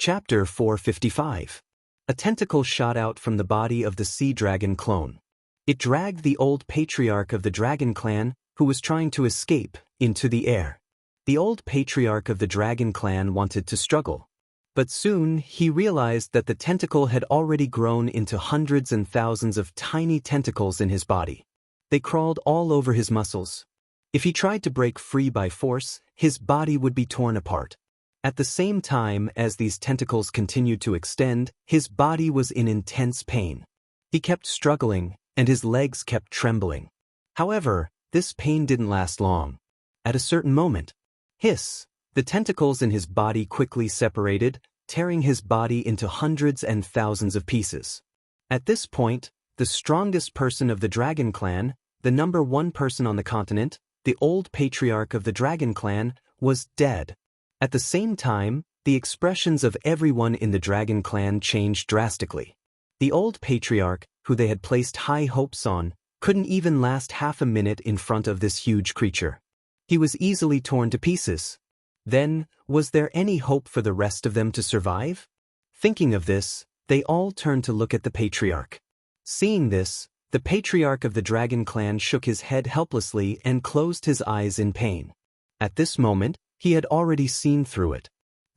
Chapter 455. A tentacle shot out from the body of the sea dragon clone. It dragged the old patriarch of the dragon clan, who was trying to escape, into the air. The old patriarch of the dragon clan wanted to struggle. But soon, he realized that the tentacle had already grown into hundreds and thousands of tiny tentacles in his body. They crawled all over his muscles. If he tried to break free by force, his body would be torn apart. At the same time as these tentacles continued to extend, his body was in intense pain. He kept struggling, and his legs kept trembling. However, this pain didn't last long. At a certain moment, hiss! The tentacles in his body quickly separated, tearing his body into hundreds and thousands of pieces. At this point, the strongest person of the dragon clan, the number one person on the continent, the old patriarch of the dragon clan, was dead. At the same time, the expressions of everyone in the dragon clan changed drastically. The old patriarch, who they had placed high hopes on, couldn't even last half a minute in front of this huge creature. He was easily torn to pieces. Then, was there any hope for the rest of them to survive? Thinking of this, they all turned to look at the patriarch. Seeing this, the patriarch of the dragon clan shook his head helplessly and closed his eyes in pain. At this moment, he had already seen through it.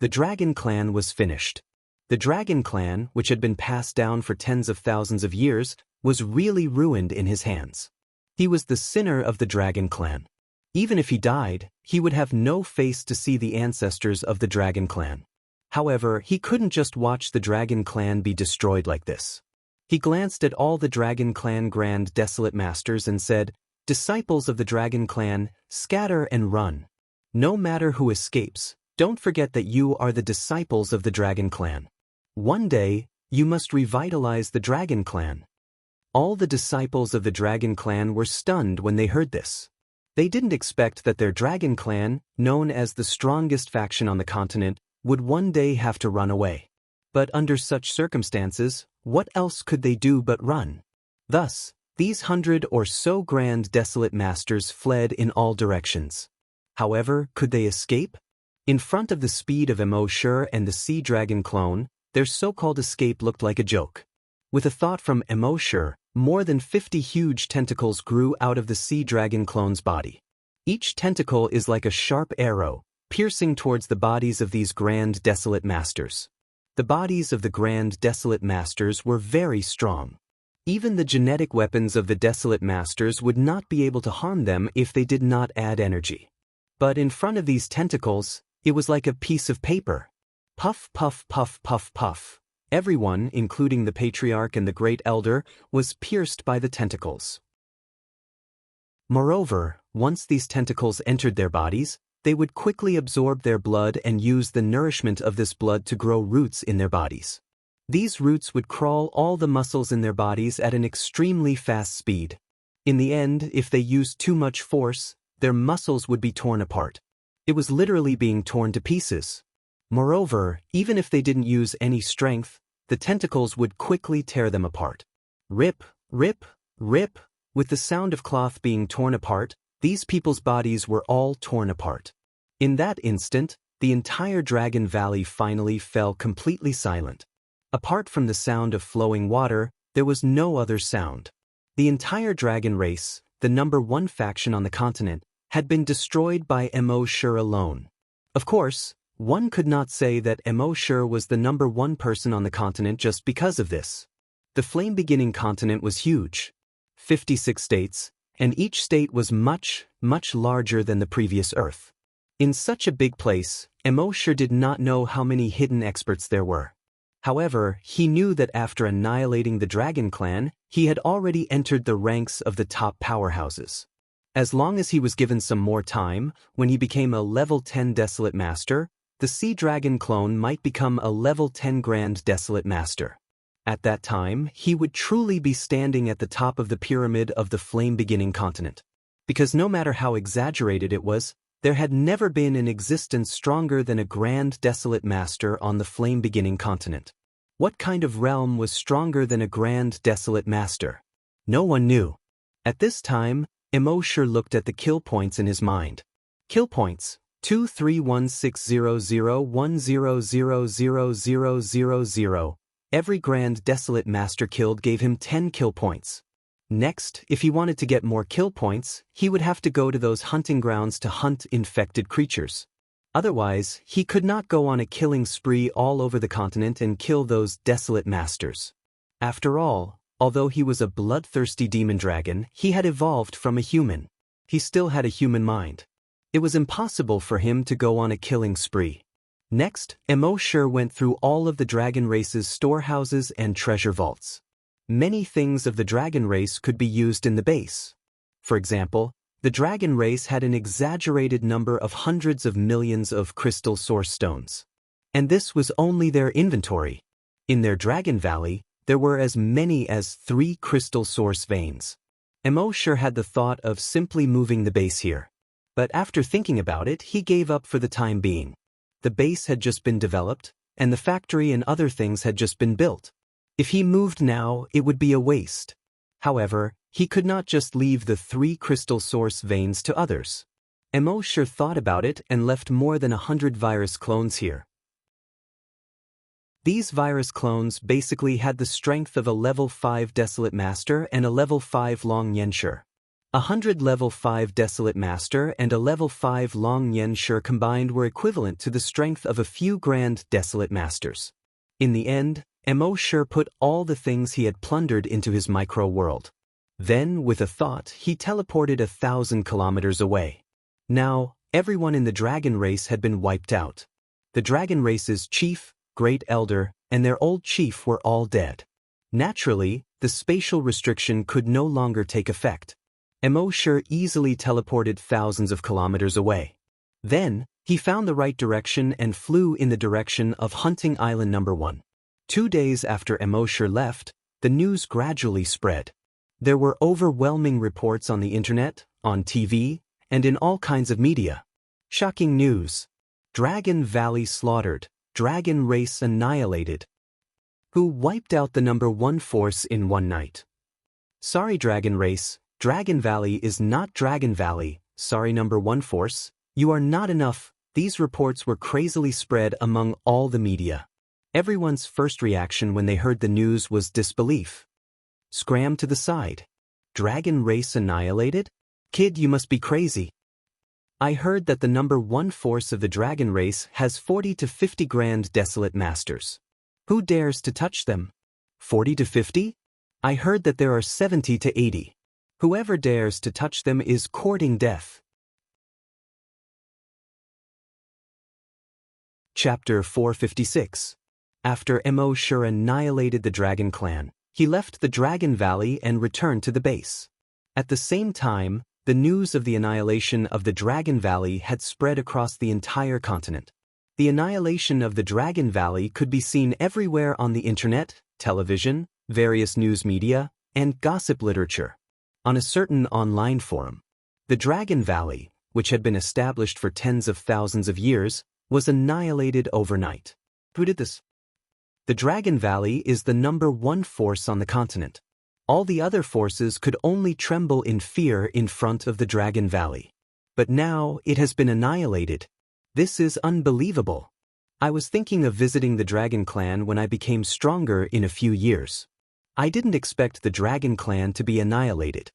The dragon clan was finished. The dragon clan, which had been passed down for tens of thousands of years, was really ruined in his hands. He was the sinner of the dragon clan. Even if he died, he would have no face to see the ancestors of the dragon clan. However, he couldn't just watch the dragon clan be destroyed like this. He glanced at all the dragon clan grand desolate masters and said, "Disciples of the dragon clan, scatter and run. No matter who escapes, don't forget that you are the disciples of the dragon clan. One day, you must revitalize the dragon clan." All the disciples of the dragon clan were stunned when they heard this. They didn't expect that their dragon clan, known as the strongest faction on the continent, would one day have to run away. But under such circumstances, what else could they do but run? Thus, these 100 or so grand desolate masters fled in all directions. However, could they escape? In front of the speed of Immortal and the sea dragon clone, their so-called escape looked like a joke. With a thought from Immortal, more than 50 huge tentacles grew out of the sea dragon clone's body. Each tentacle is like a sharp arrow, piercing towards the bodies of these grand desolate masters. The bodies of the grand desolate masters were very strong. Even the genetic weapons of the desolate masters would not be able to harm them if they did not add energy. But in front of these tentacles, it was like a piece of paper. Puff, puff, puff, puff, puff. Everyone, including the patriarch and the great elder, was pierced by the tentacles. Moreover, once these tentacles entered their bodies, they would quickly absorb their blood and use the nourishment of this blood to grow roots in their bodies. These roots would crawl all the muscles in their bodies at an extremely fast speed. In the end, if they used too much force, their muscles would be torn apart. It was literally being torn to pieces. Moreover, even if they didn't use any strength, the tentacles would quickly tear them apart. Rip, rip, rip. With the sound of cloth being torn apart, these people's bodies were all torn apart. In that instant, the entire Dragon Valley finally fell completely silent. Apart from the sound of flowing water, there was no other sound. The entire dragon race, the number one faction on the continent, had been destroyed by Immortal alone. Of course, one could not say that Immortal was the number one person on the continent just because of this. The flame-beginning continent was huge. 56 states, and each state was much, much larger than the previous Earth. In such a big place, Immortal did not know how many hidden experts there were. However, he knew that after annihilating the Dragon Clan, he had already entered the ranks of the top powerhouses. As long as he was given some more time, when he became a level 10 Desolate Master, the Sea Dragon clone might become a level 10 Grand Desolate Master. At that time, he would truly be standing at the top of the pyramid of the flame-beginning continent. Because no matter how exaggerated it was, there had never been an existence stronger than a Grand Desolate Master on the flame-beginning continent. What kind of realm was stronger than a Grand Desolate Master? No one knew. At this time, Immortal looked at the kill points in his mind. Kill points, 2316001000000. Every Grand Desolate Master killed gave him 10 kill points. Next, if he wanted to get more kill points, he would have to go to those hunting grounds to hunt infected creatures. Otherwise, he could not go on a killing spree all over the continent and kill those desolate masters. After all, although he was a bloodthirsty demon dragon, he had evolved from a human. He still had a human mind. It was impossible for him to go on a killing spree. Next, Immortal went through all of the dragon race's storehouses and treasure vaults. Many things of the dragon race could be used in the base. For example, the dragon race had an exaggerated number of hundreds of millions of crystal source stones. And this was only their inventory. In their Dragon Valley, there were as many as 3 crystal source veins. Immortal had the thought of simply moving the base here. But after thinking about it, he gave up for the time being. The base had just been developed, and the factory and other things had just been built. If he moved now, it would be a waste. However, he could not just leave the 3 crystal source veins to others. Immortal thought about it and left more than 100 virus clones here. These virus clones basically had the strength of a level 5 Desolate Master and a level 5 Xianxia. 100 level 5 Desolate Master and a level 5 Xianxia combined were equivalent to the strength of a few Grand Desolate Masters. In the end, Immortal put all the things he had plundered into his micro-world. Then, with a thought, he teleported 1,000 kilometers away. Now, everyone in the dragon race had been wiped out. The dragon race's chief, great elder, and their old chief were all dead. Naturally, the spatial restriction could no longer take effect. Immortal easily teleported thousands of kilometers away. Then, he found the right direction and flew in the direction of Hunting Island number 1. 2 days after Immortal left, the news gradually spread. There were overwhelming reports on the internet, on TV, and in all kinds of media. Shocking news. Dragon Valley slaughtered, dragon race annihilated. Who wiped out the number 1 force in one night? Sorry, dragon race. Dragon Valley is not Dragon Valley. Sorry, number 1 force. You are not enough. These reports were crazily spread among all the media. Everyone's first reaction when they heard the news was disbelief. Scram to the side. Dragon race annihilated? Kid, you must be crazy. I heard that the number 1 force of the dragon race has 40 to 50 Grand Desolate Masters. Who dares to touch them? 40 to 50? I heard that there are 70 to 80. Whoever dares to touch them is courting death. Chapter 456. After Immortal annihilated the Dragon Clan, he left the Dragon Valley and returned to the base. At the same time, the news of the annihilation of the Dragon Valley had spread across the entire continent. The annihilation of the Dragon Valley could be seen everywhere on the internet, television, various news media, and gossip literature. On a certain online forum, the Dragon Valley, which had been established for tens of thousands of years, was annihilated overnight. Who did this? The Dragon Valley is the number 1 force on the continent. All the other forces could only tremble in fear in front of the Dragon Valley. But now it has been annihilated. This is unbelievable. I was thinking of visiting the Dragon Clan when I became stronger in a few years. I didn't expect the Dragon Clan to be annihilated.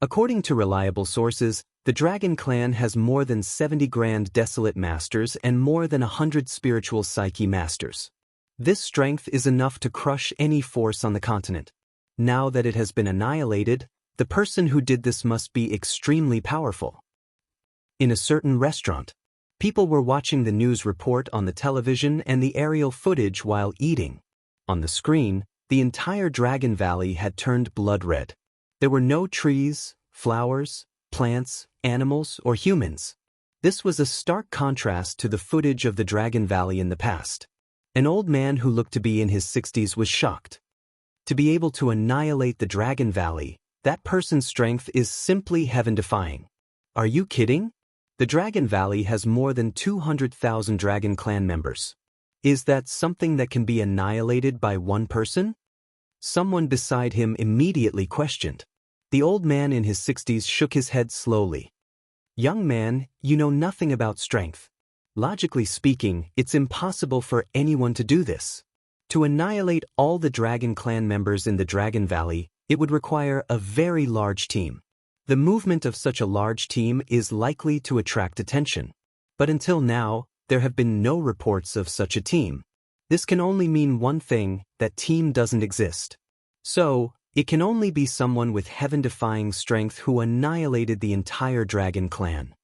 According to reliable sources, the Dragon Clan has more than 70 Grand Desolate Masters and more than 100 Spiritual Psyche Masters. This strength is enough to crush any force on the continent. Now that it has been annihilated, the person who did this must be extremely powerful. In a certain restaurant, people were watching the news report on the television and the aerial footage while eating. On the screen, the entire Dragon Valley had turned blood red. There were no trees, flowers, plants, animals, or humans. This was a stark contrast to the footage of the Dragon Valley in the past. An old man who looked to be in his 60s was shocked. To be able to annihilate the Dragon Valley, that person's strength is simply heaven-defying. Are you kidding? The Dragon Valley has more than 200,000 Dragon Clan members. Is that something that can be annihilated by one person? Someone beside him immediately questioned. The old man in his 60s shook his head slowly. Young man, you know nothing about strength. Logically speaking, it's impossible for anyone to do this. To annihilate all the Dragon Clan members in the Dragon Valley, it would require a very large team. The movement of such a large team is likely to attract attention. But until now, there have been no reports of such a team. This can only mean one thing, that team doesn't exist. So, it can only be someone with heaven-defying strength who annihilated the entire Dragon Clan.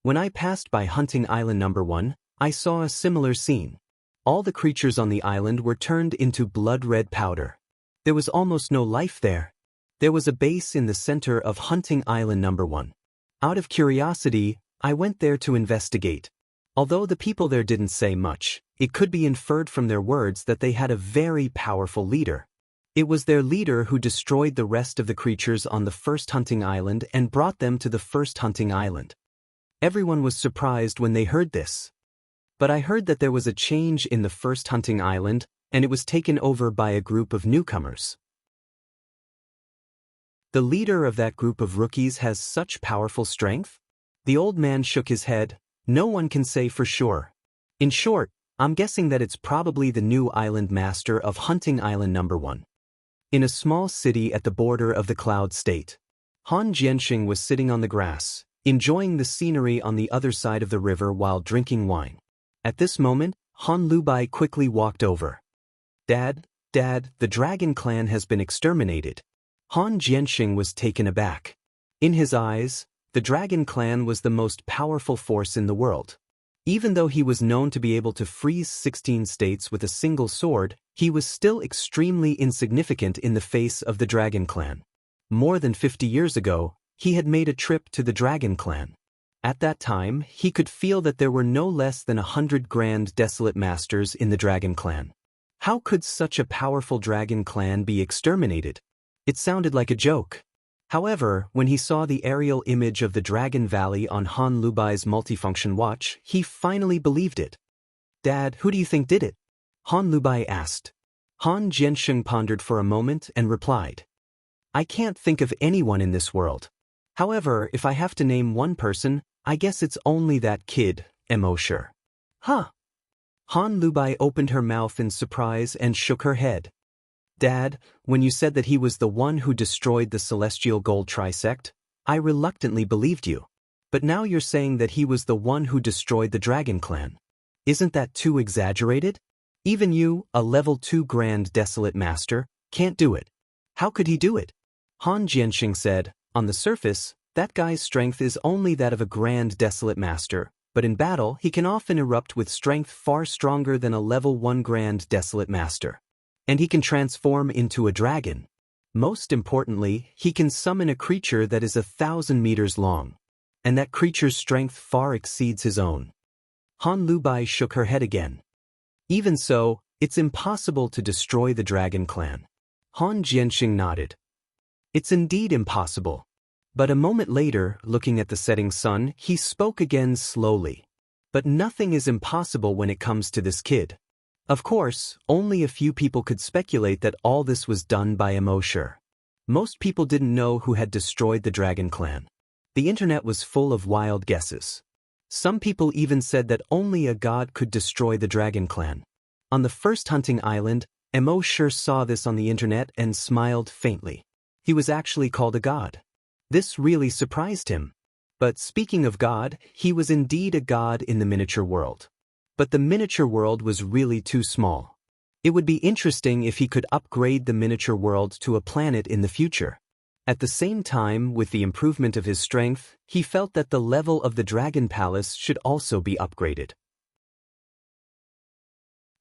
When I passed by Hunting Island No. 1, I saw a similar scene. All the creatures on the island were turned into blood-red powder. There was almost no life there. There was a base in the center of Hunting Island No. 1. Out of curiosity, I went there to investigate. Although the people there didn't say much, it could be inferred from their words that they had a very powerful leader. It was their leader who destroyed the rest of the creatures on the first hunting island and brought them to the first hunting island. Everyone was surprised when they heard this. But I heard that there was a change in the first hunting island, and it was taken over by a group of newcomers. The leader of that group of rookies has such powerful strength? The old man shook his head. No one can say for sure. In short, I'm guessing that it's probably the new island master of Hunting Island No. 1. In a small city at the border of the Cloud State, Han Jianxing was sitting on the grass, enjoying the scenery on the other side of the river while drinking wine. At this moment, Han Lubai quickly walked over. Dad, the Dragon Clan has been exterminated. Han Jianxing was taken aback. In his eyes, the Dragon Clan was the most powerful force in the world. Even though he was known to be able to freeze 16 states with a single sword, he was still extremely insignificant in the face of the Dragon Clan. More than 50 years ago, he had made a trip to the Dragon Clan. At that time, he could feel that there were no less than 100 Grand Desolate Masters in the Dragon Clan. How could such a powerful Dragon Clan be exterminated? It sounded like a joke. However, when he saw the aerial image of the Dragon Valley on Han Lubai's multifunction watch, he finally believed it. Dad, who do you think did it? Han Lubai asked. Han Jianxing pondered for a moment and replied. I can't think of anyone in this world. However, if I have to name one person, I guess it's only that kid, Immortal. Huh? Han Lubai opened her mouth in surprise and shook her head. Dad, when you said that he was the one who destroyed the Celestial Gold Trisect, I reluctantly believed you. But now you're saying that he was the one who destroyed the Dragon Clan. Isn't that too exaggerated? Even you, a level 2 Grand Desolate Master, can't do it. How could he do it? Han Jianxing said, on the surface, that guy's strength is only that of a Grand Desolate Master, but in battle he can often erupt with strength far stronger than a level 1 Grand Desolate Master. And he can transform into a dragon. Most importantly, he can summon a creature that is 1,000 meters long. And that creature's strength far exceeds his own. Han Lubai shook her head again. Even so, it's impossible to destroy the Dragon Clan. Han Jianxing nodded. It's indeed impossible. But a moment later, looking at the setting sun, he spoke again slowly. But nothing is impossible when it comes to this kid. Of course, only a few people could speculate that all this was done by Immortal. Most people didn't know who had destroyed the Dragon Clan. The internet was full of wild guesses. Some people even said that only a god could destroy the Dragon Clan. On the first hunting island, Immortal saw this on the internet and smiled faintly. He was actually called a god. This really surprised him. But speaking of god, he was indeed a god in the miniature world. But the miniature world was really too small. It would be interesting if he could upgrade the miniature world to a planet in the future. At the same time, with the improvement of his strength, he felt that the level of the Dragon Palace should also be upgraded.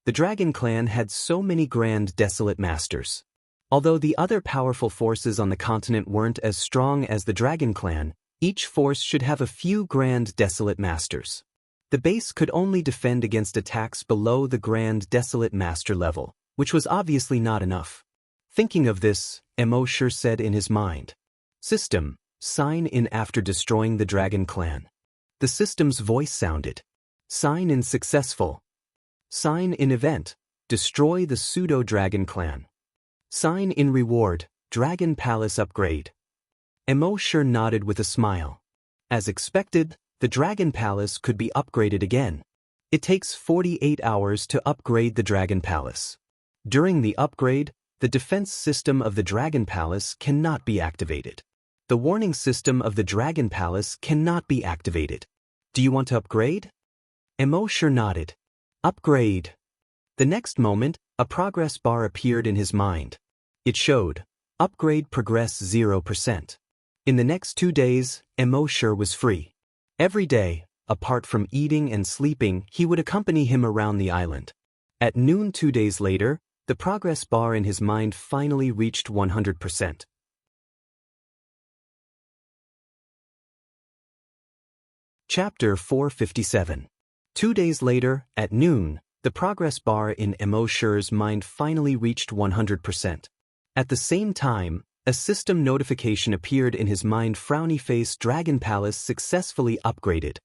The Dragon Clan had so many Grand Desolate Masters. Although the other powerful forces on the continent weren't as strong as the Dragon Clan, each force should have a few Grand Desolate Masters. The base could only defend against attacks below the Grand Desolate Master level, which was obviously not enough. Thinking of this, Immortal said in his mind, System, sign in after destroying the Dragon Clan. The system's voice sounded. Sign in successful. Sign in event, destroy the Pseudo-Dragon Clan. Sign in reward, Dragon Palace upgrade. Immortal nodded with a smile. As expected, the Dragon Palace could be upgraded again. It takes 48 hours to upgrade the Dragon Palace. During the upgrade, the defense system of the Dragon Palace cannot be activated. The warning system of the Dragon Palace cannot be activated. Do you want to upgrade? Emoshur nodded. Upgrade. The next moment, a progress bar appeared in his mind. It showed, upgrade progress 0%. In the next 2 days, Emoshur was free. Every day, apart from eating and sleeping, he would accompany him around the island. At noon 2 days later, the progress bar in his mind finally reached 100%. Chapter 457. 2 days later, at noon, the progress bar in Emoshur's mind finally reached 100%. At the same time, a system notification appeared in his mind. Frowny face. Dragon Palace successfully upgraded.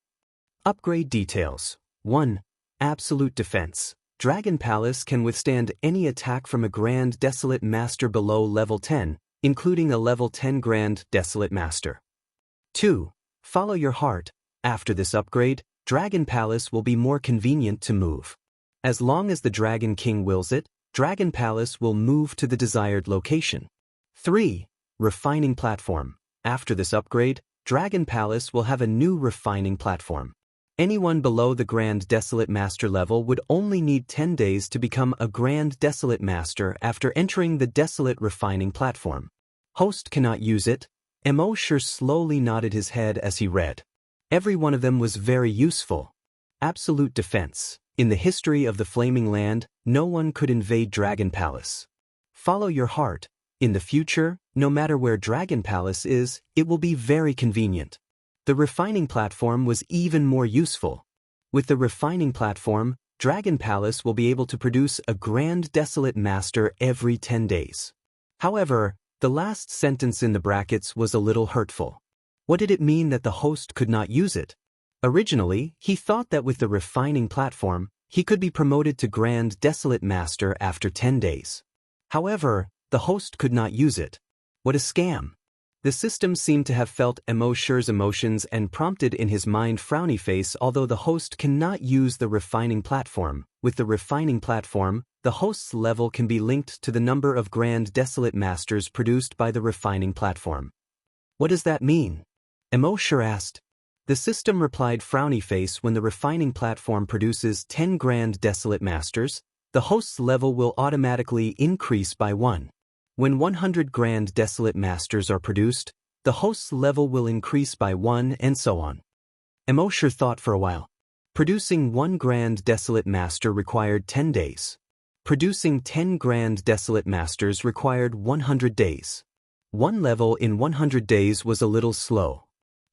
Upgrade details. 1. Absolute defense. Dragon Palace can withstand any attack from a Grand Desolate Master below level 10, including a level 10 Grand Desolate Master. 2. Follow your heart. After this upgrade, Dragon Palace will be more convenient to move. As long as the Dragon King wills it, Dragon Palace will move to the desired location. 3. Refining platform. After this upgrade, Dragon Palace will have a new refining platform. Anyone below the Grand Desolate Master level would only need 10 days to become a Grand Desolate Master after entering the Desolate Refining platform. Host cannot use it. Emoshur slowly nodded his head as he read. Every one of them was very useful. Absolute defense. In the history of the Flaming Land, no one could invade Dragon Palace. Follow your heart. In the future, no matter where Dragon Palace is, it will be very convenient. The refining platform was even more useful. With the refining platform, Dragon Palace will be able to produce a Grand Desolate Master every 10 days. However, the last sentence in the brackets was a little hurtful. What did it mean that the host could not use it? Originally, he thought that with the refining platform, he could be promoted to Grand Desolate Master after 10 days. However, the host could not use it. What a scam! The system seemed to have felt Emoshur's emotions and prompted in his mind frowny face. Although the host cannot use the refining platform, with the refining platform, the host's level can be linked to the number of Grand Desolate Masters produced by the refining platform. What does that mean? Emoshur asked. The system replied frowny face. When the refining platform produces 10 Grand Desolate Masters, the host's level will automatically increase by 1. When 100 Grand Desolate Masters are produced, the host's level will increase by 1 and so on. Emoshur thought for a while. Producing 1 Grand Desolate Master required 10 days. Producing 10 Grand Desolate Masters required 100 days. 1 level in 100 days was a little slow.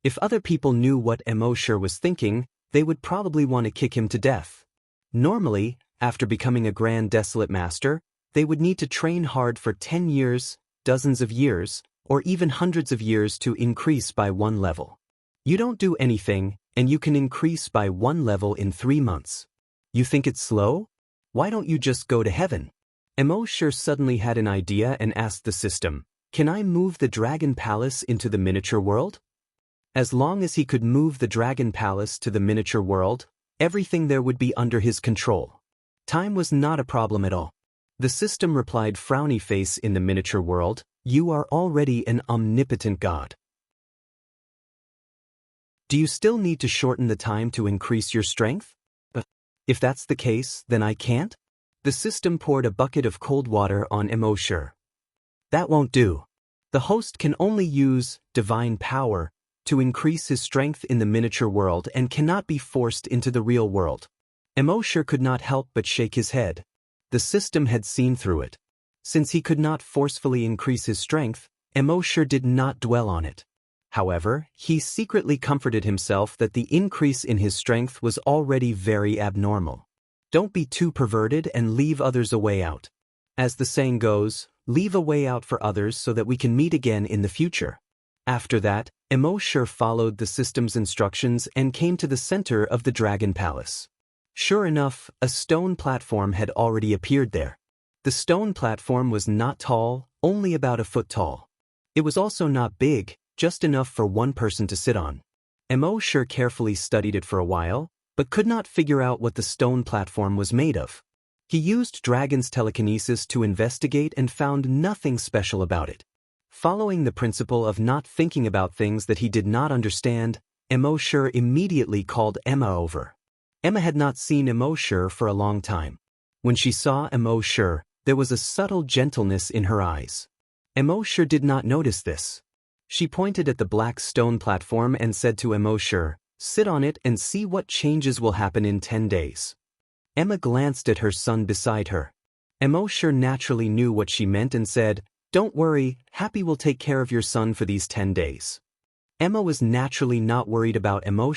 If other people knew what Emoshur was thinking, they would probably want to kick him to death. Normally, after becoming a Grand Desolate Master, they would need to train hard for 10 years, dozens of years, or even hundreds of years to increase by 1 level. You don't do anything, and you can increase by 1 level in 3 months. You think it's slow? Why don't you just go to heaven? Emoshur suddenly had an idea and asked the system, "Can I move the Dragon Palace into the miniature world?" As long as he could move the Dragon Palace to the miniature world, everything there would be under his control. Time was not a problem at all. The system replied frowny face. In the miniature world, you are already an omnipotent god. Do you still need to shorten the time to increase your strength? If that's the case, then I can't? The system poured a bucket of cold water on Emoshur. That won't do. The host can only use divine power to increase his strength in the miniature world and cannot be forced into the real world. Emoshur could not help but shake his head. The system had seen through it. Since he could not forcefully increase his strength, Emoshur did not dwell on it. However, he secretly comforted himself that the increase in his strength was already very abnormal. Don't be too perverted and leave others a way out. As the saying goes, leave a way out for others so that we can meet again in the future. After that, Emoshur followed the system's instructions and came to the center of the Dragon Palace. Sure enough, a stone platform had already appeared there. The stone platform was not tall, only about a foot tall. It was also not big, just enough for one person to sit on. Emma carefully studied it for a while, but could not figure out what the stone platform was made of. He used dragon's telekinesis to investigate and found nothing special about it. Following the principle of not thinking about things that he did not understand, Emma immediately called Emma over. Emma had not seen Emma for a long time. When she saw Emma, there was a subtle gentleness in her eyes. Emma did not notice this. She pointed at the black stone platform and said to Emma, "Sit on it and see what changes will happen in 10 days." Emma glanced at her son beside her. Emma naturally knew what she meant and said, "Don't worry, Happy will take care of your son for these 10 days." Emma was naturally not worried about Emma,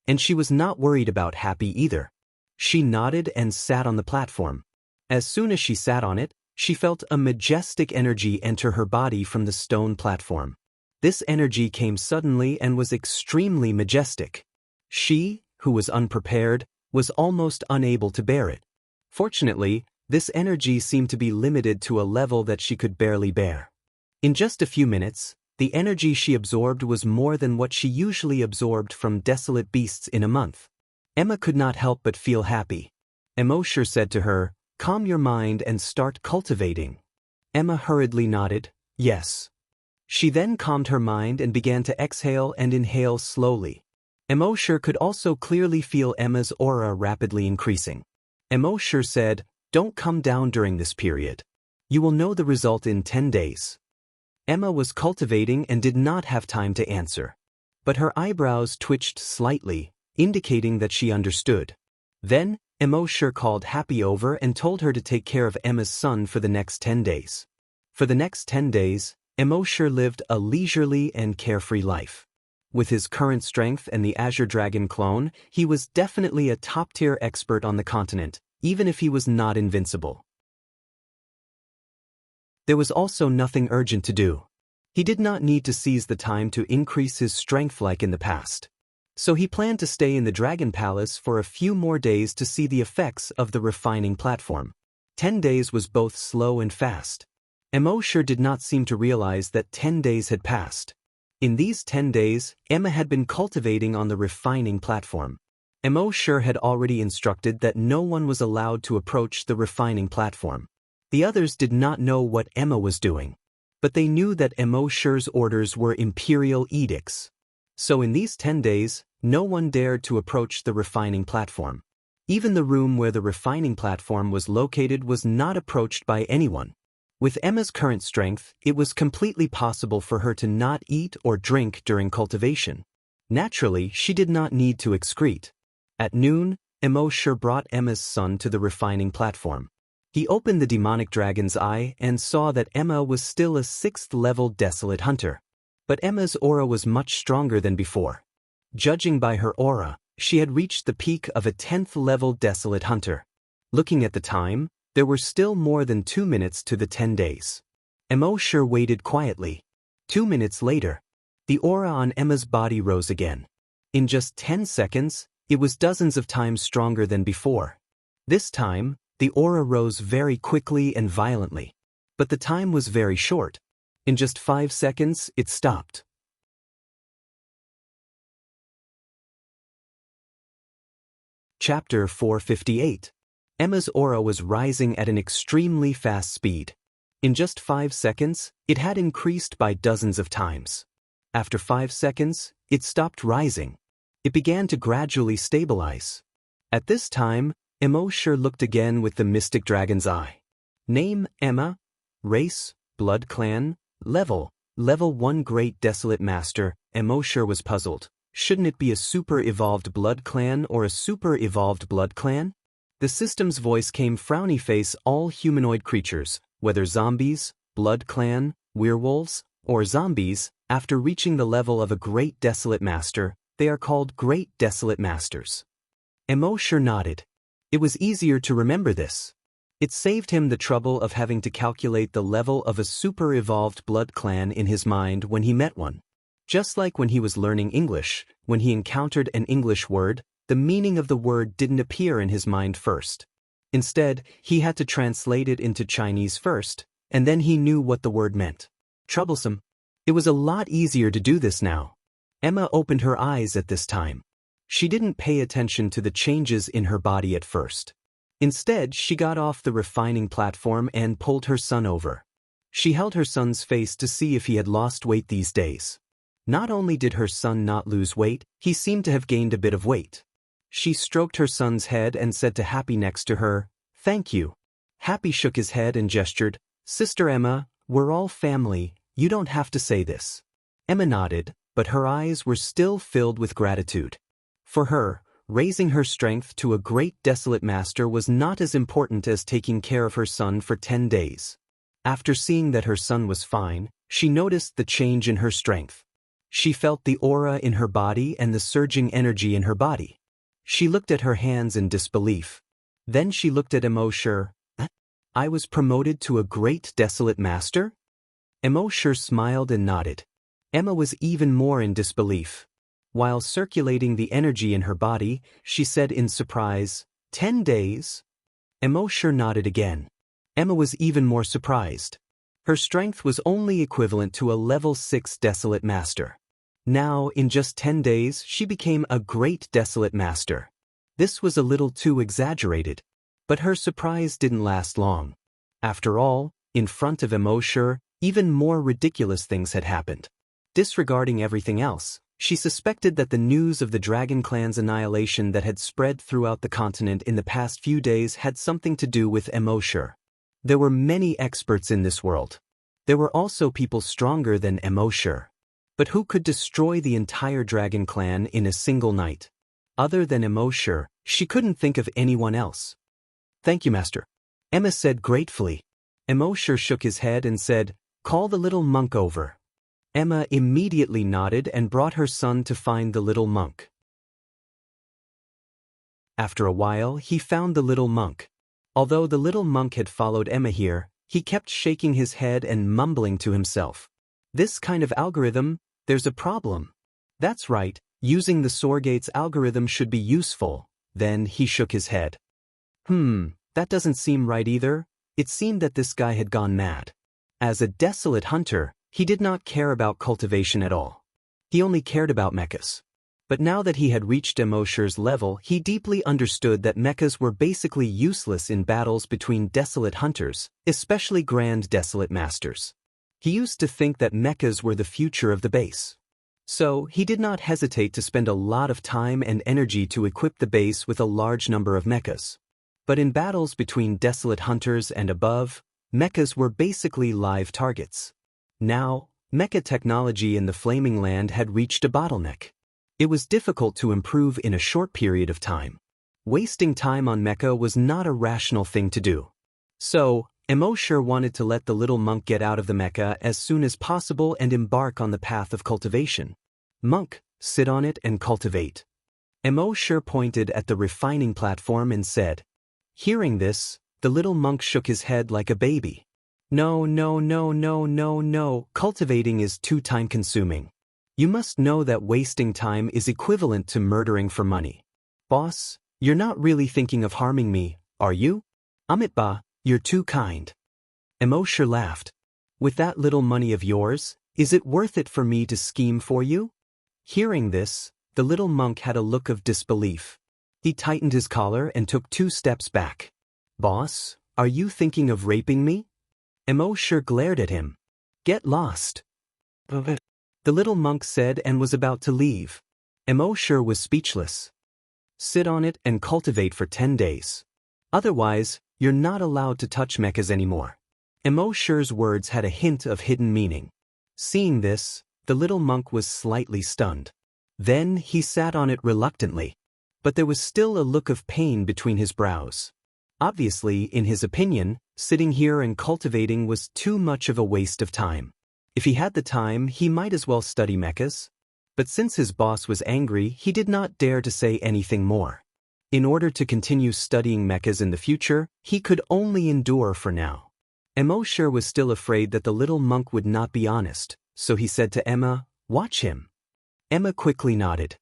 and she was not worried about Happy either. She nodded and sat on the platform. As soon as she sat on it, she felt a majestic energy enter her body from the stone platform. This energy came suddenly and was extremely majestic. She, who was unprepared, was almost unable to bear it. Fortunately, this energy seemed to be limited to a level that she could barely bear. In just a few minutes, the energy she absorbed was more than what she usually absorbed from desolate beasts in a month. Emma could not help but feel happy. Emma said to her, "Calm your mind and start cultivating." Emma hurriedly nodded, "Yes." She then calmed her mind and began to exhale and inhale slowly. Emma could also clearly feel Emma's aura rapidly increasing. Emma said, "Don't come down during this period. You will know the result in 10 days. Emma was cultivating and did not have time to answer. But her eyebrows twitched slightly, indicating that she understood. Then, Emma called Happy over and told her to take care of Emma's son for the next 10 days. For the next 10 days, Emma lived a leisurely and carefree life. With his current strength and the Azure Dragon clone, he was definitely a top-tier expert on the continent, even if he was not invincible. There was also nothing urgent to do. He did not need to seize the time to increase his strength like in the past. So he planned to stay in the Dragon Palace for a few more days to see the effects of the refining platform. 10 days was both slow and fast. Emma did not seem to realize that 10 days had passed. In these 10 days, Emma had been cultivating on the refining platform. Emma had already instructed that no one was allowed to approach the refining platform. The others did not know what Emma was doing, but they knew that Emma's orders were imperial edicts. So in these 10 days, no one dared to approach the refining platform. Even the room where the refining platform was located was not approached by anyone. With Emma's current strength, it was completely possible for her to not eat or drink during cultivation. Naturally, she did not need to excrete. At noon, Emma brought Emma's son to the refining platform. He opened the demonic dragon's eye and saw that Emma was still a 6th-level desolate hunter. But Emma's aura was much stronger than before. Judging by her aura, she had reached the peak of a 10th-level desolate hunter. Looking at the time, there were still more than 2 minutes to the 10 days. Emma waited quietly. 2 minutes later, the aura on Emma's body rose again. In just 10 seconds, it was dozens of times stronger than before. This time, the aura rose very quickly and violently. But the time was very short. In just 5 seconds, it stopped. Chapter 458. Emma's aura was rising at an extremely fast speed. In just 5 seconds, it had increased by dozens of times. After 5 seconds, it stopped rising. It began to gradually stabilize. At this time, Emma looked again with the mystic dragon's eye. Name, Emma. Race, blood clan. Level 1 Great Desolate Master. Emma was puzzled. Shouldn't it be a super-evolved blood clan or a super-evolved blood clan? The system's voice came frowny face all humanoid creatures, whether zombies, blood clan, werewolves, or zombies, after reaching the level of a Great Desolate Master, they are called Great Desolate Masters. Emma nodded. It was easier to remember this. It saved him the trouble of having to calculate the level of a super-evolved blood clan in his mind when he met one. Just like when he was learning English, when he encountered an English word, the meaning of the word didn't appear in his mind first. Instead, he had to translate it into Chinese first, and then he knew what the word meant. Troublesome. It was a lot easier to do this now. Emma opened her eyes at this time. She didn't pay attention to the changes in her body at first. Instead, she got off the refining platform and pulled her son over. She held her son's face to see if he had lost weight these days. Not only did her son not lose weight, he seemed to have gained a bit of weight. She stroked her son's head and said to Happy next to her, "Thank you." Happy shook his head and gestured, "Sister Emma, we're all family, you don't have to say this." Emma nodded, but her eyes were still filled with gratitude. For her, raising her strength to a great desolate master was not as important as taking care of her son for 10 days. After seeing that her son was fine, she noticed the change in her strength. She felt the aura in her body and the surging energy in her body. She looked at her hands in disbelief. Then she looked at Immortal. "I was promoted to a great desolate master?" Immortal smiled and nodded. Emma was even more in disbelief. While circulating the energy in her body, she said in surprise, 10 days? Immortal nodded again. Emma was even more surprised. Her strength was only equivalent to a level 6 desolate master. Now, in just 10 days, she became a great desolate master. This was a little too exaggerated. But her surprise didn't last long. After all, in front of Immortal, even more ridiculous things had happened. Disregarding everything else, she suspected that the news of the Dragon Clan's annihilation that had spread throughout the continent in the past few days had something to do with Immortal. There were many experts in this world. There were also people stronger than Immortal. But who could destroy the entire Dragon Clan in a single night? Other than Immortal, she couldn't think of anyone else. "Thank you, Master," Emma said gratefully. Immortal shook his head and said, "Call the little monk over." Emma immediately nodded and brought her son to find the little monk. After a while, he found the little monk. Although the little monk had followed Emma here, he kept shaking his head and mumbling to himself. "This kind of algorithm, there's a problem." "That's right, using the Sorgate's algorithm should be useful." Then he shook his head. That doesn't seem right either." It seemed that this guy had gone mad. As a desolate hunter, he did not care about cultivation at all. He only cared about mechas. But now that he had reached Immortal's level, he deeply understood that mechas were basically useless in battles between desolate hunters, especially grand desolate masters. He used to think that mechas were the future of the base. So, he did not hesitate to spend a lot of time and energy to equip the base with a large number of mechas. But in battles between desolate hunters and above, mechas were basically live targets. Now, mecha technology in the Flaming Land had reached a bottleneck. It was difficult to improve in a short period of time. Wasting time on mecha was not a rational thing to do. So, Immortal wanted to let the little monk get out of the mecha as soon as possible and embark on the path of cultivation. "Monk, sit on it and cultivate." Immortal pointed at the refining platform and said. Hearing this, the little monk shook his head like a baby. "No, no, no, no, no, no, cultivating is too time-consuming. You must know that wasting time is equivalent to murdering for money." "Boss, you're not really thinking of harming me, are you?" "Amitba, you're too kind." Immortal laughed. "With that little money of yours, is it worth it for me to scheme for you?" Hearing this, the little monk had a look of disbelief. He tightened his collar and took 2 steps back. "Boss, are you thinking of raping me?" Immortal glared at him. "Get lost." The little monk said and was about to leave. Immortal was speechless. "Sit on it and cultivate for 10 days. Otherwise, you're not allowed to touch mechas anymore." Immortal's words had a hint of hidden meaning. Seeing this, the little monk was slightly stunned. Then he sat on it reluctantly. But there was still a look of pain between his brows. Obviously, in his opinion, sitting here and cultivating was too much of a waste of time. If he had the time, he might as well study mechas. But since his boss was angry, he did not dare to say anything more. In order to continue studying mechas in the future, he could only endure for now. Immortal was still afraid that the little monk would not be honest, so he said to Emma, "Watch him." Emma quickly nodded.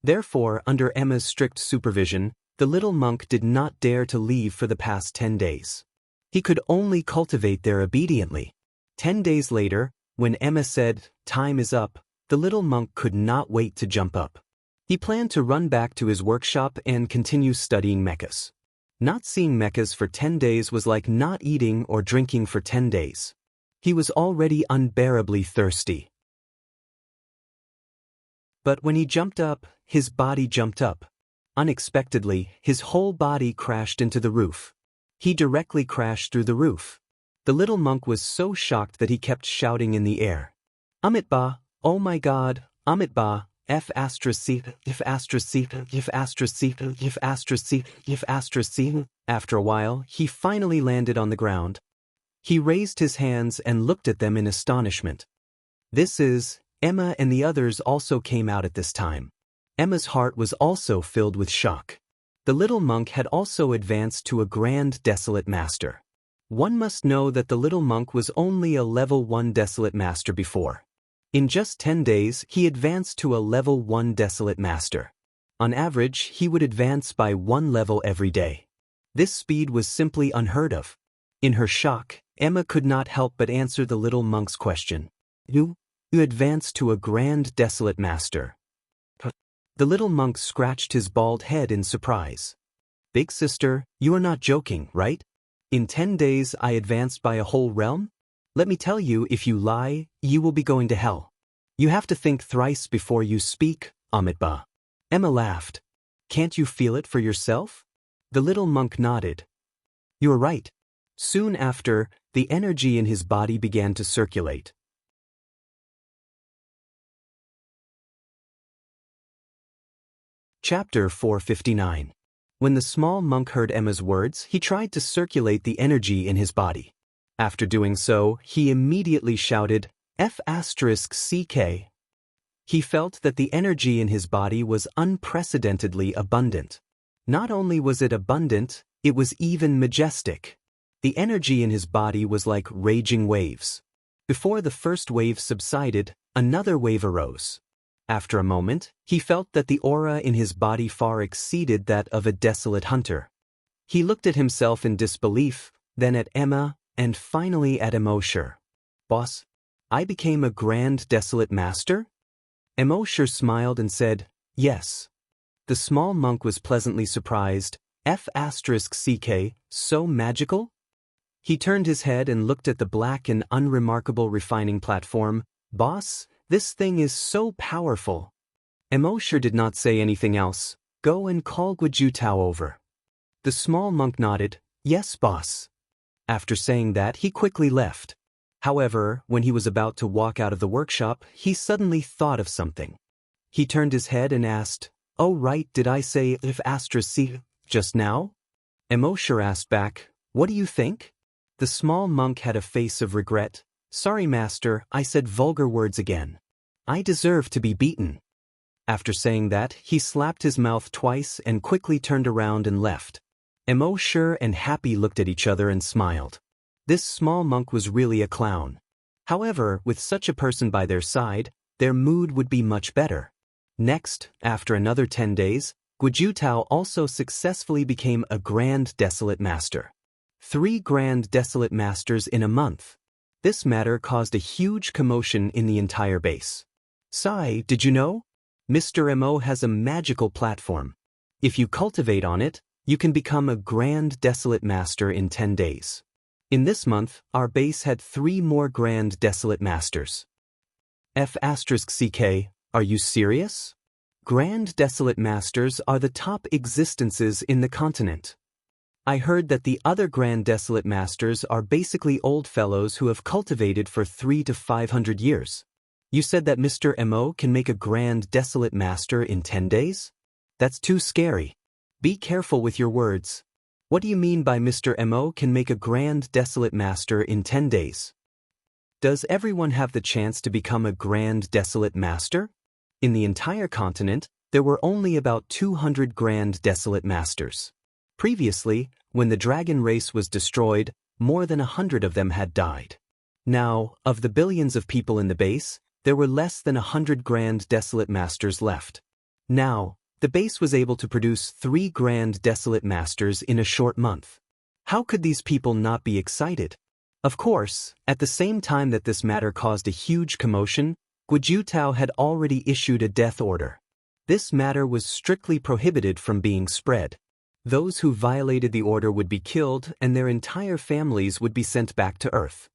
Therefore, under Emma's strict supervision, the little monk did not dare to leave for the past 10 days. He could only cultivate there obediently. 10 days later, when Emma said, "Time is up," The little monk could not wait to jump up. He planned to run back to his workshop and continue studying mechas. Not seeing mechas for 10 days was like not eating or drinking for 10 days. He was already unbearably thirsty. But when he jumped up, his body jumped up. Unexpectedly, his whole body crashed into the roof. He directly crashed through the roof. The little monk was so shocked that he kept shouting in the air. Amitba, oh my God, Amitba, F asterisk, if asterisk, if asterisk, if asterisk, if asterisk. After a while, he finally landed on the ground. He raised his hands and looked at them in astonishment. This is, Emma and the others also came out at this time. Emma's heart was also filled with shock. The little monk had also advanced to a grand desolate master. One must know that the little monk was only a level 1 desolate master before. In just 10 days, he advanced to a level 1 desolate master. On average, he would advance by 1 level every day. This speed was simply unheard of. In her shock, Emma could not help but answer the little monk's question. You advanced to a grand desolate master. The little monk scratched his bald head in surprise. Big sister, you are not joking, right? In 10 days I advanced by a whole realm? Let me tell you, if you lie, you will be going to hell. You have to think thrice before you speak, Amitba. Emma laughed. Can't you feel it for yourself? The little monk nodded. You are right. Soon after, the energy in his body began to circulate. Chapter 459. When the small monk heard Emma's words, he tried to circulate the energy in his body. After doing so, he immediately shouted, F asterisk CK. He felt that the energy in his body was unprecedentedly abundant. Not only was it abundant, it was even majestic. The energy in his body was like raging waves. Before the first wave subsided, another wave arose. After a moment, he felt that the aura in his body far exceeded that of a desolate hunter. He looked at himself in disbelief, then at Emma, and finally at Immortal. Boss, I became a grand desolate master? Immortal smiled and said, yes. The small monk was pleasantly surprised. F asterisk CK, so magical? He turned his head and looked at the black and unremarkable refining platform. Boss, this thing is so powerful. Immortal did not say anything else. Go and call Guojutao over. The small monk nodded. Yes, boss. After saying that, he quickly left. However, when he was about to walk out of the workshop, he suddenly thought of something. He turned his head and asked, oh right, did I say if asterisk just now? Immortal asked back, what do you think? The small monk had a face of regret. Sorry, master, I said vulgar words again. I deserve to be beaten. After saying that, he slapped his mouth twice and quickly turned around and left. Immortal and Happy looked at each other and smiled. This small monk was really a clown. However, with such a person by their side, their mood would be much better. Next, after another 10 days, Guojutao also successfully became a grand desolate master. 3 grand desolate masters in a month. This matter caused a huge commotion in the entire base. Sai, did you know? Mr. Mo has a magical platform. If you cultivate on it, you can become a grand desolate master in 10 days. In this month, our base had 3 more grand desolate masters. F asterisk CK, are you serious? Grand desolate masters are the top existences in the continent. I heard that the other grand desolate masters are basically old fellows who have cultivated for 300 to 500 years. You said that Mr. Mo can make a grand desolate master in 10 days? That's too scary. Be careful with your words. What do you mean by Mr. Mo can make a grand desolate master in 10 days? Does everyone have the chance to become a grand desolate master? In the entire continent, there were only about 200 grand desolate masters. Previously, when the dragon race was destroyed, more than 100 of them had died. Now, of the billions of people in the base, there were less than 100 grand desolate masters left. Now, the base was able to produce 3 grand desolate masters in a short month. How could these people not be excited? Of course, at the same time that this matter caused a huge commotion, Guojutao had already issued a death order. This matter was strictly prohibited from being spread. Those who violated the order would be killed and their entire families would be sent back to Earth.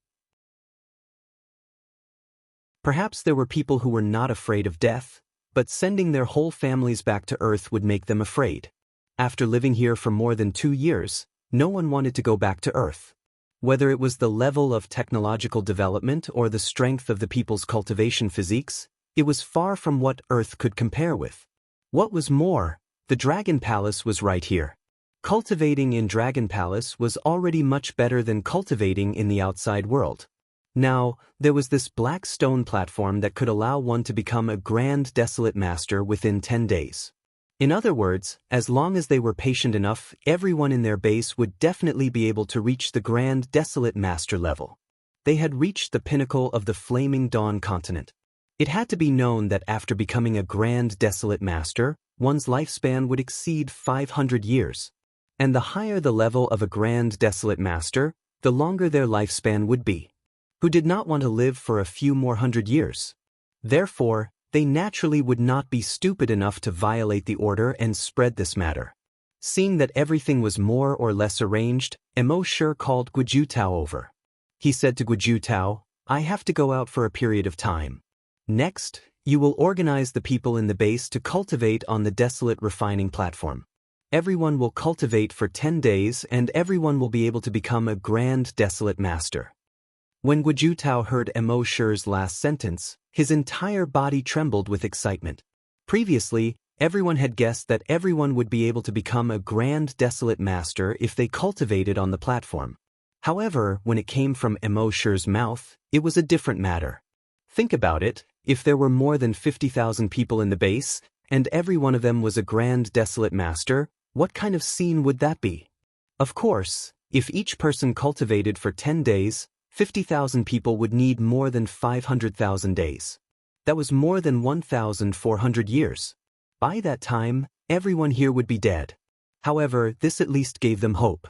Perhaps there were people who were not afraid of death, but sending their whole families back to Earth would make them afraid. After living here for more than 2 years, no one wanted to go back to Earth. Whether it was the level of technological development or the strength of the people's cultivation physiques, it was far from what Earth could compare with. What was more, the Dragon Palace was right here. Cultivating in Dragon Palace was already much better than cultivating in the outside world. Now, there was this black stone platform that could allow one to become a Grand Desolate Master within 10 days. In other words, as long as they were patient enough, everyone in their base would definitely be able to reach the Grand Desolate Master level. They had reached the pinnacle of the Flaming Dawn continent. It had to be known that after becoming a Grand Desolate Master, one's lifespan would exceed 500 years. And the higher the level of a Grand Desolate Master, the longer their lifespan would be. Who did not want to live for a few more hundred years? Therefore, they naturally would not be stupid enough to violate the order and spread this matter. Seeing that everything was more or less arranged, Immortal called Guojutao over. He said to Guojutao, "I have to go out for a period of time. Next, you will organize the people in the base to cultivate on the desolate refining platform. Everyone will cultivate for 10 days and everyone will be able to become a Grand Desolate Master." When Guojutao heard Immortal's last sentence, his entire body trembled with excitement. Previously, everyone had guessed that everyone would be able to become a Grand Desolate Master if they cultivated on the platform. However, when it came from Immortal's mouth, it was a different matter. Think about it, if there were more than 50,000 people in the base, and every one of them was a Grand Desolate Master, what kind of scene would that be? Of course, if each person cultivated for 10 days, 50,000 people would need more than 500,000 days. That was more than 1,400 years. By that time, everyone here would be dead. However, this at least gave them hope.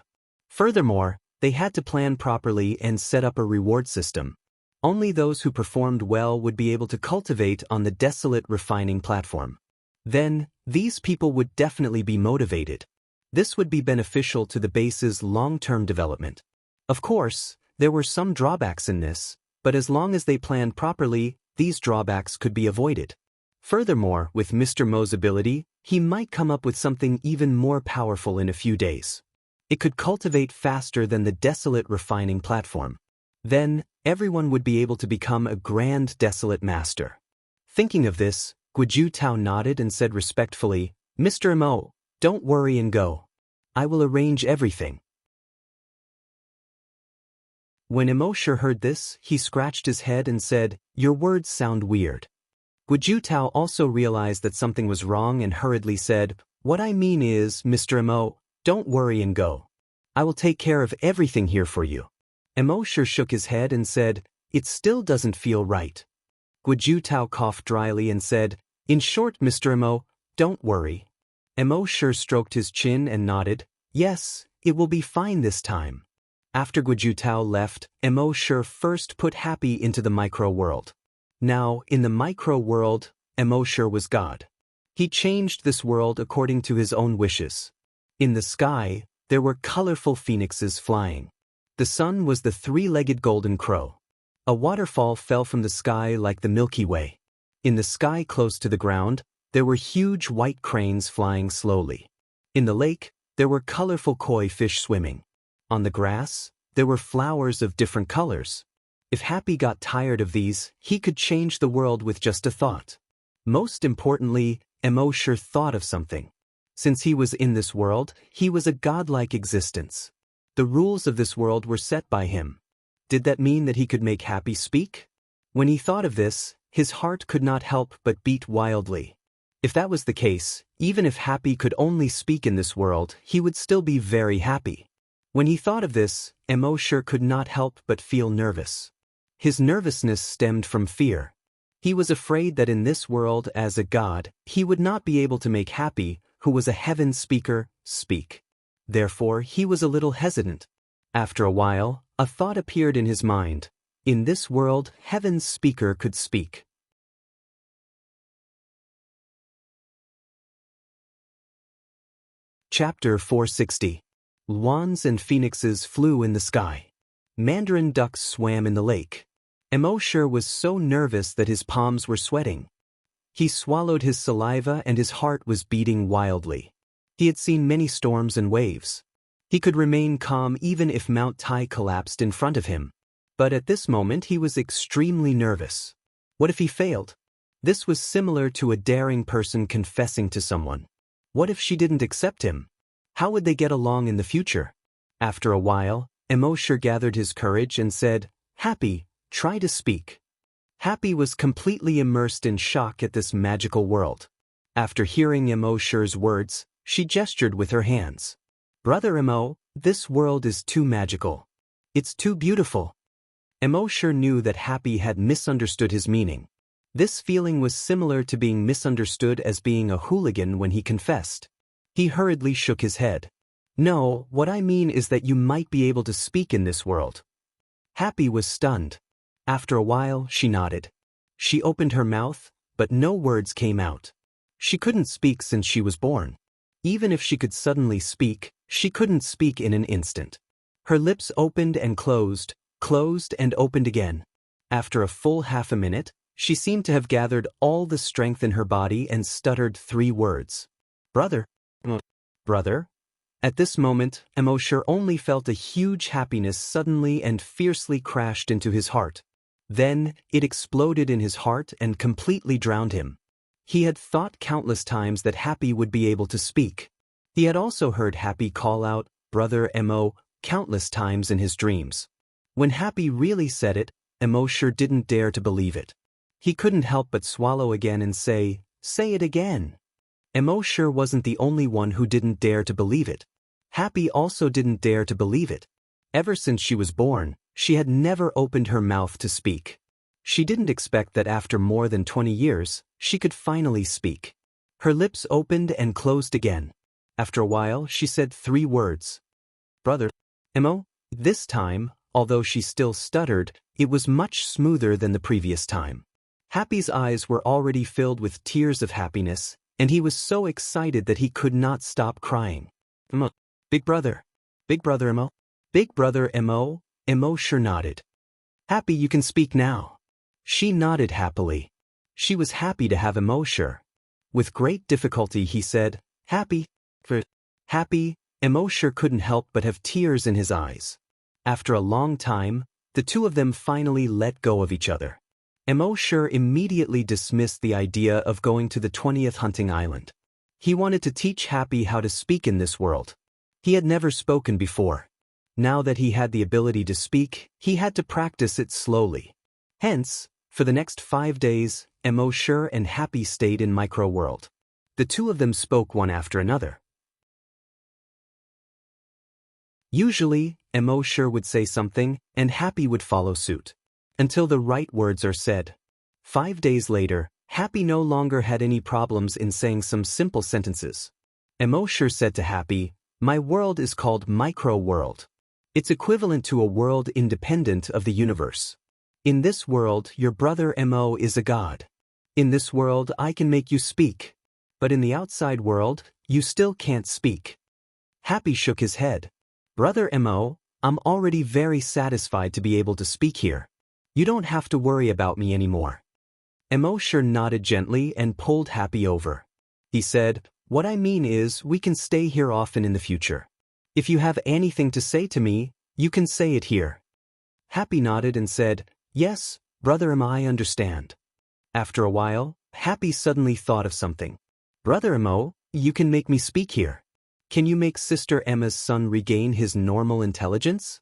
Furthermore, they had to plan properly and set up a reward system. Only those who performed well would be able to cultivate on the desolate refining platform. Then, these people would definitely be motivated. This would be beneficial to the base's long-term development. Of course, there were some drawbacks in this, but as long as they planned properly, these drawbacks could be avoided. Furthermore, with Mr. Mo's ability, he might come up with something even more powerful in a few days. It could cultivate faster than the desolate refining platform. Then, everyone would be able to become a Grand Desolate Master. Thinking of this, Guojutao nodded and said respectfully, "Mr. Mo, don't worry and go. I will arrange everything." When Immortal heard this, he scratched his head and said, "Your words sound weird." Guojutao also realized that something was wrong and hurriedly said, "What I mean is, Mr. Mo, don't worry and go. I will take care of everything here for you." Immortal shook his head and said, "It still doesn't feel right." Guojutao coughed dryly and said, "In short, Mr. Mo, don't worry." Immortal stroked his chin and nodded, "Yes, it will be fine this time." After Guojutao left, Immortal first put Happy into the micro-world. Now, in the micro-world, Immortal was God. He changed this world according to his own wishes. In the sky, there were colorful phoenixes flying. The sun was the three-legged golden crow. A waterfall fell from the sky like the Milky Way. In the sky close to the ground, there were huge white cranes flying slowly. In the lake, there were colorful koi fish swimming. On the grass, there were flowers of different colors. If Happy got tired of these, he could change the world with just a thought. Most importantly, Immortal thought of something. Since he was in this world, he was a godlike existence. The rules of this world were set by him. Did that mean that he could make Happy speak? When he thought of this, his heart could not help but beat wildly. If that was the case, even if Happy could only speak in this world, he would still be very happy. When he thought of this, Immortal could not help but feel nervous. His nervousness stemmed from fear. He was afraid that in this world as a god, he would not be able to make Happy, who was a heaven speaker, speak. Therefore, he was a little hesitant. After a while, a thought appeared in his mind. In this world, heaven's speaker could speak. Chapter 460. Swans and phoenixes flew in the sky. Mandarin ducks swam in the lake. Immortal was so nervous that his palms were sweating. He swallowed his saliva and his heart was beating wildly. He had seen many storms and waves. He could remain calm even if Mount Tai collapsed in front of him. But at this moment he was extremely nervous. What if he failed? This was similar to a daring person confessing to someone. What if she didn't accept him? How would they get along in the future? After a while, Immortal gathered his courage and said, "Happy, try to speak." Happy was completely immersed in shock at this magical world. After hearing Immortal's words, she gestured with her hands. "Brother Immo, this world is too magical. It's too beautiful." Immortal knew that Happy had misunderstood his meaning. This feeling was similar to being misunderstood as being a hooligan when he confessed. He hurriedly shook his head. "No, what I mean is that you might be able to speak in this world." Happy was stunned. After a while, she nodded. She opened her mouth, but no words came out. She couldn't speak since she was born. Even if she could suddenly speak, she couldn't speak in an instant. Her lips opened and closed and opened again. After a full half a minute, she seemed to have gathered all the strength in her body and stuttered 3 words. "Brother. Brother?" At this moment, Immortal only felt a huge happiness suddenly and fiercely crashed into his heart. Then, it exploded in his heart and completely drowned him. He had thought countless times that Happy would be able to speak. He had also heard Happy call out, "Brother Immo," countless times in his dreams. When Happy really said it, Immortal didn't dare to believe it. He couldn't help but swallow again and say it again. Immortal wasn't the only one who didn't dare to believe it. Happy also didn't dare to believe it. Ever since she was born, she had never opened her mouth to speak. She didn't expect that after more than 20 years, she could finally speak. Her lips opened and closed again. After a while, she said 3 words. "Brother Immo." This time, although she still stuttered, it was much smoother than the previous time. Happy's eyes were already filled with tears of happiness, and he was so excited that he could not stop crying. "Immo. Big brother. Big brother Immo. Big brother Immo." Immortal nodded. "Happy, you can speak now." She nodded happily. She was happy to have Immortal. With great difficulty he said, "Happy." For Happy, Immortal couldn't help but have tears in his eyes. After a long time, the two of them finally let go of each other. Immortal immediately dismissed the idea of going to the 20th hunting island. He wanted to teach Happy how to speak in this world. He had never spoken before. Now that he had the ability to speak, he had to practice it slowly. Hence, for the next 5 days, Immortal and Happy stayed in Micro-World. The two of them spoke one after another. Usually, Immortal would say something, and Happy would follow suit. Until the right words are said. 5 days later, Happy no longer had any problems in saying some simple sentences. Immortal said to Happy, "My world is called Micro-World. It's equivalent to a world independent of the universe. In this world, your brother Immo is a god. In this world, I can make you speak. But in the outside world, you still can't speak." Happy shook his head. "Brother Immo, I'm already very satisfied to be able to speak here. You don't have to worry about me anymore." Immortal nodded gently and pulled Happy over. He said, "What I mean is, we can stay here often in the future. If you have anything to say to me, you can say it here." Happy nodded and said, "Yes, brother Immo, I understand." After a while, Happy suddenly thought of something. "Brother Immo, you can make me speak here. Can you make Sister Emma's son regain his normal intelligence?"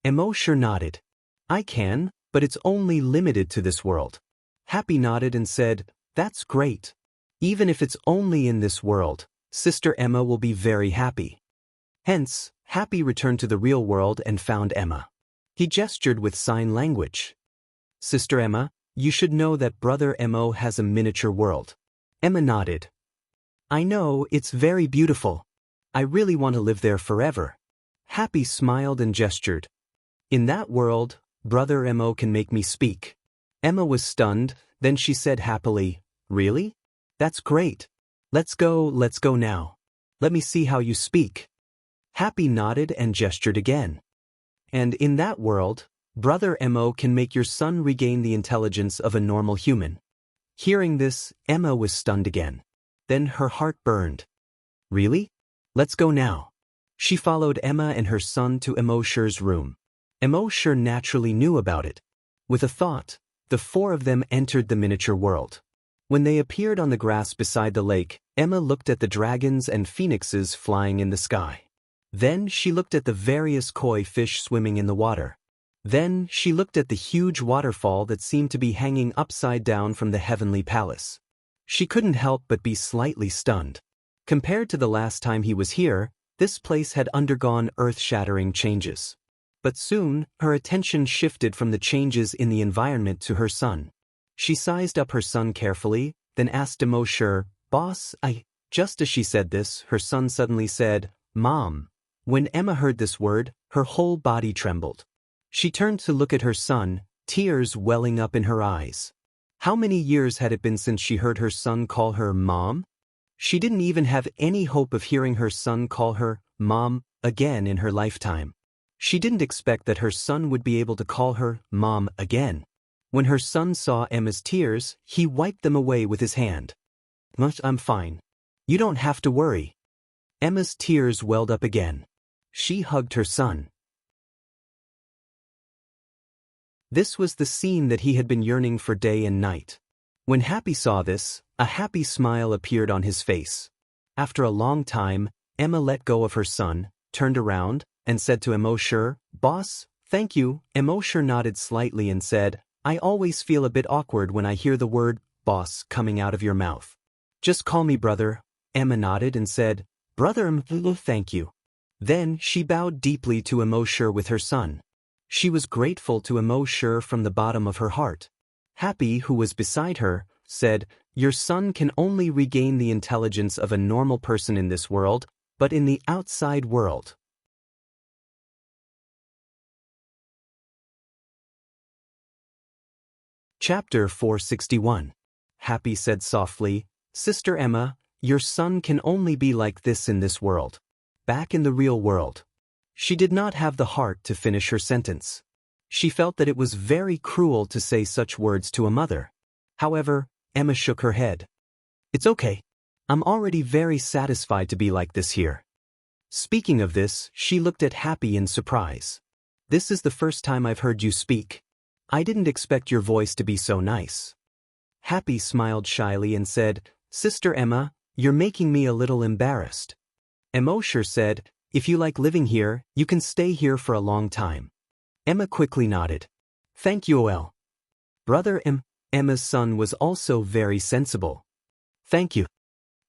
Immortal nodded. "I can, but it's only limited to this world." Happy nodded and said, "That's great. Even if it's only in this world, Sister Emma will be very happy." Hence, Happy returned to the real world and found Emma. He gestured with sign language. "Sister Emma, you should know that Brother Immo has a miniature world." Emma nodded. "I know, it's very beautiful. I really want to live there forever." Happy smiled and gestured. "In that world, Brother Immo can make me speak." Emma was stunned, then she said happily, "Really? That's great. Let's go now." Let me see how you speak. Happy nodded and gestured again. And in that world, Brother Mo can make your son regain the intelligence of a normal human. Hearing this, Emma was stunned again. Then her heart burned. Really? Let's go now. She followed Emma and her son to Emoshir's room. Emoshir naturally knew about it. With a thought, the four of them entered the miniature world. When they appeared on the grass beside the lake, Emma looked at the dragons and phoenixes flying in the sky. Then she looked at the various koi fish swimming in the water. Then she looked at the huge waterfall that seemed to be hanging upside down from the heavenly palace. She couldn't help but be slightly stunned. Compared to the last time he was here, this place had undergone earth-shattering changes. But soon, her attention shifted from the changes in the environment to her son. She sized up her son carefully, then asked Emoshir, "Boss, Just as she said this, her son suddenly said, "Mom." When Emma heard this word, her whole body trembled. She turned to look at her son, tears welling up in her eyes. How many years had it been since she heard her son call her Mom? She didn't even have any hope of hearing her son call her Mom again in her lifetime. She didn't expect that her son would be able to call her Mom again. When her son saw Emma's tears, he wiped them away with his hand. "I'm fine. You don't have to worry." Emma's tears welled up again. She hugged her son. This was the scene that he had been yearning for day and night. When Happy saw this, a happy smile appeared on his face. After a long time, Emma let go of her son, turned around, and said to Emoshir, "Boss, thank you." Emoshir nodded slightly and said, "I always feel a bit awkward when I hear the word boss coming out of your mouth. Just call me brother." Emma nodded and said, "Brother thank you." Then she bowed deeply to Emoshir with her son. She was grateful to Emoshir from the bottom of her heart. Happy, who was beside her, said, "Your son can only regain the intelligence of a normal person in this world, but in the outside world." Chapter 461. Happy said softly, "Sister Emma, your son can only be like this in this world. Back in the real world." She did not have the heart to finish her sentence. She felt that it was very cruel to say such words to a mother. However, Emma shook her head. "It's okay. I'm already very satisfied to be like this here." Speaking of this, she looked at Happy in surprise. "This is the first time I've heard you speak. I didn't expect your voice to be so nice." Happy smiled shyly and said, "Sister Emma, you're making me a little embarrassed." Emoshir said, "If you like living here, you can stay here for a long time." Emma quickly nodded. "Thank you, OL." Brother Emma's son was also very sensible. "Thank you."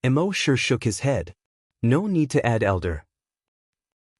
Emoshir shook his head. "No need to add, elder."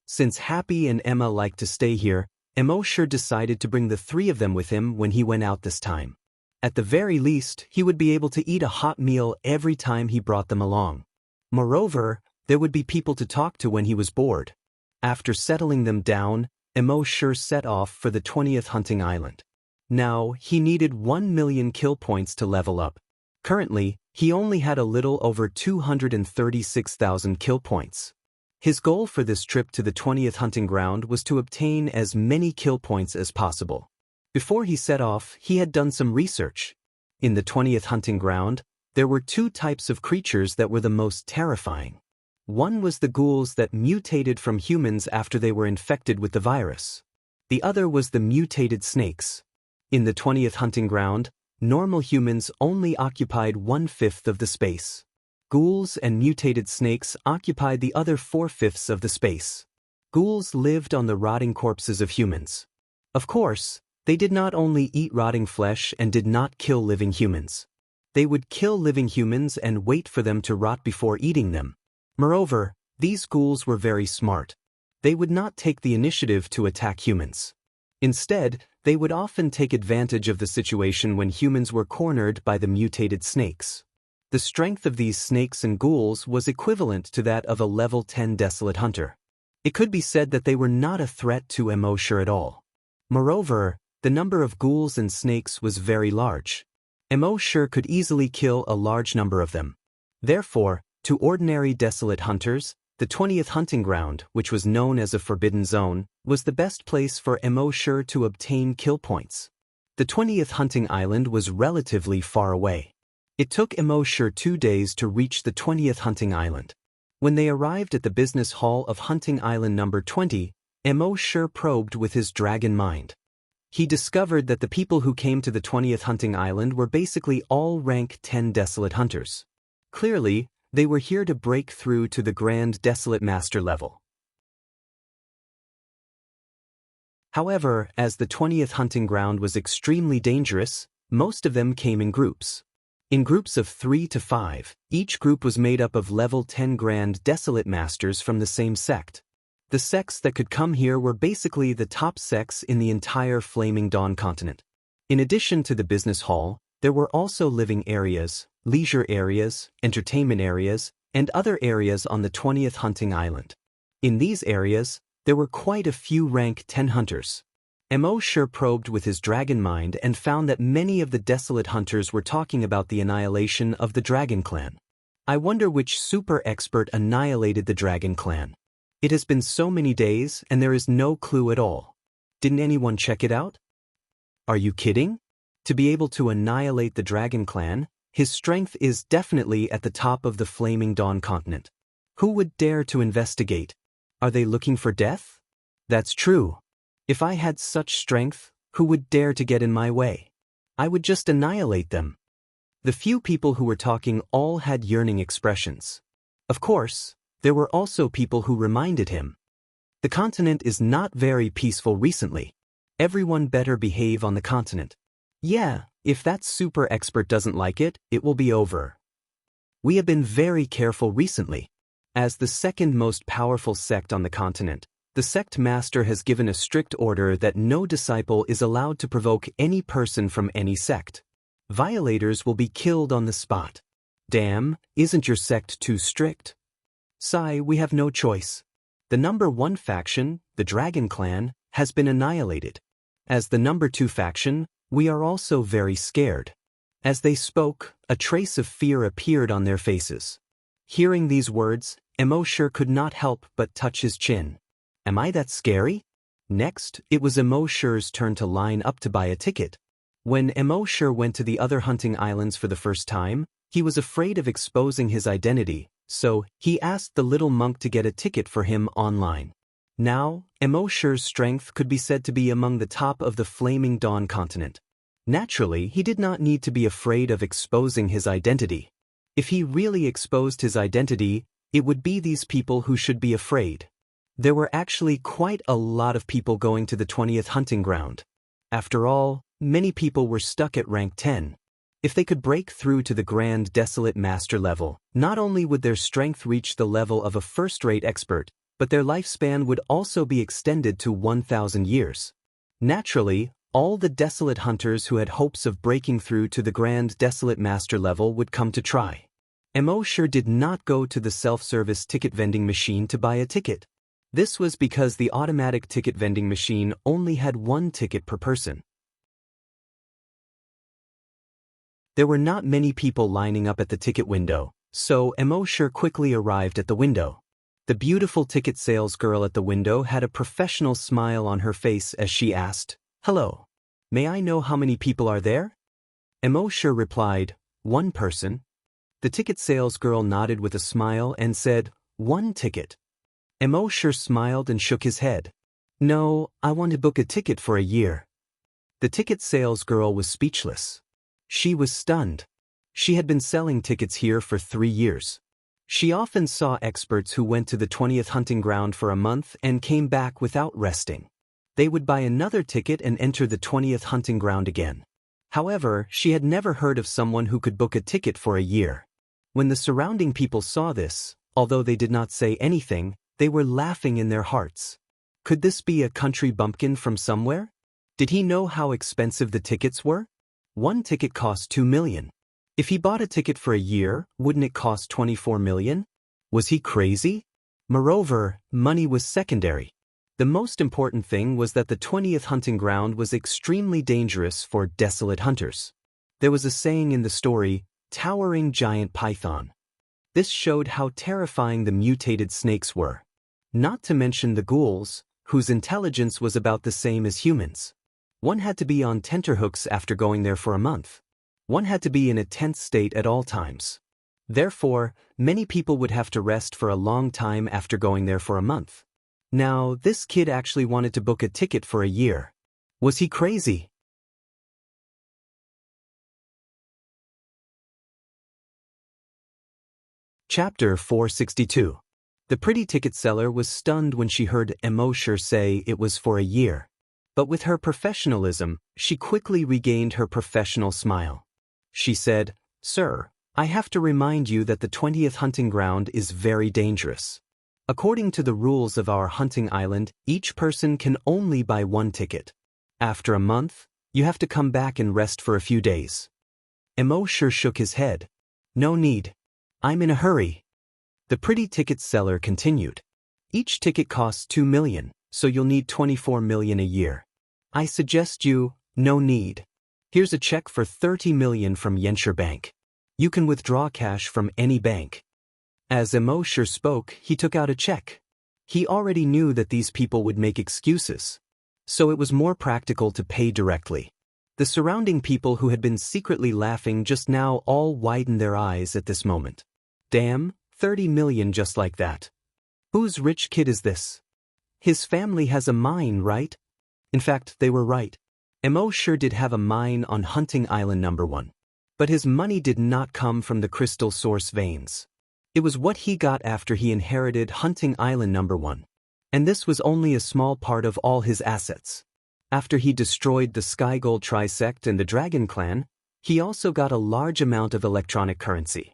Since Happy and Emma liked to stay here, Emoshir decided to bring the three of them with him when he went out this time. At the very least, he would be able to eat a hot meal every time he brought them along. Moreover, there would be people to talk to when he was bored. After settling them down, Emoshir set off for the 20th hunting island. Now, he needed 1 million kill points to level up. Currently, he only had a little over 236,000 kill points. His goal for this trip to the 20th hunting ground was to obtain as many kill points as possible. Before he set off, he had done some research. In the 20th hunting ground, there were two types of creatures that were the most terrifying. One was the ghouls that mutated from humans after they were infected with the virus. The other was the mutated snakes. In the 20th hunting ground, normal humans only occupied 1/5 of the space. Ghouls and mutated snakes occupied the other 4/5 of the space. Ghouls lived on the rotting corpses of humans. Of course, they did not only eat rotting flesh and did not kill living humans. They would kill living humans and wait for them to rot before eating them. Moreover, these ghouls were very smart. They would not take the initiative to attack humans. Instead, they would often take advantage of the situation when humans were cornered by the mutated snakes. The strength of these snakes and ghouls was equivalent to that of a level 10 desolate hunter. It could be said that they were not a threat to Emoshir at all. Moreover, the number of ghouls and snakes was very large. Emoshir could easily kill a large number of them. Therefore, to ordinary desolate hunters, The 20th hunting ground, which was known as a forbidden zone, was the best place for Immortal to obtain kill points. The 20th hunting island was relatively far away. It took Immortal 2 days to reach the 20th hunting island. When they arrived at the business hall of hunting island number 20, Immortal probed with his dragon mind. He discovered that the people who came to the 20th hunting island were basically all rank 10 desolate hunters. Clearly, they were here to break through to the Grand Desolate Master level. However, as the 20th hunting ground was extremely dangerous, most of them came in groups. In groups of 3 to 5, each group was made up of level 10 Grand Desolate Masters from the same sect. The sects that could come here were basically the top sects in the entire Flaming Dawn continent. In addition to the business hall, there were also living areas, leisure areas, entertainment areas, and other areas on the 20th hunting island. In these areas, there were quite a few rank 10 hunters. Immortal probed with his dragon mind and found that many of the desolate hunters were talking about the annihilation of the dragon clan. I wonder which super expert annihilated the dragon clan. It has been so many days and there is no clue at all. Didn't anyone check it out? Are you kidding? To be able to annihilate the dragon clan, his strength is definitely at the top of the Flaming Dawn continent. Who would dare to investigate? Are they looking for death? That's true. If I had such strength, who would dare to get in my way? I would just annihilate them. The few people who were talking all had yearning expressions. Of course, there were also people who reminded him. The continent is not very peaceful recently. Everyone better behave on the continent. Yeah, if that super expert doesn't like it, it will be over. We have been very careful recently. As the second most powerful sect on the continent, the sect master has given a strict order that no disciple is allowed to provoke any person from any sect. Violators will be killed on the spot. Damn, isn't your sect too strict? Sigh, we have no choice. The number 1 faction, the Dragon Clan, has been annihilated. As the number 2 faction, we are also very scared. As they spoke, a trace of fear appeared on their faces. Hearing these words, Immortal could not help but touch his chin. Am I that scary? Next, it was Immortal's turn to line up to buy a ticket. When Immortal went to the other hunting islands for the first time, he was afraid of exposing his identity, so he asked the little monk to get a ticket for him online. Now, Immortal's strength could be said to be among the top of the Flaming Dawn continent. Naturally, he did not need to be afraid of exposing his identity. If he really exposed his identity, it would be these people who should be afraid. There were actually quite a lot of people going to the 20th hunting ground. After all, many people were stuck at rank 10. If they could break through to the Grand Desolate Master level, not only would their strength reach the level of a first-rate expert, but their lifespan would also be extended to 1,000 years. Naturally, all the desolate hunters who had hopes of breaking through to the Grand Desolate Master level would come to try. Immortal did not go to the self-service ticket vending machine to buy a ticket. This was because the automatic ticket vending machine only had 1 ticket per person. There were not many people lining up at the ticket window, so Immortal quickly arrived at the window. The beautiful ticket sales girl at the window had a professional smile on her face as she asked, "Hello. May I know how many people are there?" Immortal replied, "1 person." The ticket sales girl nodded with a smile and said, "1 ticket." Immortal smiled and shook his head. "No, I want to book a ticket for a year." The ticket sales girl was speechless. She was stunned. She had been selling tickets here for 3 years. She often saw experts who went to the 20th hunting ground for a month and came back without resting. They would buy another ticket and enter the 20th hunting ground again. However, she had never heard of someone who could book a ticket for a year. When the surrounding people saw this, although they did not say anything, they were laughing in their hearts. Could this be a country bumpkin from somewhere? Did he know how expensive the tickets were? 1 ticket cost 2 million. If he bought a ticket for a year, wouldn't it cost 24 million? Was he crazy? Moreover, money was secondary. The most important thing was that the 20th hunting ground was extremely dangerous for desolate hunters. There was a saying in the story, "Towering giant python." This showed how terrifying the mutated snakes were. Not to mention the ghouls, whose intelligence was about the same as humans. One had to be on tenterhooks after going there for a month. One had to be in a tense state at all times. Therefore, many people would have to rest for a long time after going there for a month. Now, this kid actually wanted to book a ticket for a year. Was he crazy? Chapter 462. The pretty ticket seller was stunned when she heard Immortal say it was for a year. But with her professionalism, she quickly regained her professional smile. She said, "Sir, I have to remind you that the 20th hunting ground is very dangerous. According to the rules of our hunting island, each person can only buy one ticket. After a month, you have to come back and rest for a few days." Immortal shook his head. "No need. I'm in a hurry." The pretty ticket seller continued. "Each ticket costs 2 million, so you'll need 24 million a year. I suggest you, no need. Here's a check for 30 million from Xianxia Bank. You can withdraw cash from any bank." As Immortal spoke, he took out a check. He already knew that these people would make excuses. So it was more practical to pay directly. The surrounding people who had been secretly laughing just now all widened their eyes at this moment. Damn, 30 million just like that. Whose rich kid is this? His family has a mine, right? In fact, they were right. Immortal did have a mine on Hunting Island number 1. But his money did not come from the crystal source veins. It was what he got after he inherited Hunting Island number 1. And this was only a small part of all his assets. After he destroyed the Sky Gold Trisect and the Dragon Clan, he also got a large amount of electronic currency.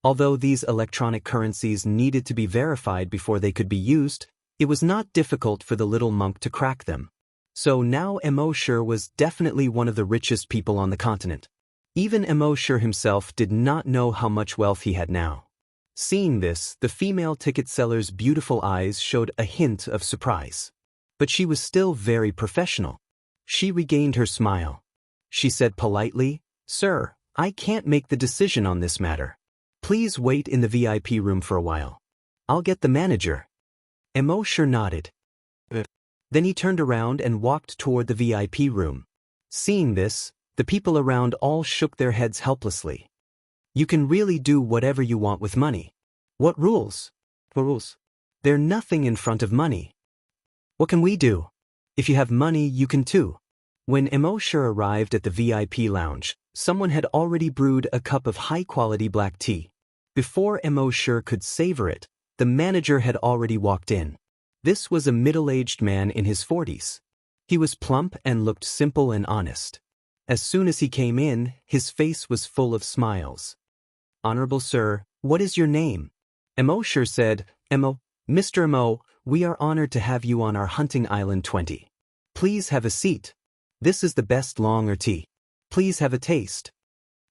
Although these electronic currencies needed to be verified before they could be used, it was not difficult for the little monk to crack them. So now Immortal was definitely one of the richest people on the continent. Even Immortal himself did not know how much wealth he had now. Seeing this, the female ticket seller's beautiful eyes showed a hint of surprise. But she was still very professional. She regained her smile. She said politely, "Sir, I can't make the decision on this matter. Please wait in the VIP room for a while. I'll get the manager." Immortal nodded. Then he turned around and walked toward the VIP room. Seeing this, the people around all shook their heads helplessly. You can really do whatever you want with money. What rules? What rules? They're nothing in front of money. What can we do? If you have money, you can too. When Immortal arrived at the VIP lounge, someone had already brewed a cup of high-quality black tea. Before Immortal could savor it, the manager had already walked in. This was a middle-aged man in his 40s. He was plump and looked simple and honest. As soon as he came in, his face was full of smiles. "Honorable sir, what is your name?" Immortal said, "Mr. Immo, we are honored to have you on our Hunting Island 20. Please have a seat. This is the best longer tea. Please have a taste."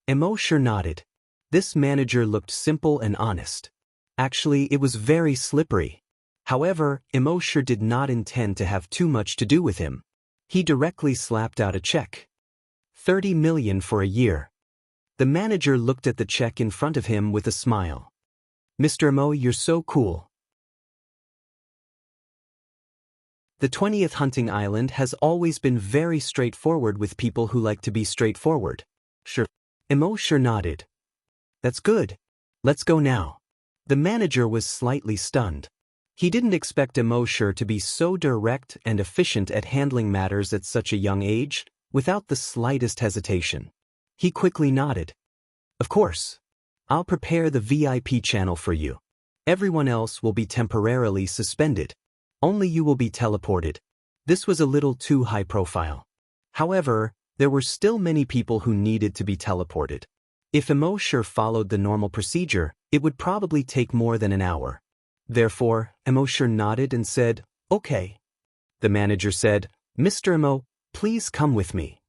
Immortal nodded. This manager looked simple and honest. Actually, it was very slippery. However, Immortal did not intend to have too much to do with him. He directly slapped out a check. 30 million for a year. The manager looked at the check in front of him with a smile. "Mr. Immo, you're so cool." The 20th Hunting Island has always been very straightforward with people who like to be straightforward. Sure. Immortal nodded. "That's good. Let's go now." The manager was slightly stunned. He didn't expect Immortal to be so direct and efficient at handling matters at such a young age, without the slightest hesitation. He quickly nodded. "Of course. I'll prepare the VIP channel for you. Everyone else will be temporarily suspended. Only you will be teleported." This was a little too high profile. However, there were still many people who needed to be teleported. If Immortal followed the normal procedure, it would probably take more than an hour. Therefore, Immortal nodded and said, "Okay." The manager said, "Mr. Immo, please come with me."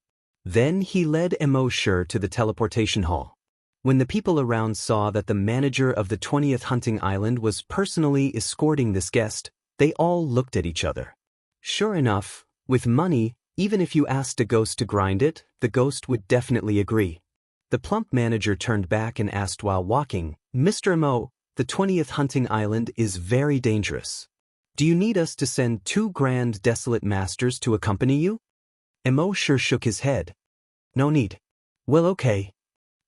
Then he led Immortal to the teleportation hall. When the people around saw that the manager of the 20th Hunting Island was personally escorting this guest, they all looked at each other. Sure enough, with money, even if you asked a ghost to grind it, the ghost would definitely agree. The plump manager turned back and asked while walking, "Mr. Immo, The 20th hunting island is very dangerous. Do you need us to send 2 grand desolate masters to accompany you? Emosure shook his head. No need. Well, okay.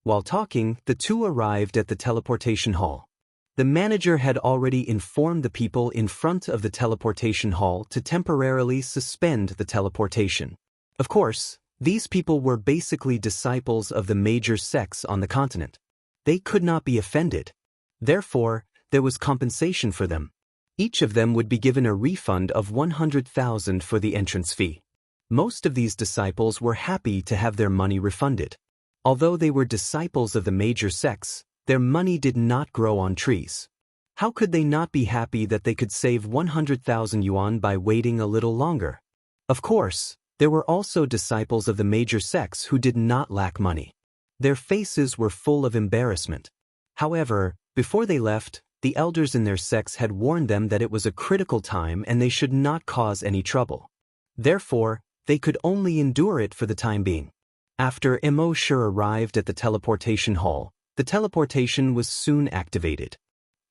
While talking, the two arrived at the teleportation hall. The manager had already informed the people in front of the teleportation hall to temporarily suspend the teleportation. Of course, these people were basically disciples of the major sects on the continent. They could not be offended. Therefore, there was compensation for them. Each of them would be given a refund of 100,000 for the entrance fee. Most of these disciples were happy to have their money refunded. Although they were disciples of the major sects, their money did not grow on trees. How could they not be happy that they could save 100,000 yuan by waiting a little longer? Of course, there were also disciples of the major sects who did not lack money. Their faces were full of embarrassment. However, before they left, the elders in their sects had warned them that it was a critical time and they should not cause any trouble. Therefore, they could only endure it for the time being. After Emosure arrived at the teleportation hall, the teleportation was soon activated.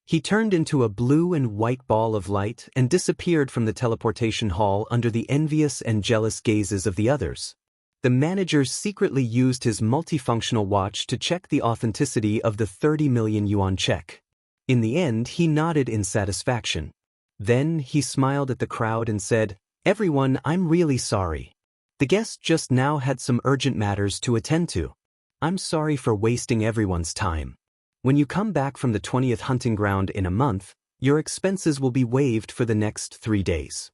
He turned into a blue and white ball of light and disappeared from the teleportation hall under the envious and jealous gazes of the others. The manager secretly used his multifunctional watch to check the authenticity of the 30 million yuan check. In the end, he nodded in satisfaction. Then he smiled at the crowd and said, "Everyone, I'm really sorry. The guest just now had some urgent matters to attend to. I'm sorry for wasting everyone's time. When you come back from the 20th hunting ground in a month, your expenses will be waived for the next 3 days."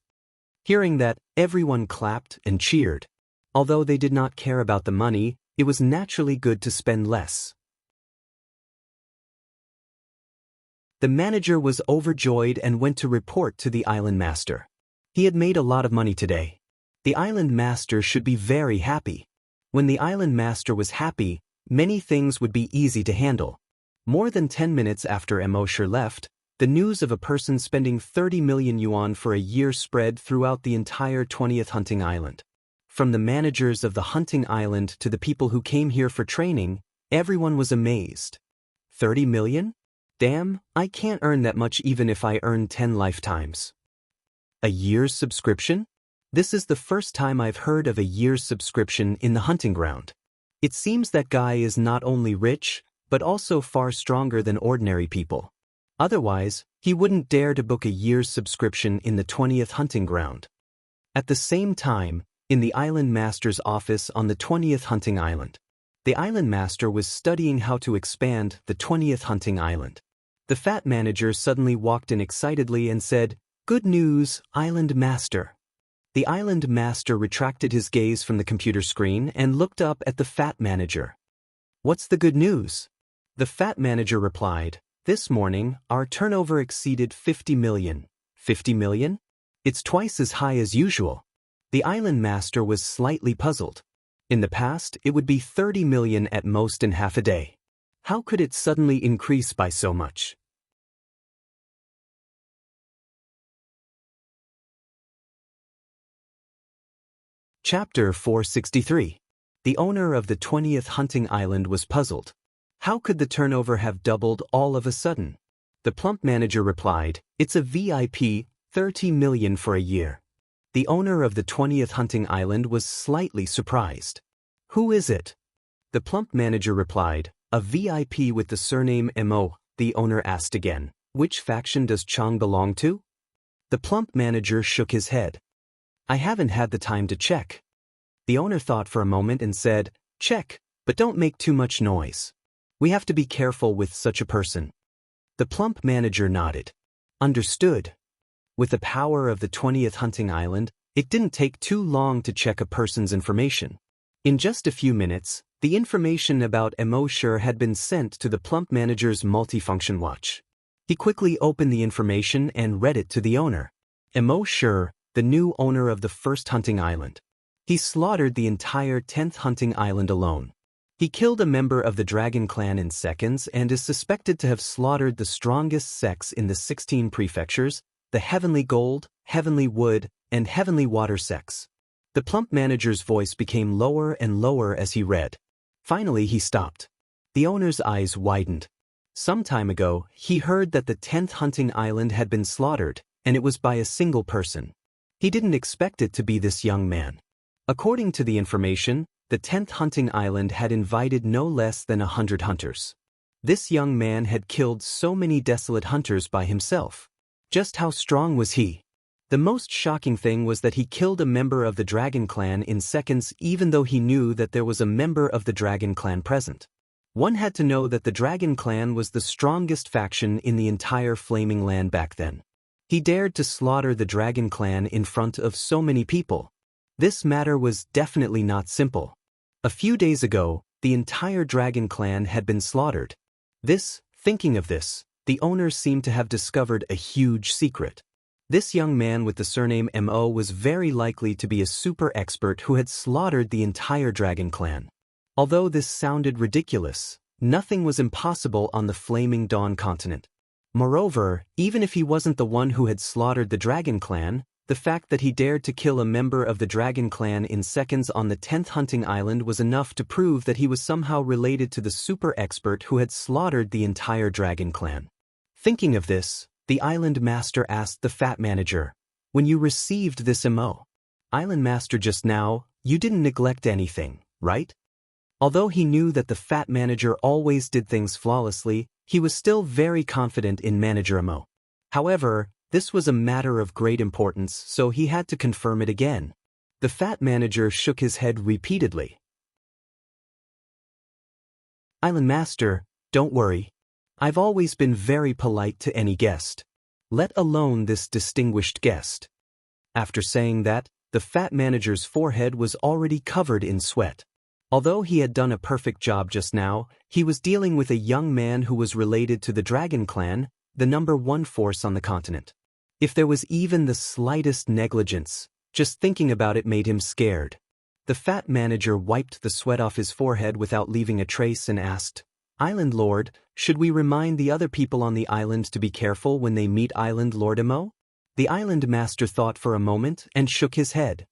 Hearing that, everyone clapped and cheered. Although they did not care about the money, it was naturally good to spend less. The manager was overjoyed and went to report to the island master. He had made a lot of money today. The island master should be very happy. When the island master was happy, many things would be easy to handle. More than 10 minutes after Emosure left, the news of a person spending 30 million yuan for a year spread throughout the entire 20th hunting island. From the managers of the hunting island to the people who came here for training, everyone was amazed. 30 million? Damn, I can't earn that much even if I earn 10 lifetimes. A year's subscription? This is the first time I've heard of a year's subscription in the hunting ground. It seems that guy is not only rich, but also far stronger than ordinary people. Otherwise, he wouldn't dare to book a year's subscription in the 20th hunting ground. At the same time, in the island master's office on the 20th hunting island, the island master was studying how to expand the 20th hunting island. The fat manager suddenly walked in excitedly and said, "Good news, island master." The island master retracted his gaze from the computer screen and looked up at the fat manager. "What's the good news?" The fat manager replied, "This morning, our turnover exceeded 50 million. 50 million? It's twice as high as usual." The island master was slightly puzzled. In the past, it would be 30 million at most in half a day. How could it suddenly increase by so much? Chapter 463. The owner of the 20th hunting island was puzzled. How could the turnover have doubled all of a sudden? The plump manager replied, "It's a VIP, 30 million for a year." The owner of the 20th hunting island was slightly surprised. "Who is it?" The plump manager replied, "A VIP with the surname Mo." The owner asked again, "Which faction does Chang belong to?" The plump manager shook his head. "I haven't had the time to check." The owner thought for a moment and said, "Check, but don't make too much noise. We have to be careful with such a person." The plump manager nodded. "Understood." With the power of the 20th hunting island, it didn't take too long to check a person's information. In just a few minutes, the information about Emosure had been sent to the plump manager's multifunction watch. He quickly opened the information and read it to the owner. Emosure, the new owner of the first hunting island. He slaughtered the entire 10th hunting island alone. He killed a member of the dragon clan in seconds and is suspected to have slaughtered the strongest sects in the 16 prefectures, the heavenly gold, heavenly wood, and heavenly water sects. The plump manager's voice became lower and lower as he read. Finally, he stopped. The owner's eyes widened. Some time ago, he heard that the 10th hunting island had been slaughtered, and it was by a single person. He didn't expect it to be this young man. According to the information, the 10th hunting island had invited no less than 100 hunters. This young man had killed so many desolate hunters by himself. Just how strong was he? The most shocking thing was that he killed a member of the Dragon Clan in seconds, even though he knew that there was a member of the Dragon Clan present. One had to know that the Dragon Clan was the strongest faction in the entire Flaming Land back then. He dared to slaughter the Dragon Clan in front of so many people. This matter was definitely not simple. A few days ago, the entire Dragon Clan had been slaughtered. Thinking of this, the owners seemed to have discovered a huge secret. This young man with the surname Mo was very likely to be a super expert who had slaughtered the entire Dragon Clan. Although this sounded ridiculous, nothing was impossible on the Flaming Dawn continent. Moreover, even if he wasn't the one who had slaughtered the Dragon Clan, the fact that he dared to kill a member of the Dragon Clan in seconds on the 10th hunting island was enough to prove that he was somehow related to the super expert who had slaughtered the entire Dragon Clan. Thinking of this, the island master asked the fat manager, "When you received this MO, island master just now, you didn't neglect anything, right?" Although he knew that the fat manager always did things flawlessly, he was still very confident in Manager Mo. However, this was a matter of great importance, so he had to confirm it again. The fat manager shook his head repeatedly. "Island Master, don't worry. I've always been very polite to any guest, let alone this distinguished guest." After saying that, the fat manager's forehead was already covered in sweat. Although he had done a perfect job just now, he was dealing with a young man who was related to the Dragon Clan, the #1 force on the continent. If there was even the slightest negligence, just thinking about it made him scared. The fat manager wiped the sweat off his forehead without leaving a trace and asked, "Island Lord, should we remind the other people on the island to be careful when they meet Island Lord Emo?" The island master thought for a moment and shook his head.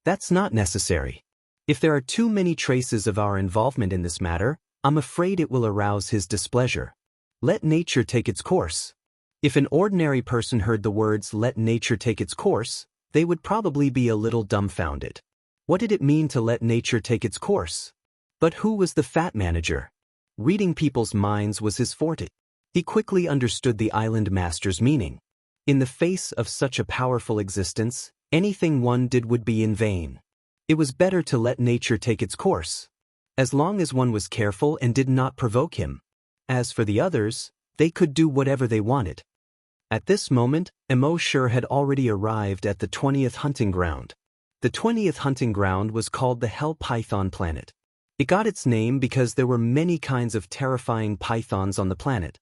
"That's not necessary. If there are too many traces of our involvement in this matter, I'm afraid it will arouse his displeasure. Let nature take its course." If an ordinary person heard the words "let nature take its course," they would probably be a little dumbfounded. What did it mean to let nature take its course? But who was the fat manager? Reading people's minds was his forte. He quickly understood the island master's meaning. In the face of such a powerful existence, anything one did would be in vain. It was better to let nature take its course, as long as one was careful and did not provoke him. As for the others, they could do whatever they wanted. At this moment, Emoshur had already arrived at the 20th hunting ground. The 20th hunting ground was called the Hell Python planet. It got its name because there were many kinds of terrifying pythons on the planet.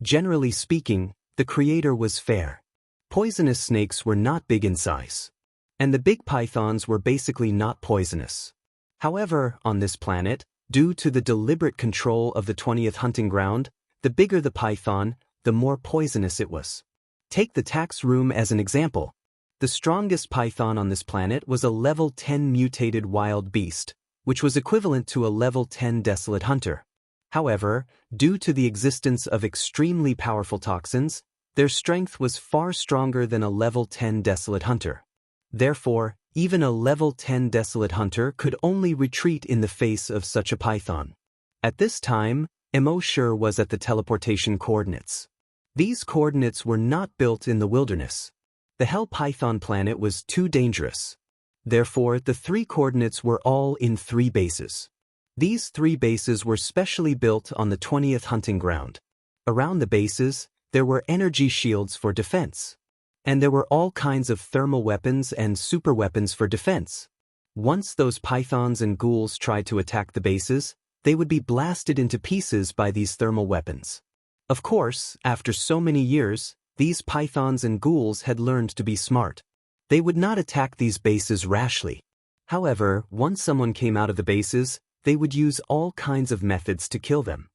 Generally speaking, the creator was fair. Poisonous snakes were not big in size, and the big pythons were basically not poisonous. However, on this planet, due to the deliberate control of the 20th hunting ground, the bigger the python, the more poisonous it was. Take the tax room as an example. The strongest python on this planet was a level 10 mutated wild beast, which was equivalent to a level 10 desolate hunter. However, due to the existence of extremely powerful toxins, their strength was far stronger than a level 10 desolate hunter. Therefore, even a level 10 desolate hunter could only retreat in the face of such a python. At this time, Emoshur was at the teleportation coordinates. These coordinates were not built in the wilderness. The Hell Python planet was too dangerous. Therefore, the 3 coordinates were all in 3 bases. These 3 bases were specially built on the 20th hunting ground. Around the bases, there were energy shields for defense. And there were all kinds of thermal weapons and super weapons for defense. Once those pythons and ghouls tried to attack the bases, they would be blasted into pieces by these thermal weapons. Of course, after so many years, these pythons and ghouls had learned to be smart. They would not attack these bases rashly. However, once someone came out of the bases, they would use all kinds of methods to kill them.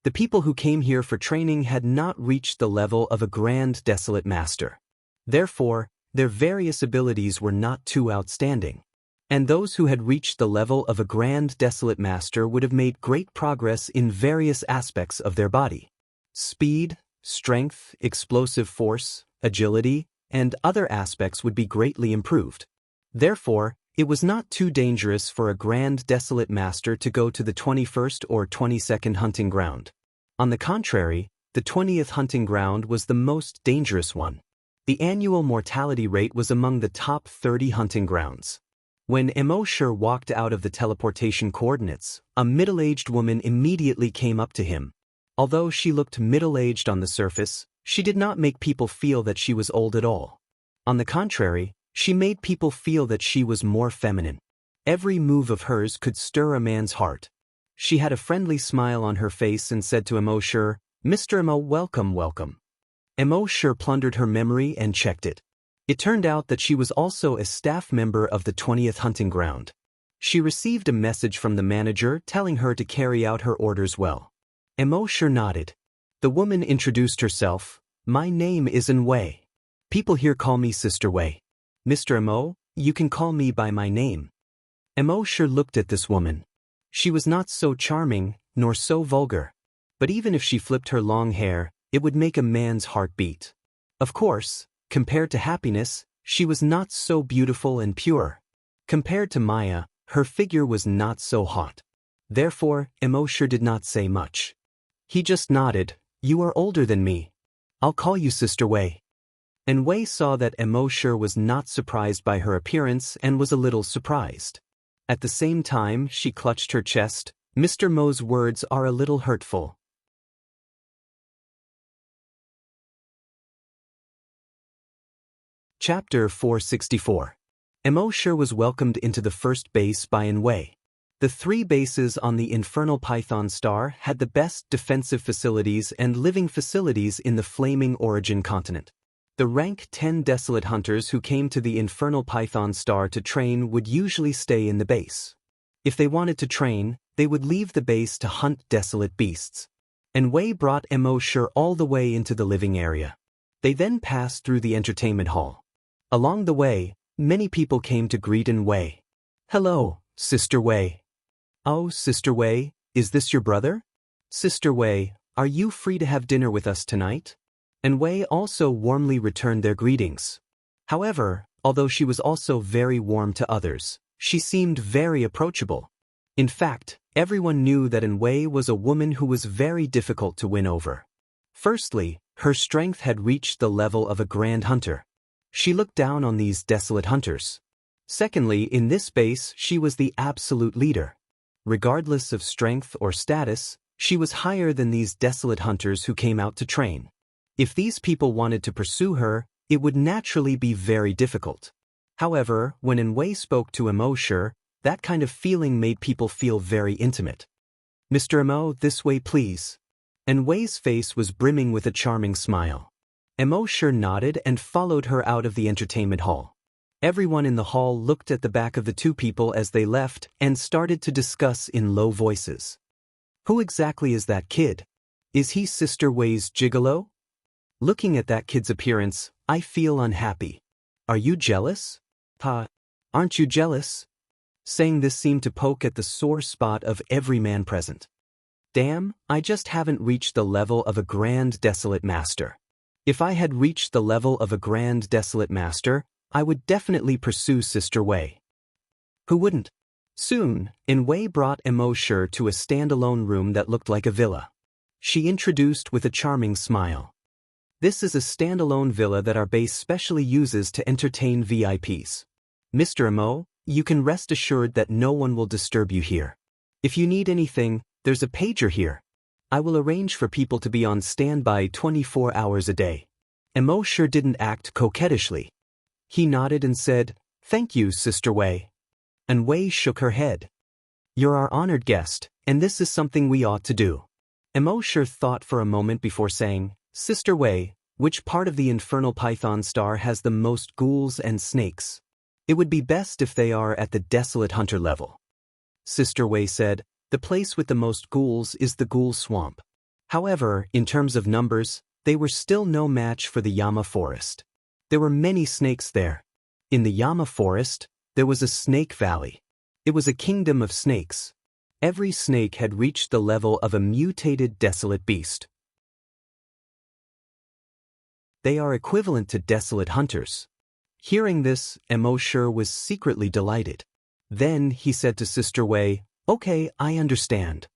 The people who came here for training had not reached the level of a Grand Desolate Master. Therefore, their various abilities were not too outstanding. And those who had reached the level of a grand desolate master would have made great progress in various aspects of their body. Speed, strength, explosive force, agility, and other aspects would be greatly improved. Therefore, it was not too dangerous for a grand desolate master to go to the 21st or 22nd hunting ground. On the contrary, the 20th hunting ground was the most dangerous one. The annual mortality rate was among the top 30 hunting grounds. When Immortal walked out of the teleportation coordinates, a middle-aged woman immediately came up to him. Although she looked middle-aged on the surface, she did not make people feel that she was old at all. On the contrary, she made people feel that she was more feminine. Every move of hers could stir a man's heart. She had a friendly smile on her face and said to Immortal, "Mr. Imo, welcome, welcome." Immortal plundered her memory and checked it. It turned out that she was also a staff member of the 20th hunting ground. She received a message from the manager telling her to carry out her orders well. Immortal nodded. The woman introduced herself. "My name is Wei. People here call me Sister Wei. Mr. Imo, you can call me by my name." Immortal looked at this woman. She was not so charming, nor so vulgar. But even if she flipped her long hair, it would make a man's heart beat. Of course, compared to happiness, she was not so beautiful and pure. Compared to Maya, her figure was not so hot. Therefore, Immortal did not say much. He just nodded. "You are older than me. I'll call you Sister Wei." And Wei saw that Immortal was not surprised by her appearance and was a little surprised. At the same time, she clutched her chest. "Mr. Mo's words are a little hurtful." Chapter 464. Immortal was welcomed into the first base by Wei. The 3 bases on the Infernal Python Star had the best defensive facilities and living facilities in the Flaming Origin continent. The rank 10 desolate hunters who came to the Infernal Python Star to train would usually stay in the base. If they wanted to train, they would leave the base to hunt desolate beasts. And Wei brought Immortal all the way into the living area. They then passed through the entertainment hall. Along the way, many people came to greet Wei. "Hello, Sister Wei." "Oh, Sister Wei, is this your brother?" "Sister Wei, are you free to have dinner with us tonight?" And Wei also warmly returned their greetings. However, although she was also very warm to others, she seemed very approachable. In fact, everyone knew that Wei was a woman who was very difficult to win over. Firstly, her strength had reached the level of a grand hunter. She looked down on these desolate hunters. Secondly, in this base, she was the absolute leader. Regardless of strength or status, she was higher than these desolate hunters who came out to train. If these people wanted to pursue her, it would naturally be very difficult. However, when Wei spoke to Immortal, that kind of feeling made people feel very intimate. "Mr. Imo, this way please." And Wei's face was brimming with a charming smile. Immortal nodded and followed her out of the entertainment hall. Everyone in the hall looked at the back of the 2 people as they left and started to discuss in low voices. "Who exactly is that kid? Is he Sister Wei's gigolo? Looking at that kid's appearance, I feel unhappy. Are you jealous? Pa, aren't you jealous?" Saying this seemed to poke at the sore spot of every man present. "Damn, I just haven't reached the level of a grand desolate master. If I had reached the level of a grand desolate master, I would definitely pursue Sister Wei." Who wouldn't? Soon, Wei brought Immortal to a standalone room that looked like a villa. She introduced with a charming smile. "This is a standalone villa that our base specially uses to entertain VIPs. Mr. Imo, you can rest assured that no one will disturb you here. If you need anything, there's a pager here. I will arrange for people to be on standby 24 hours a day." Immortal didn't act coquettishly. He nodded and said, "Thank you, Sister Wei." And Wei shook her head. "You're our honored guest, and this is something we ought to do." Immortal thought for a moment before saying, "Sister Wei, which part of the Infernal Python Star has the most ghouls and snakes? It would be best if they are at the Desolate Hunter level." Sister Wei said, "The place with the most ghouls is the Ghoul Swamp." However, in terms of numbers, they were still no match for the Yama Forest. There were many snakes there. In the Yama Forest, There was a snake valley. It was a kingdom of snakes. Every snake had reached the level of a mutated desolate beast. They are equivalent to desolate hunters. Hearing this, Emosure was secretly delighted. Then he said to Sister Wei, "Okay, I understand."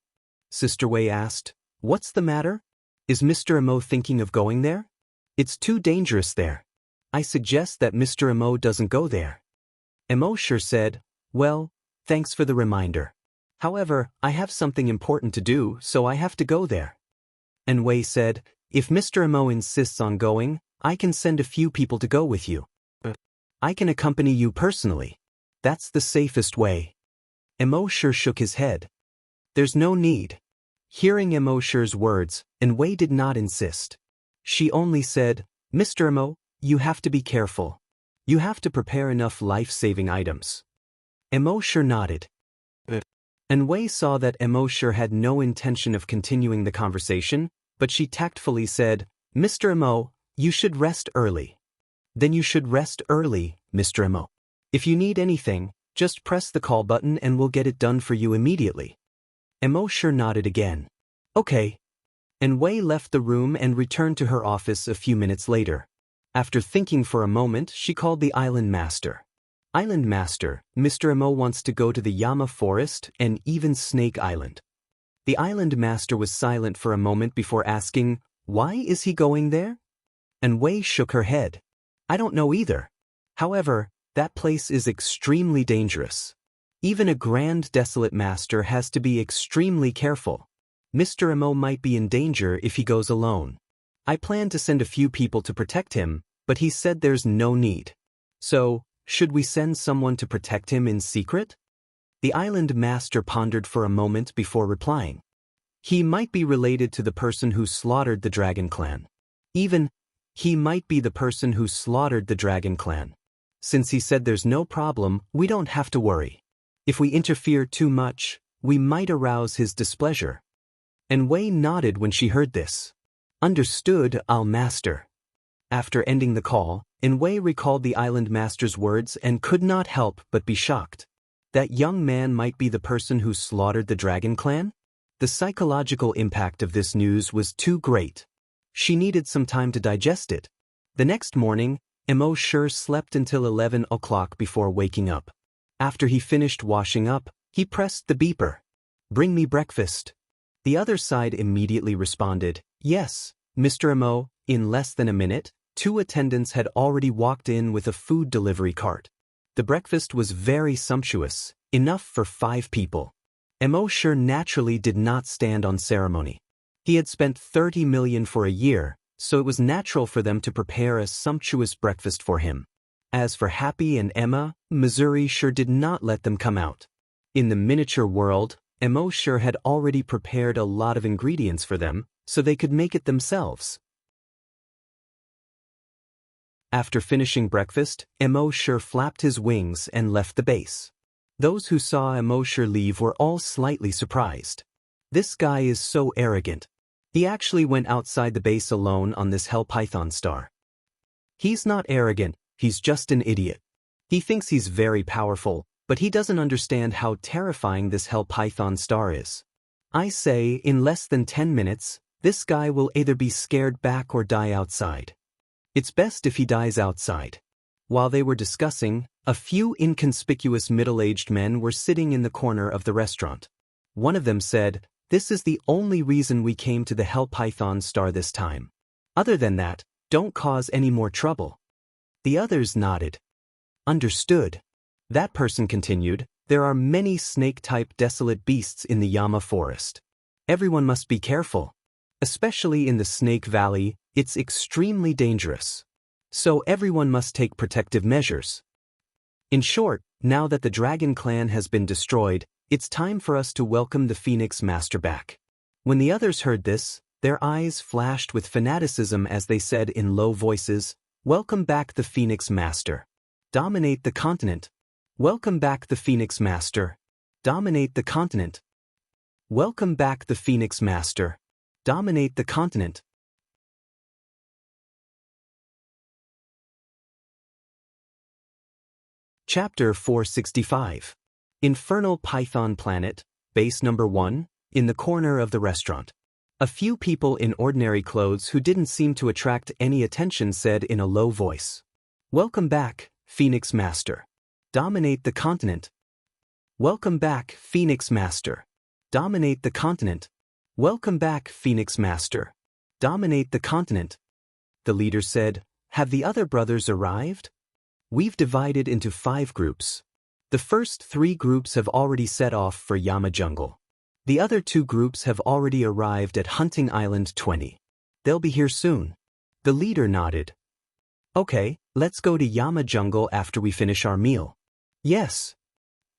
Sister Wei asked, "What's the matter? Is Mr. Emo thinking of going there? It's too dangerous there. I suggest that Mr. Emo doesn't go there." Emosure said, "Well, thanks for the reminder. However, I have something important to do, so I have to go there." And Wei said, "If Mr. Emo insists on going, I can send a few people to go with you. I can accompany you personally. That's the safest way." Emosure shook his head. "There's no need." Hearing Emosure's words, Wei did not insist. She only said, "Mr. Emo, you have to be careful. You have to prepare enough life-saving items." Emosure nodded. Wei saw that Emosure had no intention of continuing the conversation, but she tactfully said, "Mr. Emo, you should rest early." "Then you should rest early, Mr. Emo. If you need anything, just press the call button and we'll get it done for you immediately." Emosure nodded again. "Okay." Wei left the room and returned to her office a few minutes later. After thinking for a moment, she called the island master. "Island master, Mr. Emo wants to go to the Yama forest and even Snake Island." The island master was silent for a moment before asking, "Why is he going there?" Wei shook her head. "I don't know either. However, that place is extremely dangerous. Even a grand desolate master has to be extremely careful. Mr. Emo might be in danger if he goes alone. I plan to send a few people to protect him, but he said there's no need. So, should we send someone to protect him in secret?" The island master pondered for a moment before replying. "He might be related to the person who slaughtered the Dragon Clan. He might be the person who slaughtered the Dragon Clan. Since he said there's no problem, we don't have to worry. If we interfere too much, we might arouse his displeasure." Wei nodded when she heard this. "Understood, I'll master." After ending the call, Wei recalled the island master's words and could not help but be shocked. That young man might be the person who slaughtered the Dragon Clan? The psychological impact of this news was too great. She needed some time to digest it. The next morning, Emosure slept until 11 o'clock before waking up. After he finished washing up, he pressed the beeper. "Bring me breakfast." The other side immediately responded, "Yes, Mr. Emo." In less than a minute, 2 attendants had already walked in with a food delivery cart. The breakfast was very sumptuous, enough for 5 people. Emosure naturally did not stand on ceremony. He had spent 30 million for a year, so it was natural for them to prepare a sumptuous breakfast for him. As for Happy and Emma, Missouri sure did not let them come out. In the miniature world, Emosure had already prepared a lot of ingredients for them, so they could make it themselves. After finishing breakfast, Emosure flapped his wings and left the base. Those who saw Emosure leave were all slightly surprised. This guy is so arrogant. He actually went outside the base alone on this hell python star. He's not arrogant, he's just an idiot. He thinks he's very powerful, but he doesn't understand how terrifying this hell python star is. I say, in less than 10 minutes, this guy will either be scared back or die outside. It's best if he dies outside. While they were discussing, a few inconspicuous middle-aged men were sitting in the corner of the restaurant. One of them said, "This is the only reason we came to the hell python star this time. Other than that, don't cause any more trouble." The others nodded. "Understood." That person continued, "There are many snake-type desolate beasts in the Yama forest. Everyone must be careful. Especially in the Snake Valley, it's extremely dangerous. So everyone must take protective measures. In short, now that the Dragon Clan has been destroyed, it's time for us to welcome the Phoenix Master back." When the others heard this, their eyes flashed with fanaticism as they said in low voices, "Welcome back the Phoenix Master. Dominate the continent. Welcome back the Phoenix Master. Dominate the continent. Welcome back the Phoenix Master. Dominate the continent." Chapter 465. Infernal Python Planet, Base Number 1, in the corner of the restaurant. A few people in ordinary clothes who didn't seem to attract any attention said in a low voice, "Welcome back, Phoenix Master. Dominate the continent." "Welcome back, Phoenix Master. Dominate the continent." "Welcome back, Phoenix Master. Dominate the continent." The leader said, "Have the other brothers arrived?" "We've divided into 5 groups. The first 3 groups have already set off for Yama Jungle. The other 2 groups have already arrived at Hunting Island 20. They'll be here soon." The leader nodded. "Okay, let's go to Yama Jungle after we finish our meal." "Yes."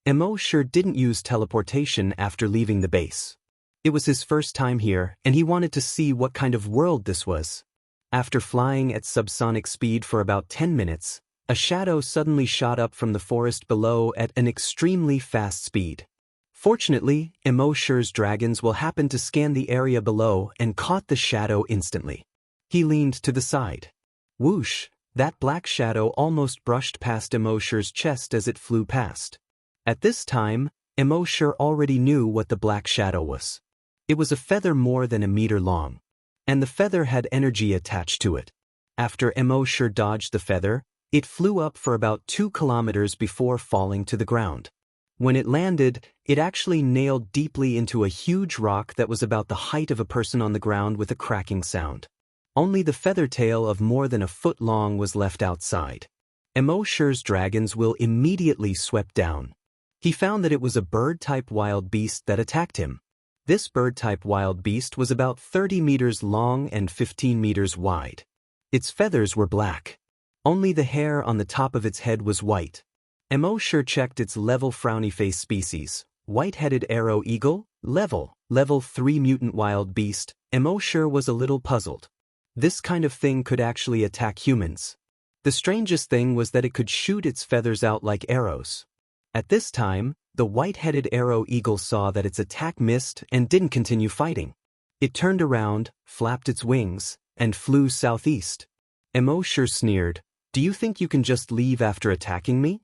Emo sure didn't use teleportation after leaving the base. It was his first time here, and he wanted to see what kind of world this was. After flying at subsonic speed for about 10 minutes, a shadow suddenly shot up from the forest below at an extremely fast speed. Fortunately, Emo sure's dragons will happen to scan the area below and caught the shadow instantly. He leaned to the side. Whoosh! That black shadow almost brushed past Emo sure's chest as it flew past. At this time, Emo sure already knew what the black shadow was. It was a feather more than a meter long, and the feather had energy attached to it. After Emo sure dodged the feather, it flew up for about 2 kilometers before falling to the ground. When it landed, it actually nailed deeply into a huge rock that was about the height of a person on the ground with a cracking sound. Only the feather tail of more than a foot long was left outside. Emo sure's dragons will immediately swept down. He found that it was a bird-type wild beast that attacked him. This bird-type wild beast was about 30 meters long and 15 meters wide. Its feathers were black. Only the hair on the top of its head was white. Emo sure checked its level frowny face species. White-headed arrow eagle, level 3 mutant wild beast. Emo sure was a little puzzled. This kind of thing could actually attack humans. The strangest thing was that it could shoot its feathers out like arrows. At this time, the white-headed arrow eagle saw that its attack missed and didn't continue fighting. It turned around, flapped its wings, and flew southeast. Emo sure sneered, "Do you think you can just leave after attacking me?"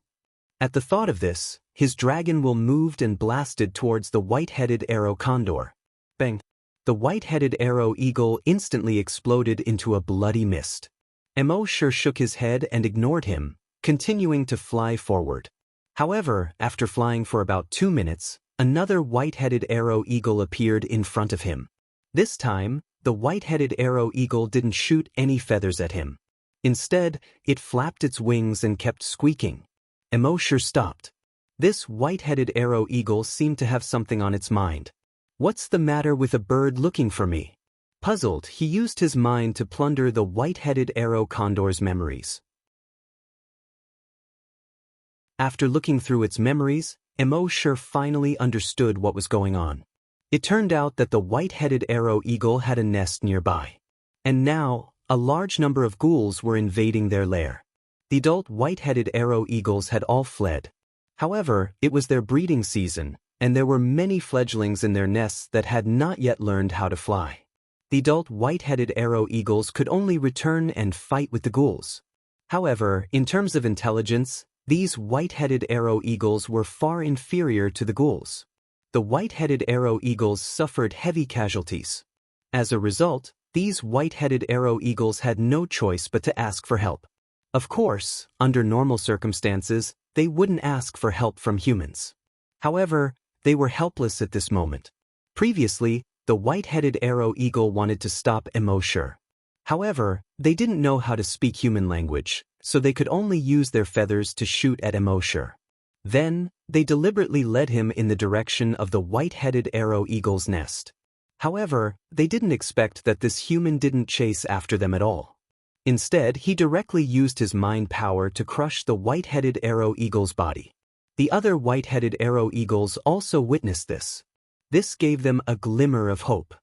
At the thought of this, his dragon will moved and blasted towards the white-headed arrow condor. Bang! The white-headed arrow eagle instantly exploded into a bloody mist. Emo sure shook his head and ignored him, continuing to fly forward. However, after flying for about 2 minutes, another white-headed arrow eagle appeared in front of him. This time, the white-headed arrow eagle didn't shoot any feathers at him. Instead, it flapped its wings and kept squeaking. Emo sure stopped. This white-headed arrow eagle seemed to have something on its mind. "What's the matter with a bird looking for me?" Puzzled, he used his mind to plunder the white-headed arrow condor's memories. After looking through its memories, Emo sure finally understood what was going on. It turned out that the white-headed arrow eagle had a nest nearby. And now, a large number of ghouls were invading their lair. The adult white-headed arrow eagles had all fled. However, it was their breeding season, and there were many fledglings in their nests that had not yet learned how to fly. The adult white-headed arrow eagles could only return and fight with the ghouls. However, in terms of intelligence, these white-headed arrow eagles were far inferior to the ghouls. The white-headed arrow eagles suffered heavy casualties. As a result, these white-headed arrow eagles had no choice but to ask for help. Of course, under normal circumstances, they wouldn't ask for help from humans. However, they were helpless at this moment. Previously, the white-headed arrow eagle wanted to stop Emo sure. However, they didn't know how to speak human language, so they could only use their feathers to shoot at Emo sure. Then, they deliberately led him in the direction of the white-headed arrow eagle's nest. However, they didn't expect that this human didn't chase after them at all. Instead, he directly used his mind power to crush the white-headed arrow eagle's body. The other white-headed arrow eagles also witnessed this. This gave them a glimmer of hope.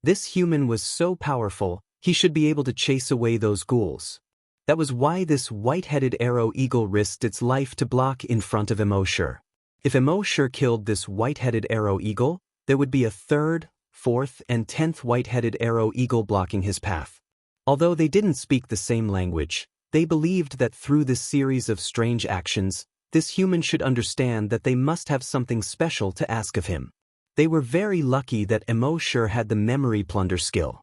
This human was so powerful, he should be able to chase away those ghouls. That was why this white-headed arrow eagle risked its life to block in front of Emo sure. If Emo sure killed this white-headed arrow eagle, there would be a 3rd, 4th, and 10th white-headed arrow eagle blocking his path. Although they didn't speak the same language, they believed that through this series of strange actions, this human should understand that they must have something special to ask of him. They were very lucky that Immortal had the memory plunder skill.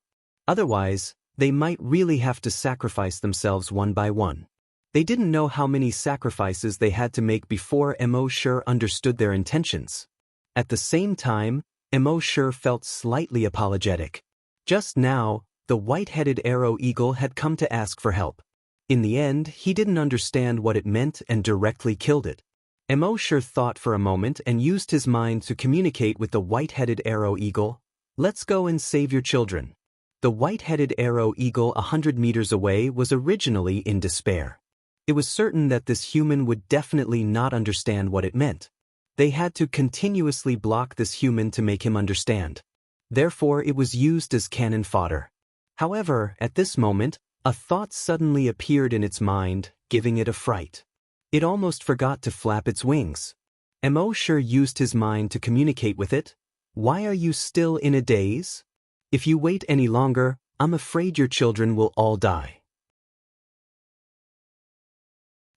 Otherwise, they might really have to sacrifice themselves one by one. They didn't know how many sacrifices they had to make before Immortal understood their intentions. At the same time, Immortal felt slightly apologetic. Just now, the white-headed arrow eagle had come to ask for help. In the end, he didn't understand what it meant and directly killed it. Immortal thought for a moment and used his mind to communicate with the white-headed arrow eagle. "Let's go and save your children." The white-headed arrow eagle 100 meters away was originally in despair. It was certain that this human would definitely not understand what it meant. They had to continuously block this human to make him understand. Therefore, it was used as cannon fodder. However, at this moment, a thought suddenly appeared in its mind, giving it a fright. It almost forgot to flap its wings. Immortal used his mind to communicate with it. "Why are you still in a daze? If you wait any longer, I'm afraid your children will all die."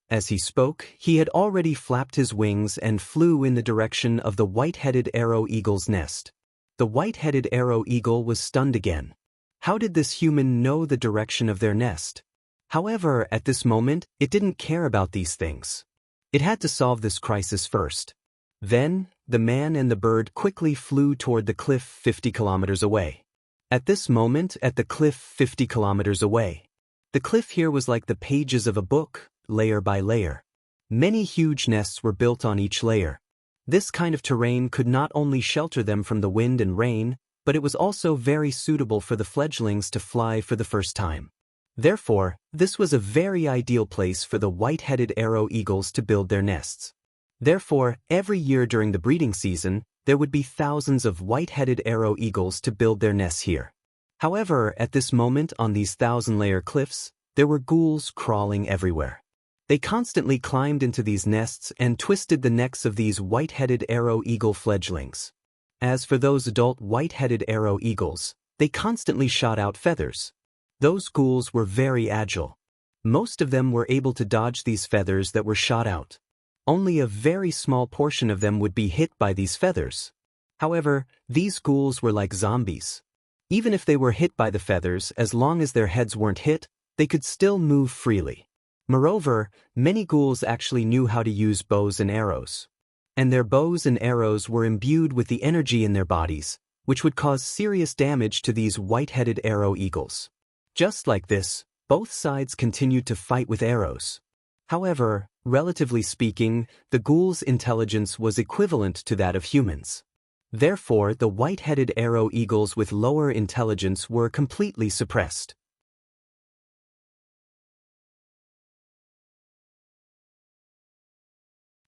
As he spoke, he had already flapped his wings and flew in the direction of the white-headed arrow eagle's nest. The white-headed arrow eagle was stunned again. How did this human know the direction of their nest? However, at this moment, it didn't care about these things. It had to solve this crisis first. Then, the man and the bird quickly flew toward the cliff 50 kilometers away. At this moment, at the cliff 50 kilometers away. The cliff here was like the pages of a book, layer by layer. Many huge nests were built on each layer. This kind of terrain could not only shelter them from the wind and rain, but it was also very suitable for the fledglings to fly for the first time. Therefore, this was a very ideal place for the white-headed arrow eagles to build their nests. Therefore, every year during the breeding season, there would be thousands of white-headed arrow eagles to build their nests here. However, at this moment on these 1,000-layer cliffs, there were ghouls crawling everywhere. They constantly climbed into these nests and twisted the necks of these white-headed arrow eagle fledglings. As for those adult white-headed arrow eagles, they constantly shot out feathers. Those ghouls were very agile. Most of them were able to dodge these feathers that were shot out. Only a very small portion of them would be hit by these feathers. However, these ghouls were like zombies. Even if they were hit by the feathers, as long as their heads weren't hit, they could still move freely. Moreover, many ghouls actually knew how to use bows and arrows. And their bows and arrows were imbued with the energy in their bodies, which would cause serious damage to these white-headed arrow eagles. Just like this, both sides continued to fight with arrows. However, relatively speaking, the ghouls' intelligence was equivalent to that of humans. Therefore, the white-headed arrow eagles with lower intelligence were completely suppressed.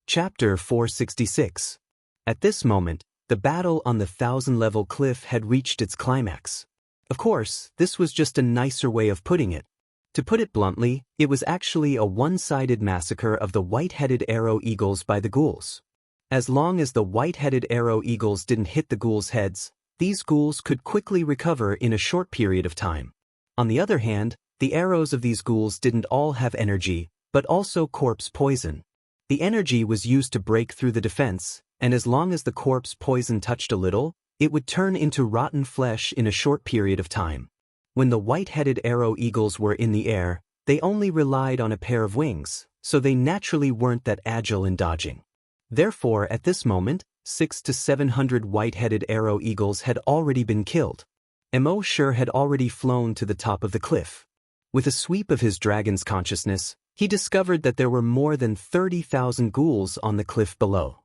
Chapter 466. At this moment, the battle on the 1,000-level cliff had reached its climax. Of course, this was just a nicer way of putting it. To put it bluntly, it was actually a one-sided massacre of the white-headed arrow eagles by the ghouls. As long as the white-headed arrow eagles didn't hit the ghouls' heads, these ghouls could quickly recover in a short period of time. On the other hand, the arrows of these ghouls didn't all have energy, but also corpse poison. The energy was used to break through the defense, and as long as the corpse poison touched a little, it would turn into rotten flesh in a short period of time. When the white-headed arrow eagles were in the air, they only relied on a pair of wings, so they naturally weren't that agile in dodging. Therefore, at this moment, 600 to 700 white-headed arrow eagles had already been killed. Immortal had already flown to the top of the cliff. With a sweep of his dragon's consciousness, he discovered that there were more than 30,000 ghouls on the cliff below.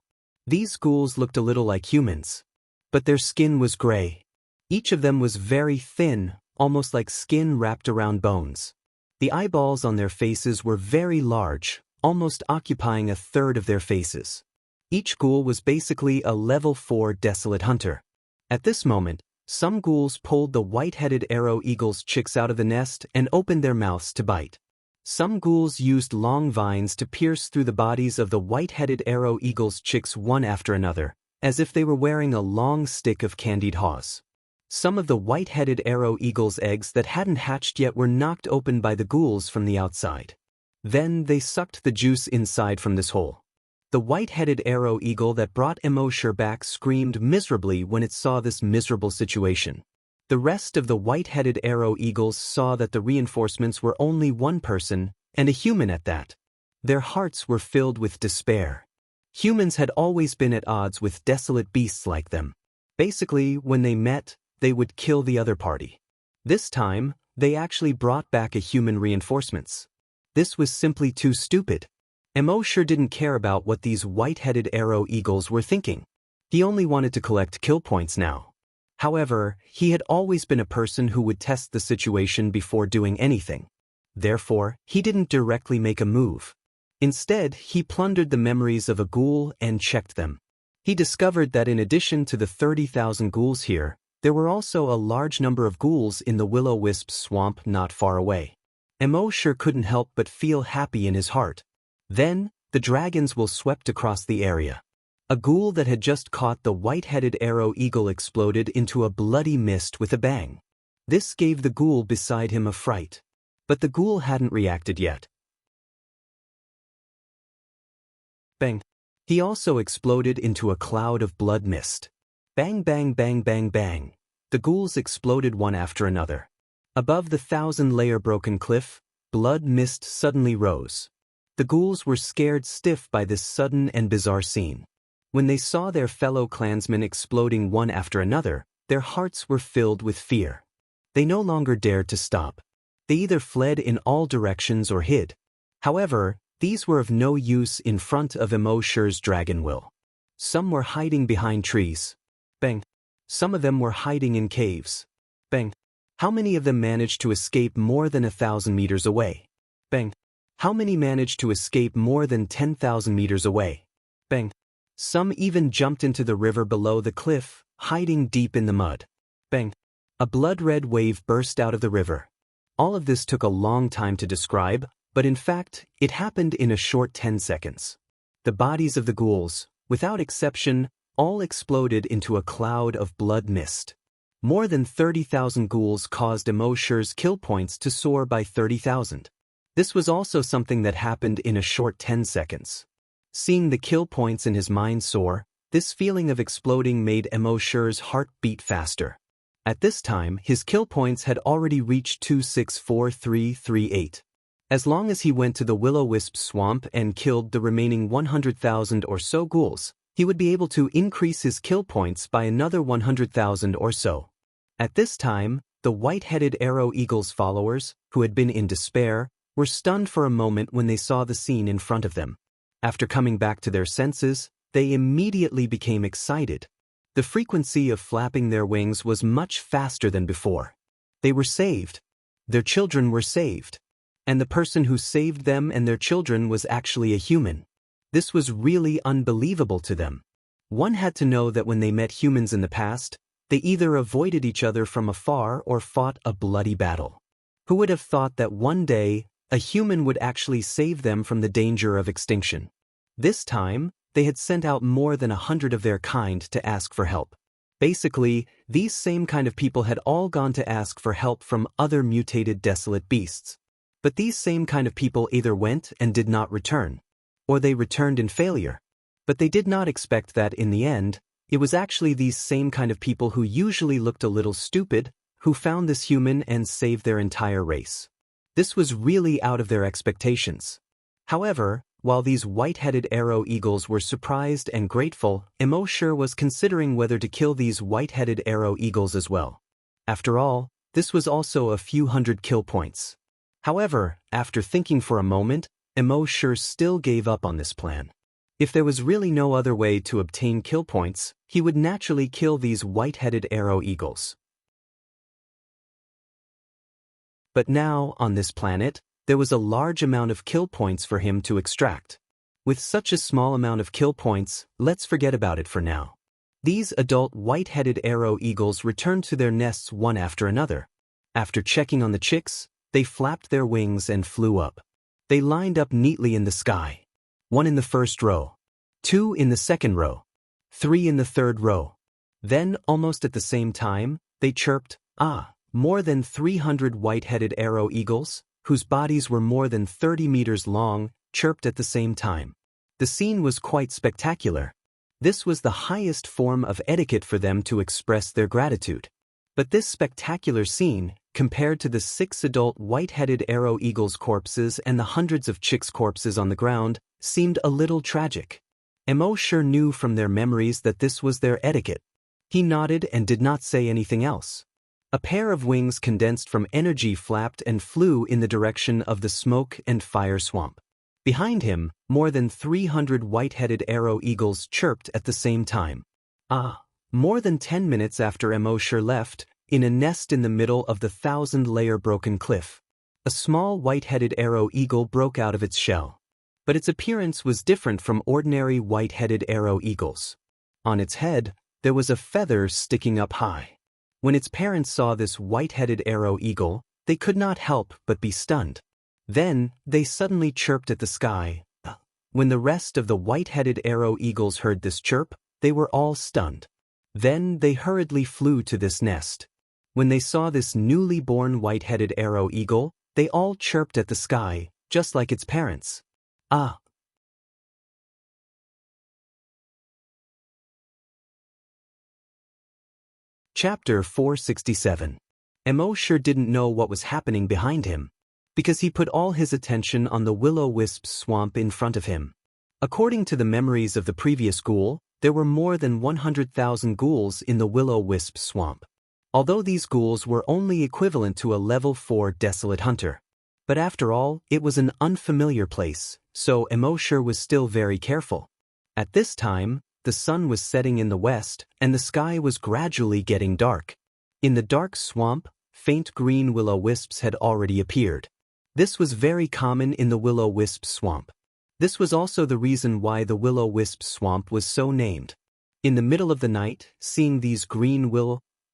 These ghouls looked a little like humans, but their skin was gray. Each of them was very thin, almost like skin wrapped around bones. The eyeballs on their faces were very large, almost occupying a third of their faces. Each ghoul was basically a level 4 desolate hunter. At this moment, some ghouls pulled the white-headed arrow eagle's chicks out of the nest and opened their mouths to bite. Some ghouls used long vines to pierce through the bodies of the white-headed arrow eagle's chicks one after another, as if they were wearing a long stick of candied haws. Some of the white-headed arrow eagle's eggs that hadn't hatched yet were knocked open by the ghouls from the outside. Then they sucked the juice inside from this hole. The white-headed arrow eagle that brought Immortal back screamed miserably when it saw this miserable situation. The rest of the white-headed arrow eagles saw that the reinforcements were only one person, and a human at that. Their hearts were filled with despair. Humans had always been at odds with desolate beasts like them. Basically, when they met, they would kill the other party. This time, they actually brought back a human reinforcements. This was simply too stupid. Immortal didn't care about what these white-headed arrow eagles were thinking. He only wanted to collect kill points now. However, he had always been a person who would test the situation before doing anything. Therefore, he didn't directly make a move. Instead, he plundered the memories of a ghoul and checked them. He discovered that in addition to the 30,000 ghouls here, there were also a large number of ghouls in the will-o-wisp swamp not far away. Immortal couldn't help but feel happy in his heart. Then, the dragons will swept across the area. A ghoul that had just caught the white-headed arrow eagle exploded into a bloody mist with a bang. This gave the ghoul beside him a fright. But the ghoul hadn't reacted yet. Bang. He also exploded into a cloud of blood mist. Bang bang bang bang bang. The ghouls exploded one after another. Above the 1,000-layer broken cliff, blood mist suddenly rose. The ghouls were scared stiff by this sudden and bizarre scene. When they saw their fellow clansmen exploding one after another, their hearts were filled with fear. They no longer dared to stop. They either fled in all directions or hid. However, these were of no use in front of Immortal's dragon will. Some were hiding behind trees. Bang. Some of them were hiding in caves. Bang. How many of them managed to escape more than 1,000 meters away? Bang. How many managed to escape more than 10,000 meters away? Bang. Some even jumped into the river below the cliff, hiding deep in the mud. Bang. A blood-red wave burst out of the river. All of this took a long time to describe, but in fact, it happened in a short 10 seconds. The bodies of the ghouls, without exception, all exploded into a cloud of blood mist. More than 30,000 ghouls caused Immortal's kill points to soar by 30,000. This was also something that happened in a short 10 seconds. Seeing the kill points in his mind soar, this feeling of exploding made Immortal's heart beat faster. At this time, his kill points had already reached 264338. As long as he went to the will-o-wisp swamp and killed the remaining 100,000 or so ghouls, he would be able to increase his kill points by another 100,000 or so. At this time, the white-headed arrow eagle's followers, who had been in despair, were stunned for a moment when they saw the scene in front of them. After coming back to their senses, they immediately became excited. The frequency of flapping their wings was much faster than before. They were saved. Their children were saved. And the person who saved them and their children was actually a human. This was really unbelievable to them. One had to know that when they met humans in the past, they either avoided each other from afar or fought a bloody battle. Who would have thought that one day, a human would actually save them from the danger of extinction? This time, they had sent out more than 100 of their kind to ask for help. Basically, these same kind of people had all gone to ask for help from other mutated desolate beasts. But these same kind of people either went and did not return, or they returned in failure. But they did not expect that in the end, it was actually these same kind of people who usually looked a little stupid, who found this human and saved their entire race. This was really out of their expectations. However, while these white-headed arrow eagles were surprised and grateful, Immortal was considering whether to kill these white-headed arrow eagles as well. After all, this was also a few hundred kill points. However, after thinking for a moment, Immortal still gave up on this plan. If there was really no other way to obtain kill points, he would naturally kill these white-headed arrow eagles. But now, on this planet, there was a large amount of kill points for him to extract. With such a small amount of kill points, let's forget about it for now. These adult white-headed arrow eagles returned to their nests one after another. After checking on the chicks, they flapped their wings and flew up. They lined up neatly in the sky. 1 in the first row, 2 in the second row, 3 in the third row. Then, almost at the same time, they chirped, "Ah!" More than 300 white-headed arrow eagles, whose bodies were more than 30 meters long, chirped at the same time. The scene was quite spectacular. This was the highest form of etiquette for them to express their gratitude. But this spectacular scene, compared to the 6 adult white-headed arrow eagles' corpses and the hundreds of chicks' corpses on the ground, seemed a little tragic. Immortal knew from their memories that this was their etiquette. He nodded and did not say anything else. A pair of wings condensed from energy flapped and flew in the direction of the smoke and fire swamp. Behind him, more than 300 white-headed arrow eagles chirped at the same time. More than 10 minutes after Immortal left, in a nest in the middle of the 1,000-layer broken cliff, a small white-headed arrow eagle broke out of its shell. But its appearance was different from ordinary white-headed arrow eagles. On its head, there was a feather sticking up high. When its parents saw this white-headed arrow eagle, they could not help but be stunned. Then, they suddenly chirped at the sky. When the rest of the white-headed arrow eagles heard this chirp, they were all stunned. Then they hurriedly flew to this nest. When they saw this newly born white-headed arrow eagle, they all chirped at the sky, just like its parents. Chapter 467. Immortal didn't know what was happening behind him, because he put all his attention on the will-o'-wisp swamp in front of him. According to the memories of the previous ghoul, there were more than 100,000 ghouls in the will-o'-wisp swamp. Although these ghouls were only equivalent to a level 4 desolate hunter. But after all, it was an unfamiliar place, so Immortal was still very careful. At this time, the sun was setting in the west, and the sky was gradually getting dark. In the dark swamp, faint green will-o'-wisps had already appeared. This was very common in the will-o'-wisp swamp. This was also the reason why the will-o'-wisp swamp was so named. In the middle of the night, seeing these green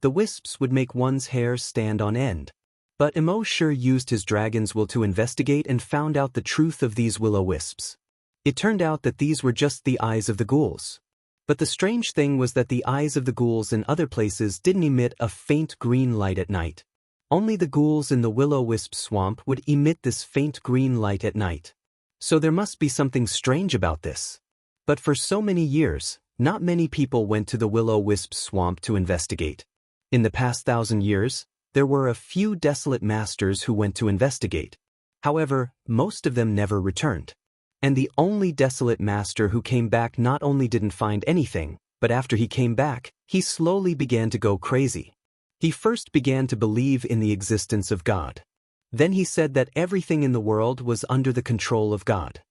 the wisps would make one's hair stand on end. But Immortal used his dragon's will to investigate and found out the truth of these will-o'-wisps. It turned out that these were just the eyes of the ghouls. But the strange thing was that the eyes of the ghouls in other places didn't emit a faint green light at night. Only the ghouls in the will-o'-wisp swamp would emit this faint green light at night. So there must be something strange about this. But for so many years, not many people went to the will-o'-wisp swamp to investigate. In the past 1,000 years, there were a few desolate masters who went to investigate. However, most of them never returned. And the only desolate master who came back not only didn't find anything, but after he came back, he slowly began to go crazy. He first began to believe in the existence of God. Then he said that everything in the world was under the control of God.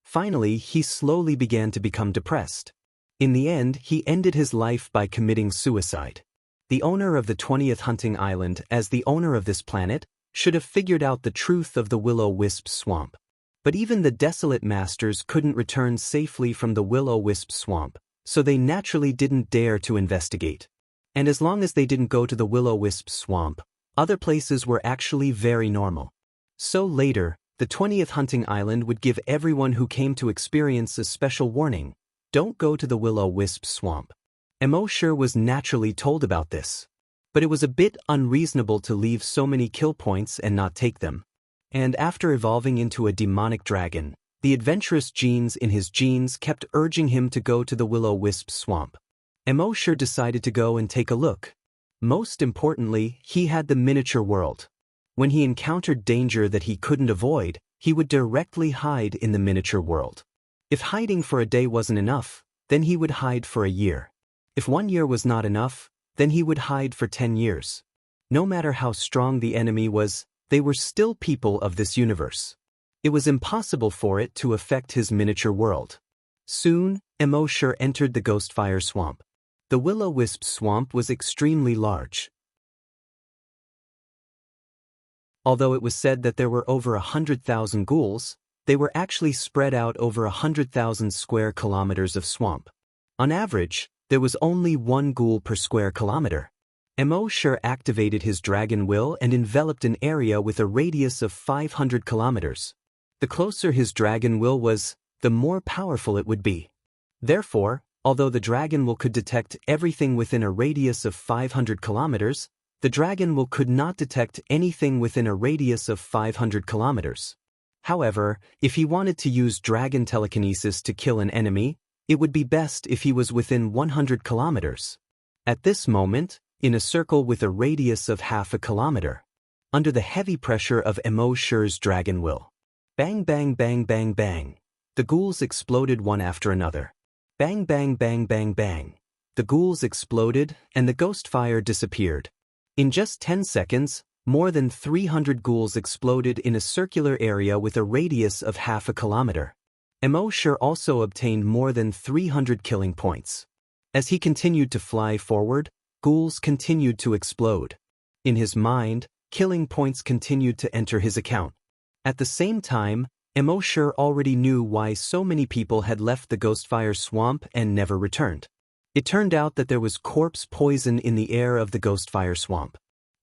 Finally, he slowly began to become depressed. In the end, he ended his life by committing suicide. The owner of the 20th hunting island, as the owner of this planet, should have figured out the truth of the will-o'-wisp swamp. But even the desolate masters couldn't return safely from the will-o'-wisp swamp, so they naturally didn't dare to investigate. And as long as they didn't go to the will-o'-wisp swamp, other places were actually very normal. So later, the 20th hunting island would give everyone who came to experience a special warning: don't go to the will-o'-wisp swamp. Immortal was naturally told about this. But it was a bit unreasonable to leave so many kill points and not take them. And after evolving into a demonic dragon, the adventurous genes in his genes kept urging him to go to the will-o'-wisp swamp. Immortal decided to go and take a look. Most importantly, he had the miniature world. When he encountered danger that he couldn't avoid, he would directly hide in the miniature world. If hiding for a day wasn't enough, then he would hide for a year. If 1 year was not enough, then he would hide for 10 years. No matter how strong the enemy was, they were still people of this universe. It was impossible for it to affect his miniature world. Soon, Immortal entered the Ghostfire Swamp. The will-o'-wisp swamp was extremely large. Although it was said that there were over 100,000 ghouls, they were actually spread out over 100,000 square kilometers of swamp. On average, there was only 1 ghoul per square kilometer. Immortal activated his dragon will and enveloped an area with a radius of 500 kilometers. The closer his dragon will was, the more powerful it would be. Therefore, although the dragon will could detect everything within a radius of 500 kilometers, the dragon will could not detect anything within a radius of 500 kilometers. However, if he wanted to use dragon telekinesis to kill an enemy, it would be best if he was within 100 kilometers. At this moment, in a circle with a radius of half a kilometer, under the heavy pressure of Immortal's dragon will. Bang bang bang bang bang. The ghouls exploded one after another. Bang bang bang bang bang. The ghouls exploded and the ghost fire disappeared. In just 10 seconds, more than 300 ghouls exploded in a circular area with a radius of half a kilometer. Immortal also obtained more than 300 killing points. As he continued to fly forward, ghouls continued to explode. In his mind, killing points continued to enter his account. At the same time, Immortal already knew why so many people had left the Ghostfire Swamp and never returned. It turned out that there was corpse poison in the air of the Ghostfire Swamp.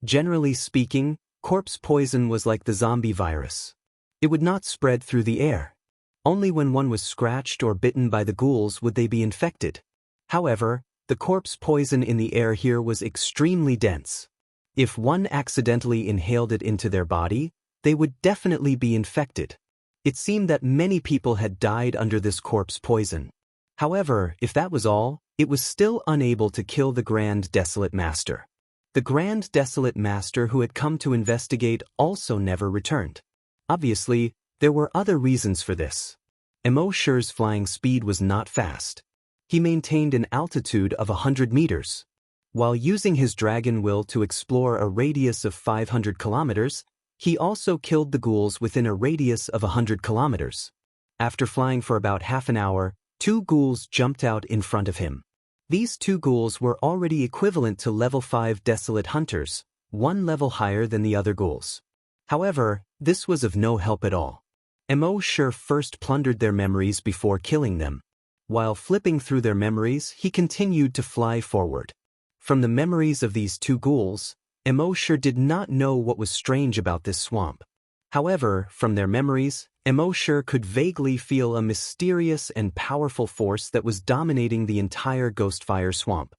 Generally speaking, corpse poison was like the zombie virus. It would not spread through the air. Only when one was scratched or bitten by the ghouls would they be infected. However, the corpse poison in the air here was extremely dense. If one accidentally inhaled it into their body, they would definitely be infected. It seemed that many people had died under this corpse poison. However, if that was all, it was still unable to kill the Grand Desolate Master. The Grand Desolate Master who had come to investigate also never returned. Obviously, there were other reasons for this. Immortal's flying speed was not fast. He maintained an altitude of 100 meters. While using his dragon will to explore a radius of 500 kilometers, he also killed the ghouls within a radius of 100 kilometers. After flying for about half an hour, 2 ghouls jumped out in front of him. These 2 ghouls were already equivalent to level 5 Desolate Hunters, 1 level higher than the other ghouls. However, this was of no help at all. Immortal first plundered their memories before killing them. While flipping through their memories, he continued to fly forward. From the memories of these 2 ghouls, Immortal did not know what was strange about this swamp. However, from their memories, Immortal could vaguely feel a mysterious and powerful force that was dominating the entire Ghostfire Swamp.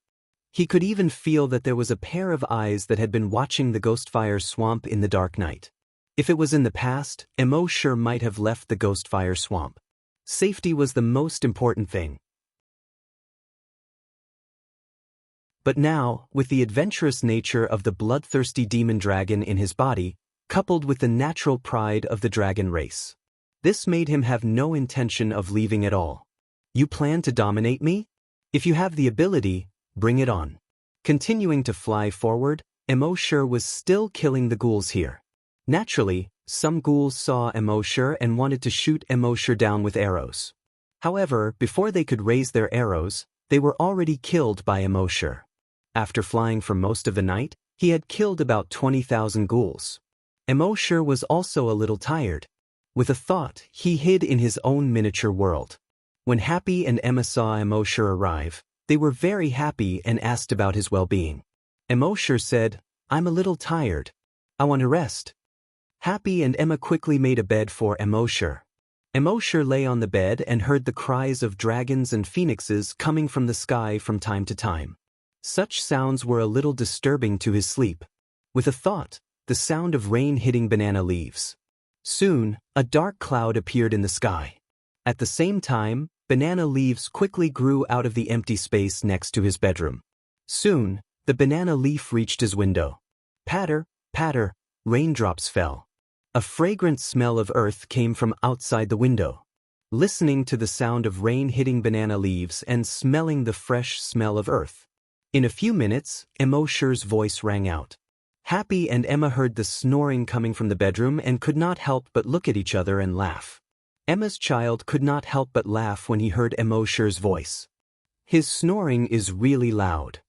He could even feel that there was a pair of eyes that had been watching the Ghostfire Swamp in the dark night. If it was in the past, Immortal might have left the Ghostfire Swamp. Safety was the most important thing. But now, with the adventurous nature of the bloodthirsty demon dragon in his body, coupled with the natural pride of the dragon race, this made him have no intention of leaving at all. You plan to dominate me? If you have the ability, bring it on. Continuing to fly forward, Immortal was still killing the ghouls here. Naturally, some ghouls saw Immortal and wanted to shoot Immortal down with arrows. However, before they could raise their arrows, they were already killed by Immortal. After flying for most of the night, he had killed about 20,000 ghouls. Immortal was also a little tired. With a thought, he hid in his own miniature world. When Happy and Emma saw Immortal arrive, they were very happy and asked about his well-being. Immortal said, "I'm a little tired. I want to rest." Happy and Emma quickly made a bed for Immortal. Immortal lay on the bed and heard the cries of dragons and phoenixes coming from the sky from time to time. Such sounds were a little disturbing to his sleep. With a thought, the sound of rain hitting banana leaves. Soon, a dark cloud appeared in the sky. At the same time, banana leaves quickly grew out of the empty space next to his bedroom. Soon, the banana leaf reached his window. Patter, patter, raindrops fell. A fragrant smell of earth came from outside the window. Listening to the sound of rain hitting banana leaves and smelling the fresh smell of earth. In a few minutes, Immortal's voice rang out. Happy and Emma heard the snoring coming from the bedroom and could not help but look at each other and laugh. Emma's child could not help but laugh when he heard Immortal's voice. His snoring is really loud.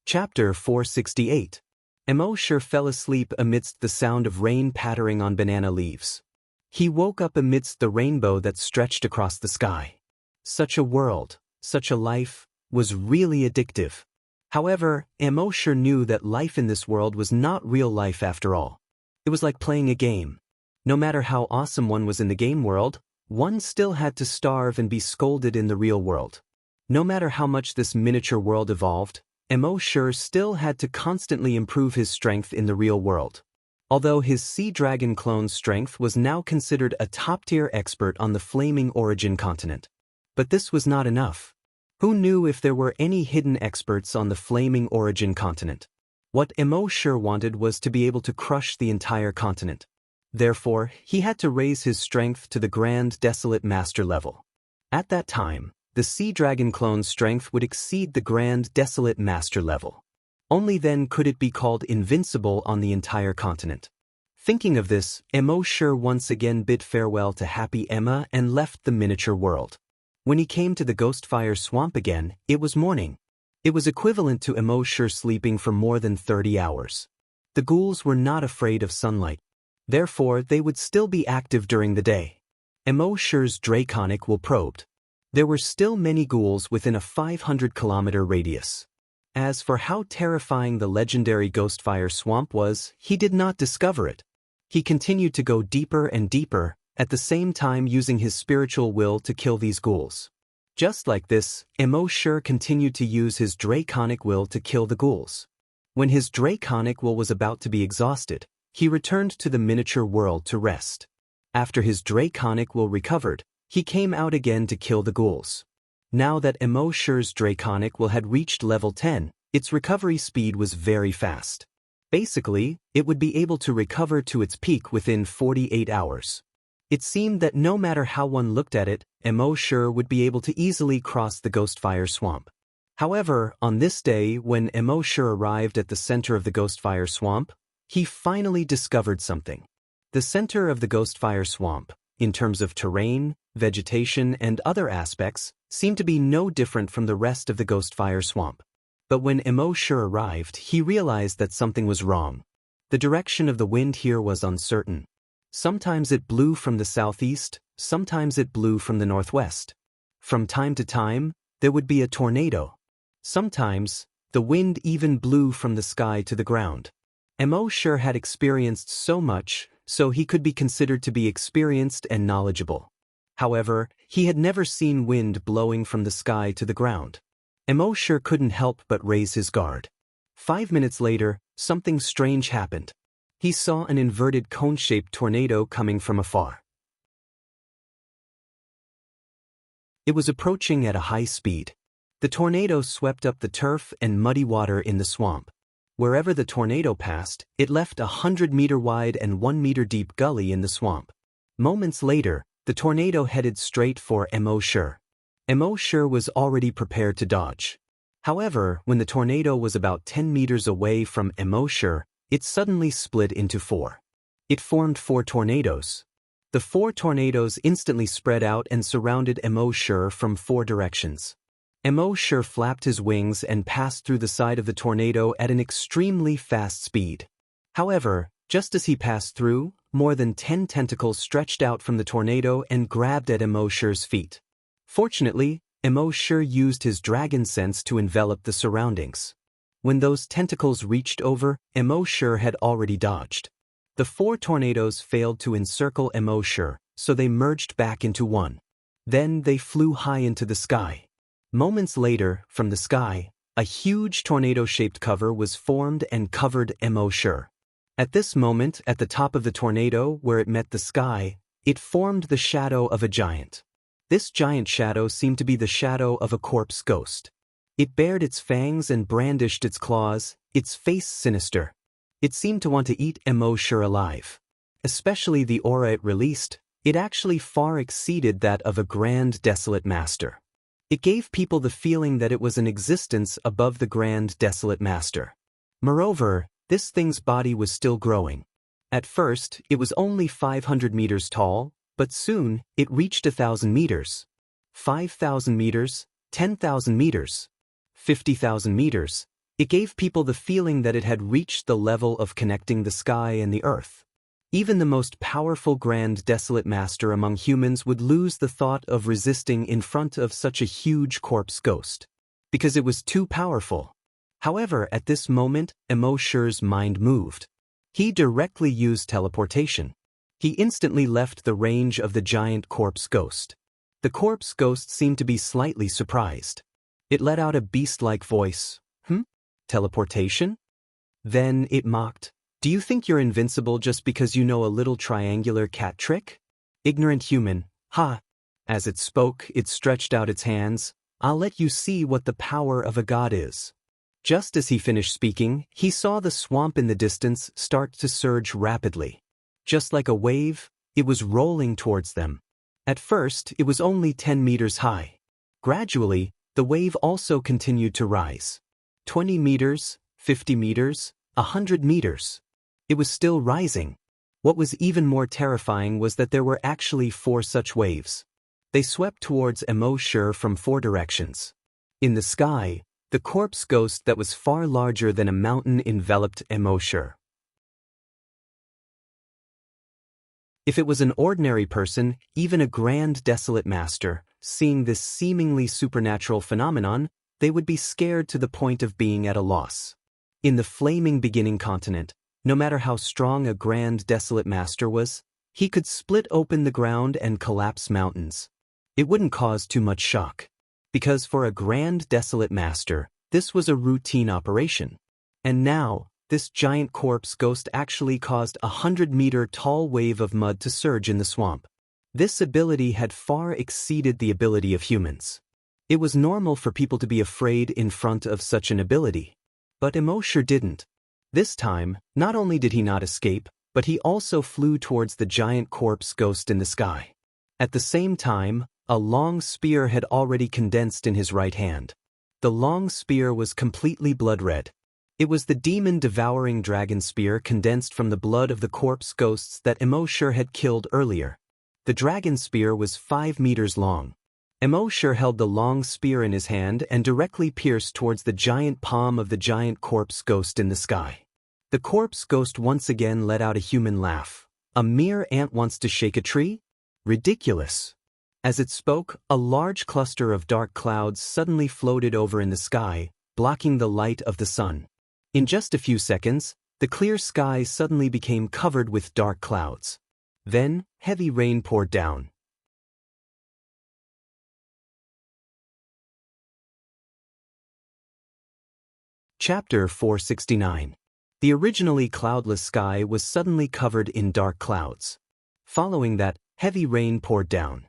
Chapter 468. Immortal fell asleep amidst the sound of rain pattering on banana leaves. He woke up amidst the rainbow that stretched across the sky. Such a world, such a life, was really addictive. However, Immortal knew that life in this world was not real life after all. It was like playing a game. No matter how awesome one was in the game world, one still had to starve and be scolded in the real world. No matter how much this miniature world evolved, Immortal still had to constantly improve his strength in the real world. Although his sea dragon clone's strength was now considered a top-tier expert on the flaming origin continent. But this was not enough. Who knew if there were any hidden experts on the flaming origin continent? What Immortal wanted was to be able to crush the entire continent. Therefore, he had to raise his strength to the Grand Desolate Master level. At that time, the Sea Dragon clone's strength would exceed the Grand Desolate Master level. Only then could it be called invincible on the entire continent. Thinking of this, Immortal once again bid farewell to Happy Emma and left the miniature world. When he came to the Ghostfire Swamp again, it was morning. It was equivalent to Immortal sleeping for more than 30 hours. The ghouls were not afraid of sunlight. Therefore, they would still be active during the day. Immortal's draconic will probed. There were still many ghouls within a 500-kilometer radius. As for how terrifying the legendary Ghostfire Swamp was, he did not discover it. He continued to go deeper and deeper, at the same time using his spiritual will to kill these ghouls. Just like this, Immortal continued to use his draconic will to kill the ghouls. When his draconic will was about to be exhausted, he returned to the miniature world to rest. After his draconic will recovered, he came out again to kill the ghouls. Now that Immortal's draconic will had reached level 10, its recovery speed was very fast. Basically, it would be able to recover to its peak within 48 hours. It seemed that no matter how one looked at it, Immortal would be able to easily cross the Ghostfire Swamp. However, on this day when Immortal arrived at the center of the Ghostfire Swamp, he finally discovered something. The center of the Ghostfire Swamp, in terms of terrain, vegetation, and other aspects, seemed to be no different from the rest of the Ghostfire Swamp. But when Immortal arrived, he realized that something was wrong. The direction of the wind here was uncertain. Sometimes it blew from the southeast, sometimes it blew from the northwest. From time to time, there would be a tornado. Sometimes, the wind even blew from the sky to the ground. Immortal had experienced so much, so he could be considered to be experienced and knowledgeable. However, he had never seen wind blowing from the sky to the ground. Immortal couldn't help but raise his guard. 5 minutes later, something strange happened. He saw an inverted cone-shaped tornado coming from afar. It was approaching at a high speed. The tornado swept up the turf and muddy water in the swamp. Wherever the tornado passed, it left a 100-meter wide and 1-meter deep gully in the swamp. Moments later, the tornado headed straight for Immortal. Immortal was already prepared to dodge. However, when the tornado was about 10 meters away from Immortal, it suddenly split into 4. It formed 4 tornadoes. The 4 tornadoes instantly spread out and surrounded Immortal from 4 directions. Immortal flapped his wings and passed through the side of the tornado at an extremely fast speed. However, just as he passed through, more than 10 tentacles stretched out from the tornado and grabbed at Immortal's feet. Fortunately, Immortal used his dragon sense to envelop the surroundings. When those tentacles reached over, Immortal had already dodged. The 4 tornadoes failed to encircle Immortal, so they merged back into one. Then they flew high into the sky. Moments later, from the sky, a huge tornado-shaped cover was formed and covered Immortal. At this moment, at the top of the tornado, where it met the sky, it formed the shadow of a giant. This giant shadow seemed to be the shadow of a corpse ghost. It bared its fangs and brandished its claws, its face sinister. It seemed to want to eat Immortal alive. Especially the aura it released, it actually far exceeded that of a Grand Desolate Master. It gave people the feeling that it was an existence above the Grand Desolate Master. Moreover, this thing's body was still growing. At first, it was only 500 meters tall, but soon, it reached 1,000 meters. 5,000 meters, 10,000 meters, 50,000 meters. It gave people the feeling that it had reached the level of connecting the sky and the earth. Even the most powerful Grand Desolate Master among humans would lose the thought of resisting in front of such a huge corpse ghost, because it was too powerful. However, at this moment, Immortal's mind moved. He directly used teleportation. He instantly left the range of the giant corpse ghost. The corpse ghost seemed to be slightly surprised. It let out a beast-like voice. Teleportation? Then it mocked. Do you think you're invincible just because you know a little triangular cat trick? Ignorant human, ha! As it spoke, it stretched out its hands. I'll let you see what the power of a god is. Just as he finished speaking, he saw the swamp in the distance start to surge rapidly. Just like a wave, it was rolling towards them. At first, it was only 10 meters high. Gradually, the wave also continued to rise. 20 meters, 50 meters, 100 meters. It was still rising. What was even more terrifying was that there were actually 4 such waves. They swept towards Immortal from 4 directions. In the sky, the corpse ghost that was far larger than a mountain enveloped Immortal. If it was an ordinary person, even a grand desolate master, seeing this seemingly supernatural phenomenon, they would be scared to the point of being at a loss. In the flaming beginning continent, no matter how strong a grand desolate master was, he could split open the ground and collapse mountains. It wouldn't cause too much shock. Because for a grand desolate master, this was a routine operation. And now, this giant corpse ghost actually caused a 100-meter tall wave of mud to surge in the swamp. This ability had far exceeded the ability of humans. It was normal for people to be afraid in front of such an ability. But Immortal didn't. This time, not only did he not escape, but he also flew towards the giant corpse ghost in the sky. At the same time, a long spear had already condensed in his right hand. The long spear was completely blood-red. It was the demon-devouring dragon spear condensed from the blood of the corpse ghosts that Immortal had killed earlier. The dragon spear was 5 meters long. Immortal held the long spear in his hand and directly pierced towards the giant palm of the giant corpse ghost in the sky. The corpse ghost once again let out a human laugh. A mere ant wants to shake a tree? Ridiculous. As it spoke, a large cluster of dark clouds suddenly floated over in the sky, blocking the light of the sun. In just a few seconds, the clear sky suddenly became covered with dark clouds. Then, heavy rain poured down. Chapter 469. The originally cloudless sky was suddenly covered in dark clouds. Following that, heavy rain poured down.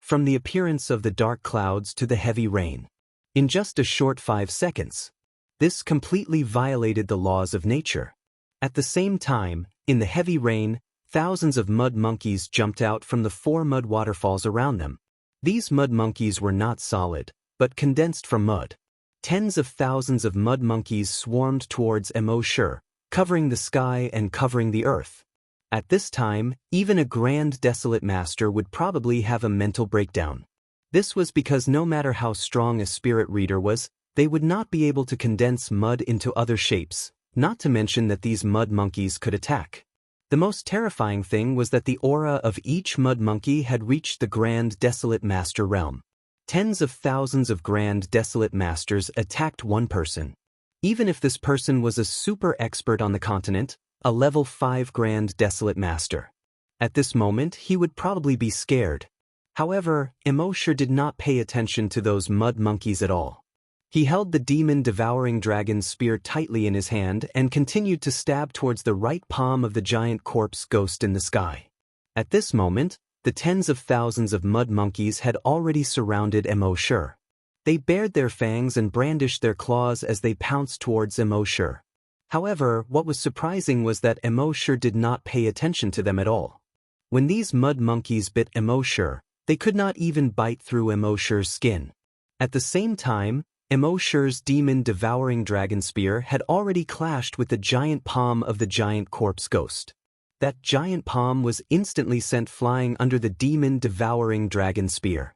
From the appearance of the dark clouds to the heavy rain. In just a short 5 seconds. This completely violated the laws of nature. At the same time, in the heavy rain, thousands of mud monkeys jumped out from the 4 mud waterfalls around them. These mud monkeys were not solid, but condensed from mud. Tens of thousands of mud monkeys swarmed towards Immortal, covering the sky and covering the earth. At this time, even a grand desolate master would probably have a mental breakdown. This was because no matter how strong a spirit reader was, they would not be able to condense mud into other shapes, not to mention that these mud monkeys could attack. The most terrifying thing was that the aura of each mud monkey had reached the grand desolate master realm. Tens of thousands of grand desolate masters attacked one person. Even if this person was a super expert on the continent, a level 5 grand desolate master. At this moment, he would probably be scared. However, Immortal did not pay attention to those mud monkeys at all. He held the demon-devouring dragon spear tightly in his hand and continued to stab towards the right palm of the giant corpse ghost in the sky. At this moment, the tens of thousands of mud monkeys had already surrounded Immortal. They bared their fangs and brandished their claws as they pounced towards Immortal. However, what was surprising was that Immortal did not pay attention to them at all. When these mud monkeys bit Immortal, they could not even bite through Immortal's skin. At the same time, Immortal's demon-devouring dragon spear had already clashed with the giant palm of the giant corpse ghost. That giant palm was instantly sent flying under the demon-devouring dragon spear.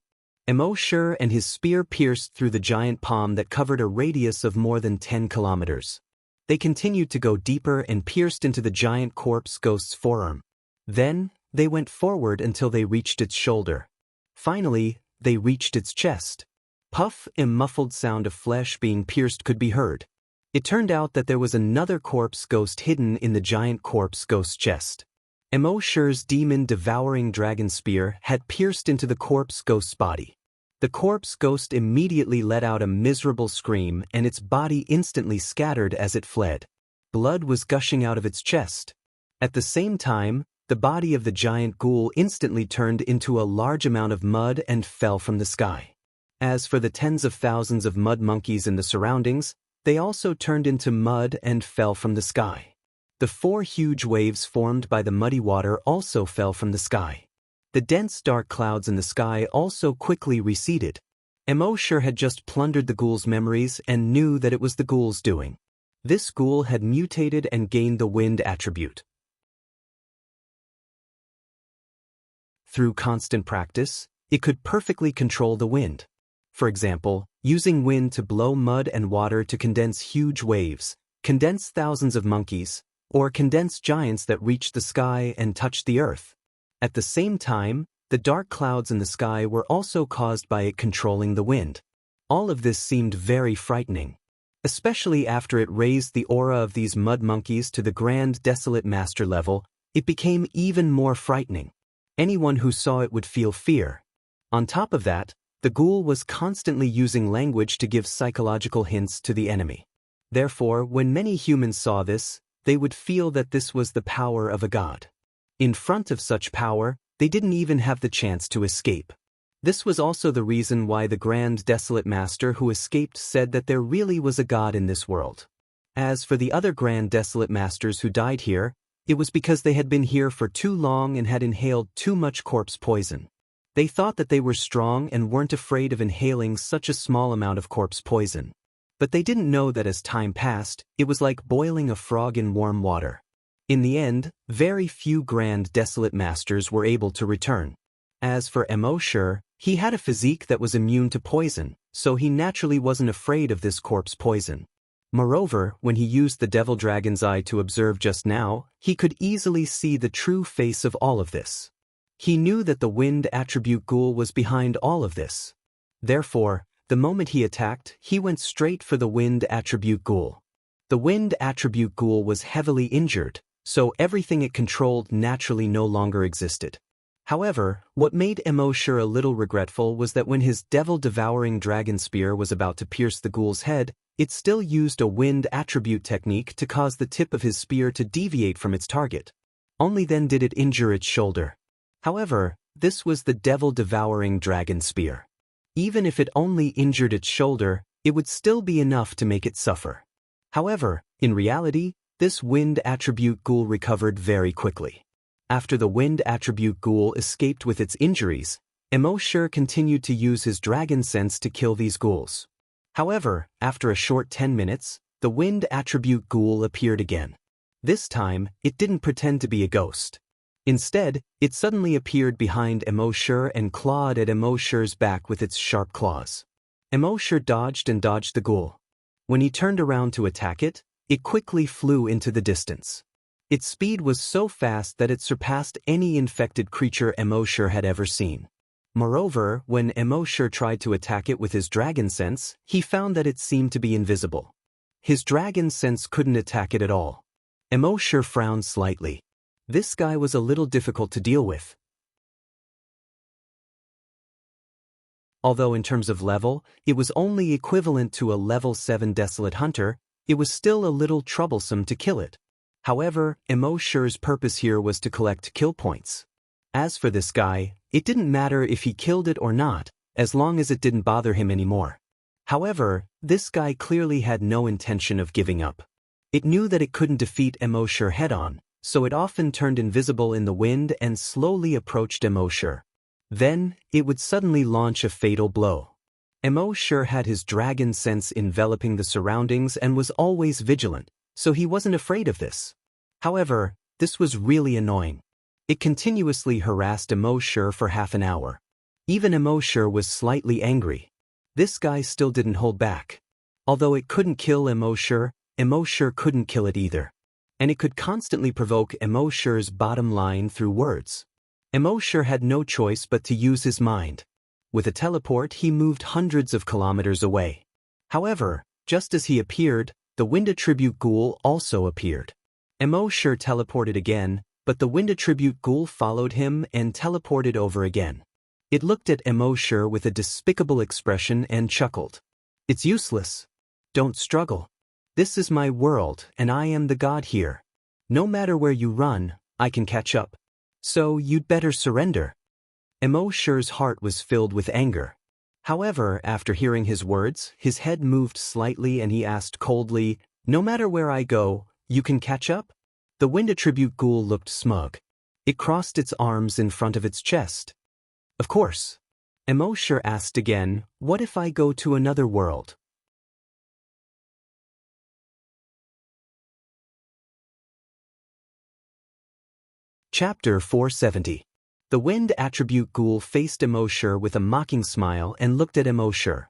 Immortal and his spear pierced through the giant palm that covered a radius of more than 10 kilometers. They continued to go deeper and pierced into the giant corpse ghost's forearm. Then, they went forward until they reached its shoulder. Finally, they reached its chest. Puff, a muffled sound of flesh being pierced could be heard. It turned out that there was another corpse ghost hidden in the giant corpse ghost's chest. Immortal's demon-devouring dragon spear had pierced into the corpse ghost's body. The corpse ghost immediately let out a miserable scream and its body instantly scattered as it fled. Blood was gushing out of its chest. At the same time, the body of the giant ghoul instantly turned into a large amount of mud and fell from the sky. As for the tens of thousands of mud monkeys in the surroundings, they also turned into mud and fell from the sky. The 4 huge waves formed by the muddy water also fell from the sky. The dense dark clouds in the sky also quickly receded. Immortal had just plundered the ghoul's memories and knew that it was the ghoul's doing. This ghoul had mutated and gained the wind attribute. Through constant practice, it could perfectly control the wind. For example, using wind to blow mud and water to condense huge waves, condense thousands of monkeys, or condense giants that reached the sky and touched the earth. At the same time, the dark clouds in the sky were also caused by it controlling the wind. All of this seemed very frightening, especially after it raised the aura of these mud monkeys to the grand desolate master level. It became even more frightening. Anyone who saw it would feel fear. On top of that, the ghoul was constantly using language to give psychological hints to the enemy. Therefore, when many humans saw this, they would feel that this was the power of a god. In front of such power, they didn't even have the chance to escape. This was also the reason why the Grand Desolate Master who escaped said that there really was a god in this world. As for the other Grand Desolate Masters who died here, it was because they had been here for too long and had inhaled too much corpse poison. They thought that they were strong and weren't afraid of inhaling such a small amount of corpse poison. But they didn't know that as time passed, it was like boiling a frog in warm water. In the end, very few Grand Desolate Masters were able to return. As for Immortal, he had a physique that was immune to poison, so he naturally wasn't afraid of this corpse poison. Moreover, when he used the Devil Dragon's Eye to observe just now, he could easily see the true face of all of this. He knew that the wind attribute ghoul was behind all of this. Therefore, the moment he attacked, he went straight for the wind attribute ghoul. The wind attribute ghoul was heavily injured, so everything it controlled naturally no longer existed. However, what made Immortal a little regretful was that when his devil-devouring dragon spear was about to pierce the ghoul's head, it still used a wind attribute technique to cause the tip of his spear to deviate from its target. Only then did it injure its shoulder. However, this was the devil-devouring dragon spear. Even if it only injured its shoulder, it would still be enough to make it suffer. However, in reality, this wind attribute ghoul recovered very quickly. After the wind attribute ghoul escaped with its injuries, Immortal continued to use his dragon sense to kill these ghouls. However, after a short 10 minutes, the wind attribute ghoul appeared again. This time, it didn't pretend to be a ghost. Instead, it suddenly appeared behind Immortal and clawed at Immortal's back with its sharp claws. Immortal dodged and dodged the ghoul. When he turned around to attack it, it quickly flew into the distance. Its speed was so fast that it surpassed any infected creature Immortal had ever seen. Moreover, when Immortal tried to attack it with his dragon sense, he found that it seemed to be invisible. His dragon sense couldn't attack it at all. Immortal frowned slightly. This guy was a little difficult to deal with. Although in terms of level, it was only equivalent to a level 7 Desolate Hunter, it was still a little troublesome to kill it. However, Immortal's purpose here was to collect kill points. As for this guy, it didn't matter if he killed it or not, as long as it didn't bother him anymore. However, this guy clearly had no intention of giving up. It knew that it couldn't defeat Immortal head-on, so it often turned invisible in the wind and slowly approached Immortal. Then, it would suddenly launch a fatal blow. Immortal had his dragon sense enveloping the surroundings and was always vigilant, so he wasn't afraid of this. However, this was really annoying. It continuously harassed Immortal for half an hour. Even Immortal was slightly angry. This guy still didn't hold back. Although it couldn't kill Immortal, Immortal couldn't kill it either. And it could constantly provoke Immortal's bottom line through words. Immortal had no choice but to use his mind. With a teleport, he moved hundreds of kilometers away. However, just as he appeared, the wind attribute ghoul also appeared. Immortal teleported again, but the wind attribute ghoul followed him and teleported over again. It looked at Emosher with a despicable expression and chuckled. It's useless. Don't struggle. This is my world and I am the god here. No matter where you run, I can catch up. So you'd better surrender. Emosher's heart was filled with anger. However, after hearing his words, his head moved slightly and he asked coldly, no matter where I go, you can catch up? The wind attribute ghoul looked smug. It crossed its arms in front of its chest. Of course. Emosher asked again, what if I go to another world? Chapter 470. The wind attribute ghoul faced Emosher with a mocking smile and looked at Emosher.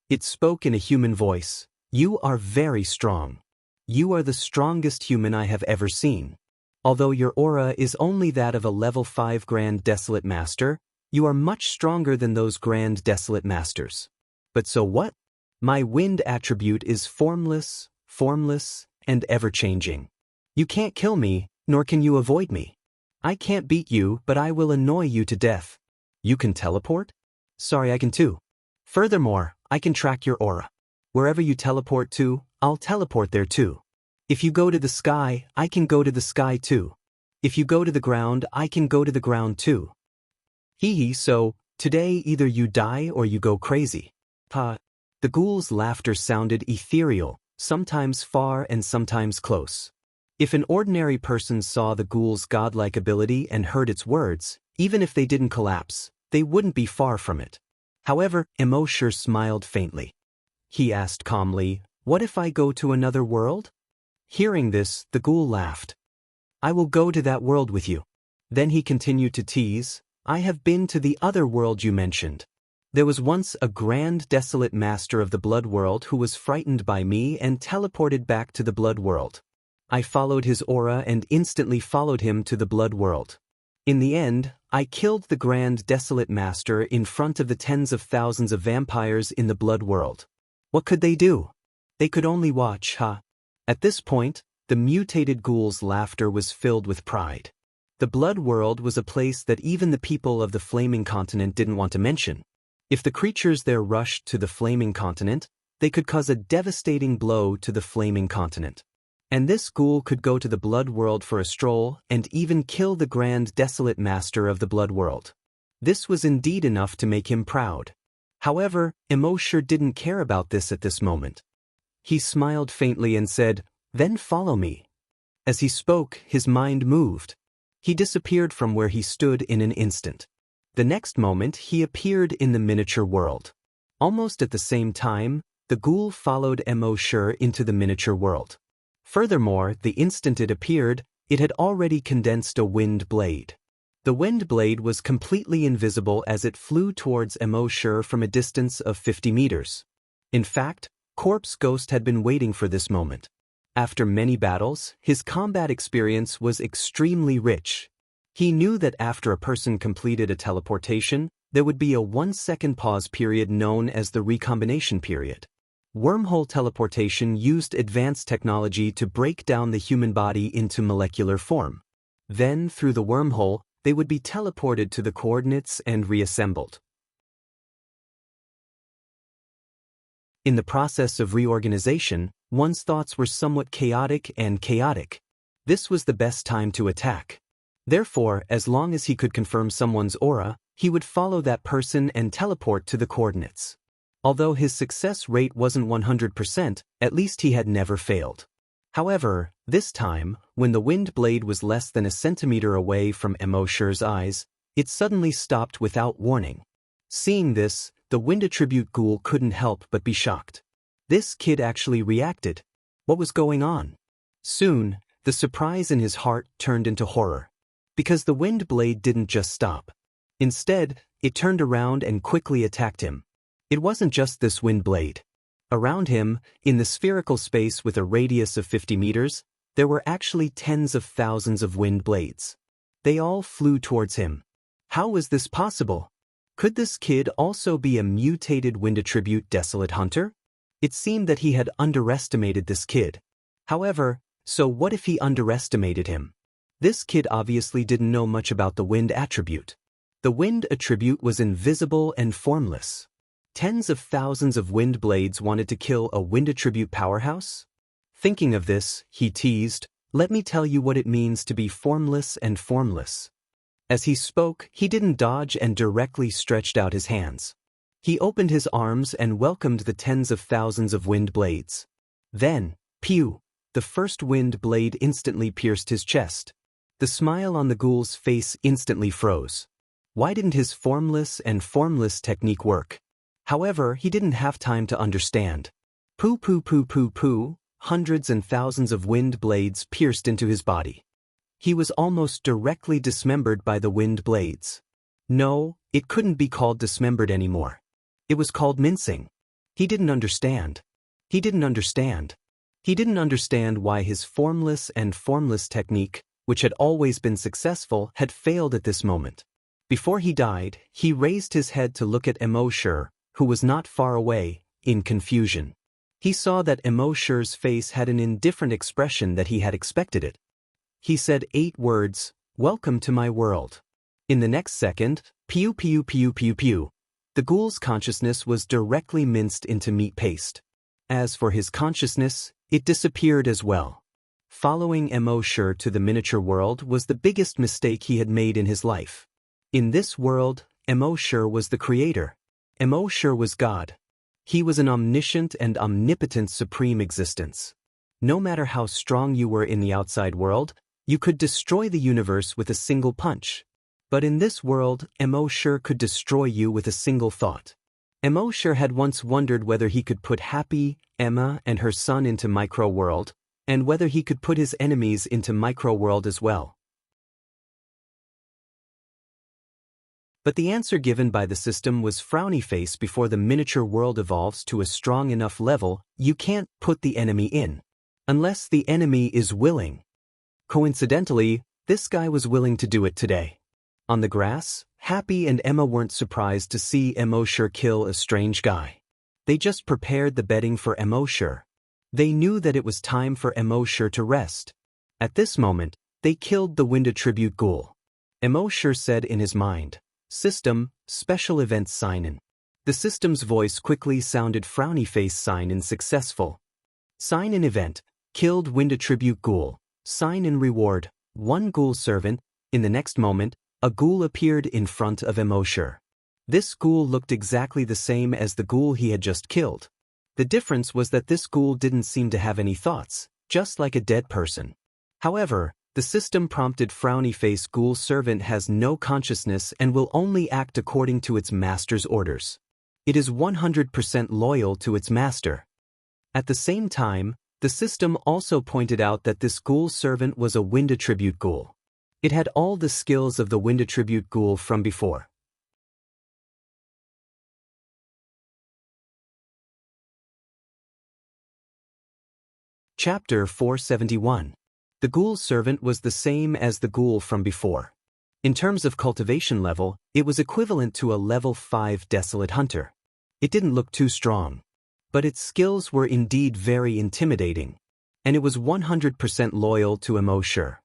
It spoke in a human voice. You are very strong. You are the strongest human I have ever seen. Although your aura is only that of a level 5 Grand Desolate Master, you are much stronger than those Grand Desolate Masters. But so what? My wind attribute is formless, and ever-changing. You can't kill me, nor can you avoid me. I can't beat you, but I will annoy you to death. You can teleport? Sorry, I can too. Furthermore, I can track your aura. Wherever you teleport to, I'll teleport there too. If you go to the sky, I can go to the sky too. If you go to the ground, I can go to the ground too. So, today either you die or you go crazy. Ha. The ghoul's laughter sounded ethereal, sometimes far and sometimes close. If an ordinary person saw the ghoul's godlike ability and heard its words, even if they didn't collapse, they wouldn't be far from it. However, Emosher smiled faintly. He asked calmly, what if I go to another world? Hearing this, the ghoul laughed. I will go to that world with you. Then he continued to tease, I have been to the other world you mentioned. There was once a grand desolate master of the blood world who was frightened by me and teleported back to the blood world. I followed his aura and instantly followed him to the blood world. In the end, I killed the grand desolate master in front of the tens of thousands of vampires in the blood world. What could they do? They could only watch, huh? At this point, the mutated ghoul's laughter was filled with pride. The blood world was a place that even the people of the flaming continent didn't want to mention. If the creatures there rushed to the flaming continent, they could cause a devastating blow to the flaming continent. And this ghoul could go to the blood world for a stroll and even kill the grand desolate master of the blood world. This was indeed enough to make him proud. However, Emosher didn't care about this at this moment. He smiled faintly and said, then follow me. As he spoke, his mind moved. He disappeared from where he stood in an instant. The next moment, he appeared in the miniature world. Almost at the same time, the ghoul followed Emosher into the miniature world. Furthermore, the instant it appeared, it had already condensed a wind blade. The wind blade was completely invisible as it flew towards Emosher from a distance of 50 meters. In fact, Corpse Ghost had been waiting for this moment. After many battles, his combat experience was extremely rich. He knew that after a person completed a teleportation, there would be a 1-second pause period known as the recombination period. Wormhole teleportation used advanced technology to break down the human body into molecular form. Then, through the wormhole, they would be teleported to the coordinates and reassembled. In the process of reorganization, one's thoughts were somewhat chaotic. This was the best time to attack. Therefore, as long as he could confirm someone's aura, he would follow that person and teleport to the coordinates. Although his success rate wasn't 100%, at least he had never failed. However, this time, when the wind blade was less than a centimeter away from Emosher's eyes, it suddenly stopped without warning. Seeing this, the wind attribute ghoul couldn't help but be shocked. This kid actually reacted. What was going on? Soon, the surprise in his heart turned into horror. Because the wind blade didn't just stop. Instead, it turned around and quickly attacked him. It wasn't just this wind blade. Around him, in the spherical space with a radius of 50 meters, there were actually tens of thousands of wind blades. They all flew towards him. How was this possible? Could this kid also be a mutated wind attribute desolate hunter? It seemed that he had underestimated this kid. However, so what if he underestimated him? This kid obviously didn't know much about the wind attribute. The wind attribute was invisible and formless. Tens of thousands of wind blades wanted to kill a wind attribute powerhouse? Thinking of this, he teased, "Let me tell you what it means to be formless and formless." As he spoke, he didn't dodge and directly stretched out his hands. He opened his arms and welcomed the tens of thousands of wind blades. Then, pew! The first wind blade instantly pierced his chest. The smile on the ghoul's face instantly froze. Why didn't his formless and formless technique work? However, he didn't have time to understand. Poo poo poo poo poo, hundreds and thousands of wind blades pierced into his body. He was almost directly dismembered by the wind blades. No, it couldn't be called dismembered anymore. It was called mincing. He didn't understand. He didn't understand. He didn't understand why his formless and formless technique, which had always been successful, had failed at this moment. Before he died, he raised his head to look at Immortal, who was not far away, in confusion. He saw that Immortal's face had an indifferent expression that he had expected it. He said 8 words, "Welcome to my world." In the next second, pew pew pew pew pew, the ghoul's consciousness was directly minced into meat paste. As for his consciousness, it disappeared as well. Following Immortal to the miniature world was the biggest mistake he had made in his life. In this world, Immortal was the creator. Immortal was God. He was an omniscient and omnipotent supreme existence. No matter how strong you were in the outside world, you could destroy the universe with a single punch. But in this world, Immortal could destroy you with a single thought. Immortal had once wondered whether he could put Happy, Emma, and her son into micro-world, and whether he could put his enemies into micro-world as well. But the answer given by the system was frowny face. Before the miniature world evolves to a strong enough level, you can't put the enemy in. Unless the enemy is willing. Coincidentally, this guy was willing to do it today. On the grass, Happy and Emma weren't surprised to see Immortal kill a strange guy. They just prepared the bedding for Immortal. They knew that it was time for Immortal to rest. At this moment, they killed the wind attribute ghoul. Immortal said in his mind, "System, special events sign-in." The system's voice quickly sounded frowny face sign-in successful. Sign-in event, killed wind attribute ghoul. Sign-in reward, 1 ghoul servant. In the next moment, a ghoul appeared in front of Immortal. This ghoul looked exactly the same as the ghoul he had just killed. The difference was that this ghoul didn't seem to have any thoughts, just like a dead person. However, the system prompted frowny face ghoul servant has no consciousness and will only act according to its master's orders. It is 100% loyal to its master. At the same time, the system also pointed out that this ghoul servant was a wind attribute ghoul. It had all the skills of the wind attribute ghoul from before. Chapter 471. The ghoul servant was the same as the ghoul from before. In terms of cultivation level, it was equivalent to a level 5 desolate hunter. It didn't look too strong. But its skills were indeed very intimidating. And it was 100% loyal to Immortal.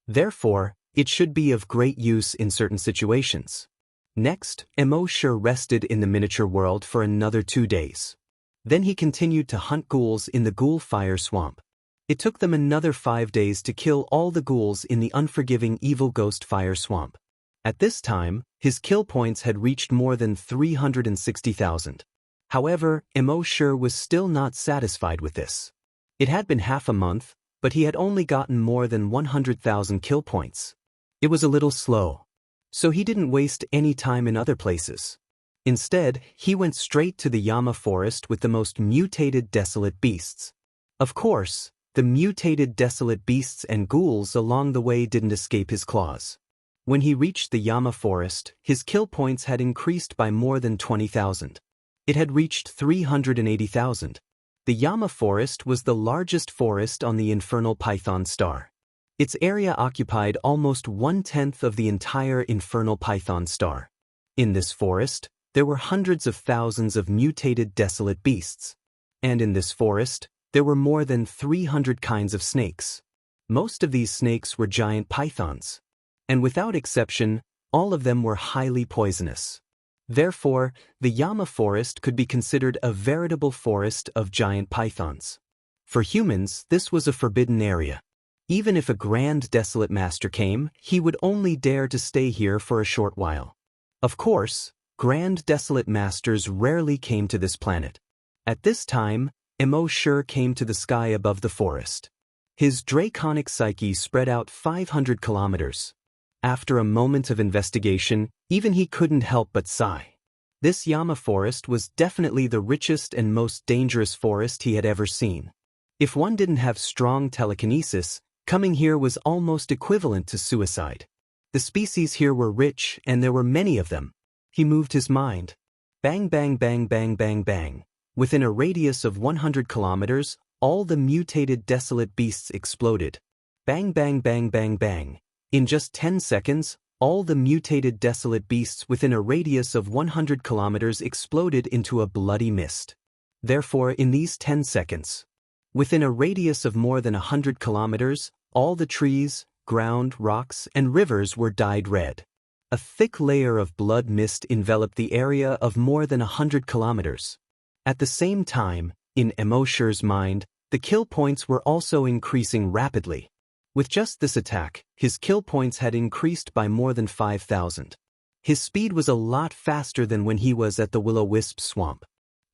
Therefore, it should be of great use in certain situations. Next, Immortal rested in the miniature world for another 2 days. Then he continued to hunt ghouls in the ghoul fire swamp. It took them another 5 days to kill all the ghouls in the unforgiving evil ghost fire swamp. At this time, his kill points had reached more than 360,000. However, Immortal was still not satisfied with this. It had been half a month, but he had only gotten more than 100,000 kill points. It was a little slow. So he didn't waste any time in other places. Instead, he went straight to the Yama forest with the most mutated desolate beasts. Of course, the mutated desolate beasts and ghouls along the way didn't escape his claws. When he reached the Yama forest, his kill points had increased by more than 20,000. It had reached 380,000. The Yama forest was the largest forest on the infernal Python star. Its area occupied almost 1/10 of the entire infernal Python star. In this forest, there were hundreds of thousands of mutated desolate beasts. And in this forest, there were more than 300 kinds of snakes. Most of these snakes were giant pythons. And without exception, All of them were highly poisonous. Therefore, the Yama forest could be considered a veritable forest of giant pythons. For humans, this was a forbidden area. Even if a grand desolate master came, he would only dare to stay here for a short while. Of course, grand desolate masters rarely came to this planet. At this time, Immortal came to the sky above the forest. His draconic psyche spread out 500 kilometers. After a moment of investigation, even he couldn't help but sigh. This Yama forest was definitely the richest and most dangerous forest he had ever seen. If one didn't have strong telekinesis, coming here was almost equivalent to suicide. The species here were rich, and there were many of them. He moved his mind. Bang bang bang bang bang bang. Within a radius of 100 kilometers, all the mutated desolate beasts exploded. Bang bang bang bang bang. In just 10 seconds, all the mutated desolate beasts within a radius of 100 kilometers exploded into a bloody mist. Therefore, in these 10 seconds, within a radius of more than 100 kilometers, all the trees, ground, rocks, and rivers were dyed red. A thick layer of blood mist enveloped the area of more than 100 kilometers. At the same time, in Immortal's mind, the kill points were also increasing rapidly. With just this attack, his kill points had increased by more than 5,000. His speed was a lot faster than when he was at the Will-O-Wisp swamp.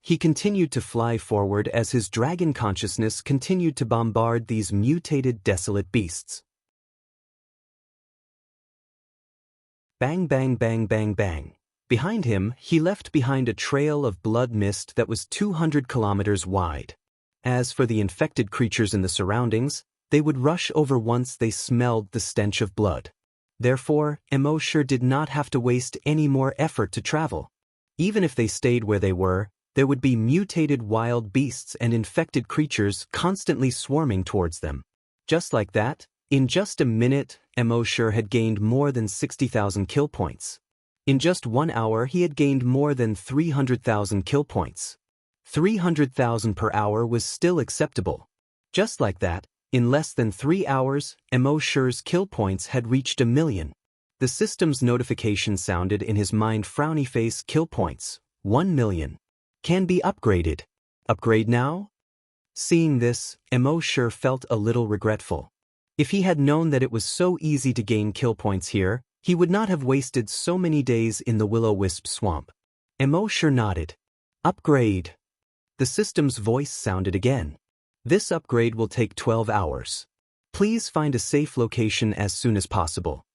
He continued to fly forward as his dragon consciousness continued to bombard these mutated desolate beasts. Bang bang bang bang bang. Behind him, he left behind a trail of blood mist that was 200 kilometers wide. As for the infected creatures in the surroundings, they would rush over once they smelled the stench of blood. Therefore, Immortal did not have to waste any more effort to travel. Even if they stayed where they were, there would be mutated wild beasts and infected creatures constantly swarming towards them. Just like that, in just a minute, Immortal had gained more than 60,000 kill points. In just 1 hour, he had gained more than 300,000 kill points. 300,000 per hour was still acceptable. Just like that, in less than 3 hours, Immortal's kill points had reached 1 million. The system's notification sounded in his mind. Frowny face. Kill points, 1 million. Can be upgraded. Upgrade now? Seeing this, Immortal felt a little regretful. If he had known that it was so easy to gain kill points here, he would not have wasted so many days in the Will-O-Wisp swamp. Immortal nodded. Upgrade. The system's voice sounded again. This upgrade will take 12 hours. Please find a safe location as soon as possible.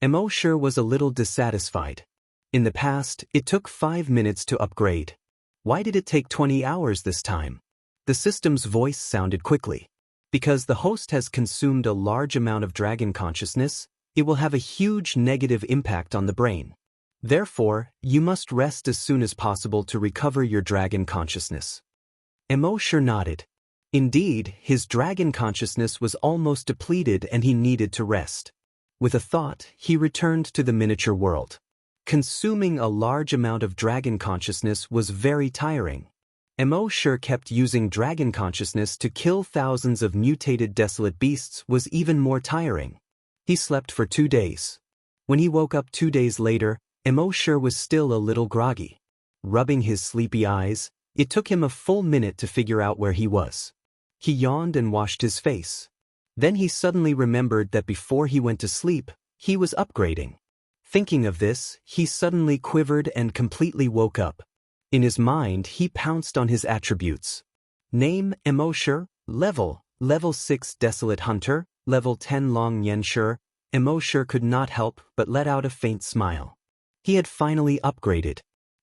Immortal was a little dissatisfied. In the past, it took 5 minutes to upgrade. Why did it take 20 hours this time? The system's voice sounded quickly. Because the host has consumed a large amount of dragon consciousness, it will have a huge negative impact on the brain. Therefore, you must rest as soon as possible to recover your dragon consciousness. Immortal nodded. Indeed, his dragon consciousness was almost depleted and he needed to rest. With a thought, he returned to the miniature world. Consuming a large amount of dragon consciousness was very tiring. Immortal kept using dragon consciousness to kill thousands of mutated desolate beasts was even more tiring. He slept for 2 days. When he woke up 2 days later, Immortal was still a little groggy. Rubbing his sleepy eyes, it took him a full minute to figure out where he was. He yawned and washed his face. Then he suddenly remembered that before he went to sleep, he was upgrading. Thinking of this, he suddenly quivered and completely woke up. In his mind, he pounced on his attributes. Name, Immortal. Level 6 Desolate Hunter, Level 10 Long Xianxia. Immortal could not help but let out a faint smile. He had finally upgraded.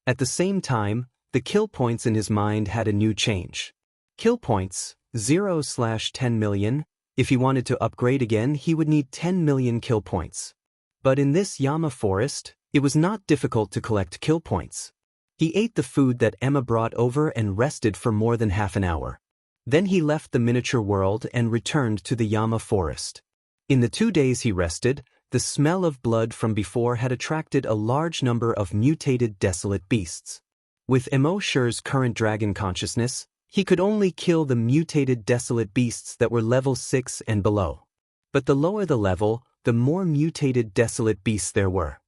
At the same time, the kill points in his mind had a new change. Kill points, 0/10 million. If he wanted to upgrade again, he would need 10 million kill points. But in this Yama forest, it was not difficult to collect kill points. He ate the food that Emma brought over and rested for more than half an hour. Then he left the miniature world and returned to the Yama forest. In the 2 days he rested, the smell of blood from before had attracted a large number of mutated desolate beasts. With Immortal's current dragon consciousness, he could only kill the mutated desolate beasts that were level 6 and below. But the lower the level, the more mutated desolate beasts there were.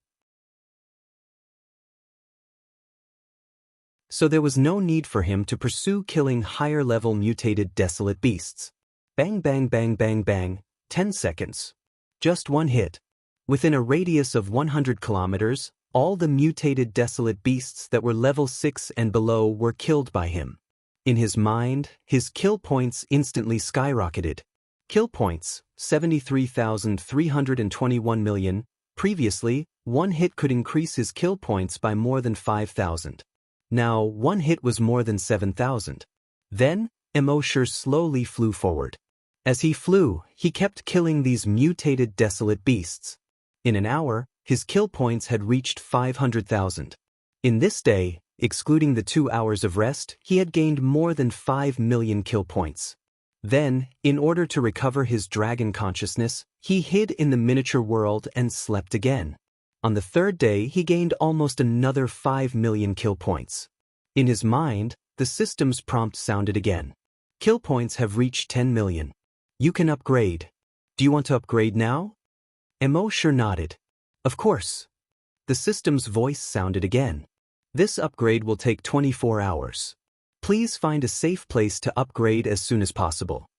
so there was no need for him to pursue killing higher-level mutated desolate beasts. Bang bang bang bang bang, 10 seconds. Just one hit. Within a radius of 100 kilometers, all the mutated desolate beasts that were level 6 and below were killed by him. In his mind, his kill points instantly skyrocketed. Kill points, 73,321 million. Previously, one hit could increase his kill points by more than 5,000. Now, one hit was more than 7,000. Then, Immortal slowly flew forward. As he flew, he kept killing these mutated desolate beasts. In an hour, his kill points had reached 500,000. In this day, excluding the 2 hours of rest, he had gained more than 5 million kill points. Then, in order to recover his dragon consciousness, he hid in the miniature world and slept again. On the third day, he gained almost another 5 million kill points. In his mind, the system's prompt sounded again. Kill points have reached 10 million. You can upgrade. Do you want to upgrade now? Immortal nodded. Of course. The system's voice sounded again. This upgrade will take 24 hours. Please find a safe place to upgrade as soon as possible.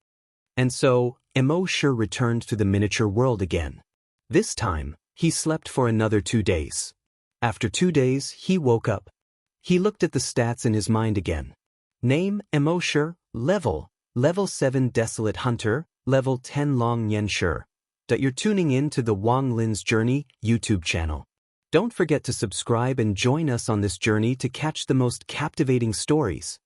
And so, Immortal returned to the miniature world again. This time, he slept for another 2 days. After 2 days, he woke up. He looked at the stats in his mind again. Name, Immortal, level 7 Desolate Hunter, level 10 Long Xianxia. You're tuning in to the Wang Lin's Journey YouTube channel. Don't forget to subscribe and join us on this journey to catch the most captivating stories.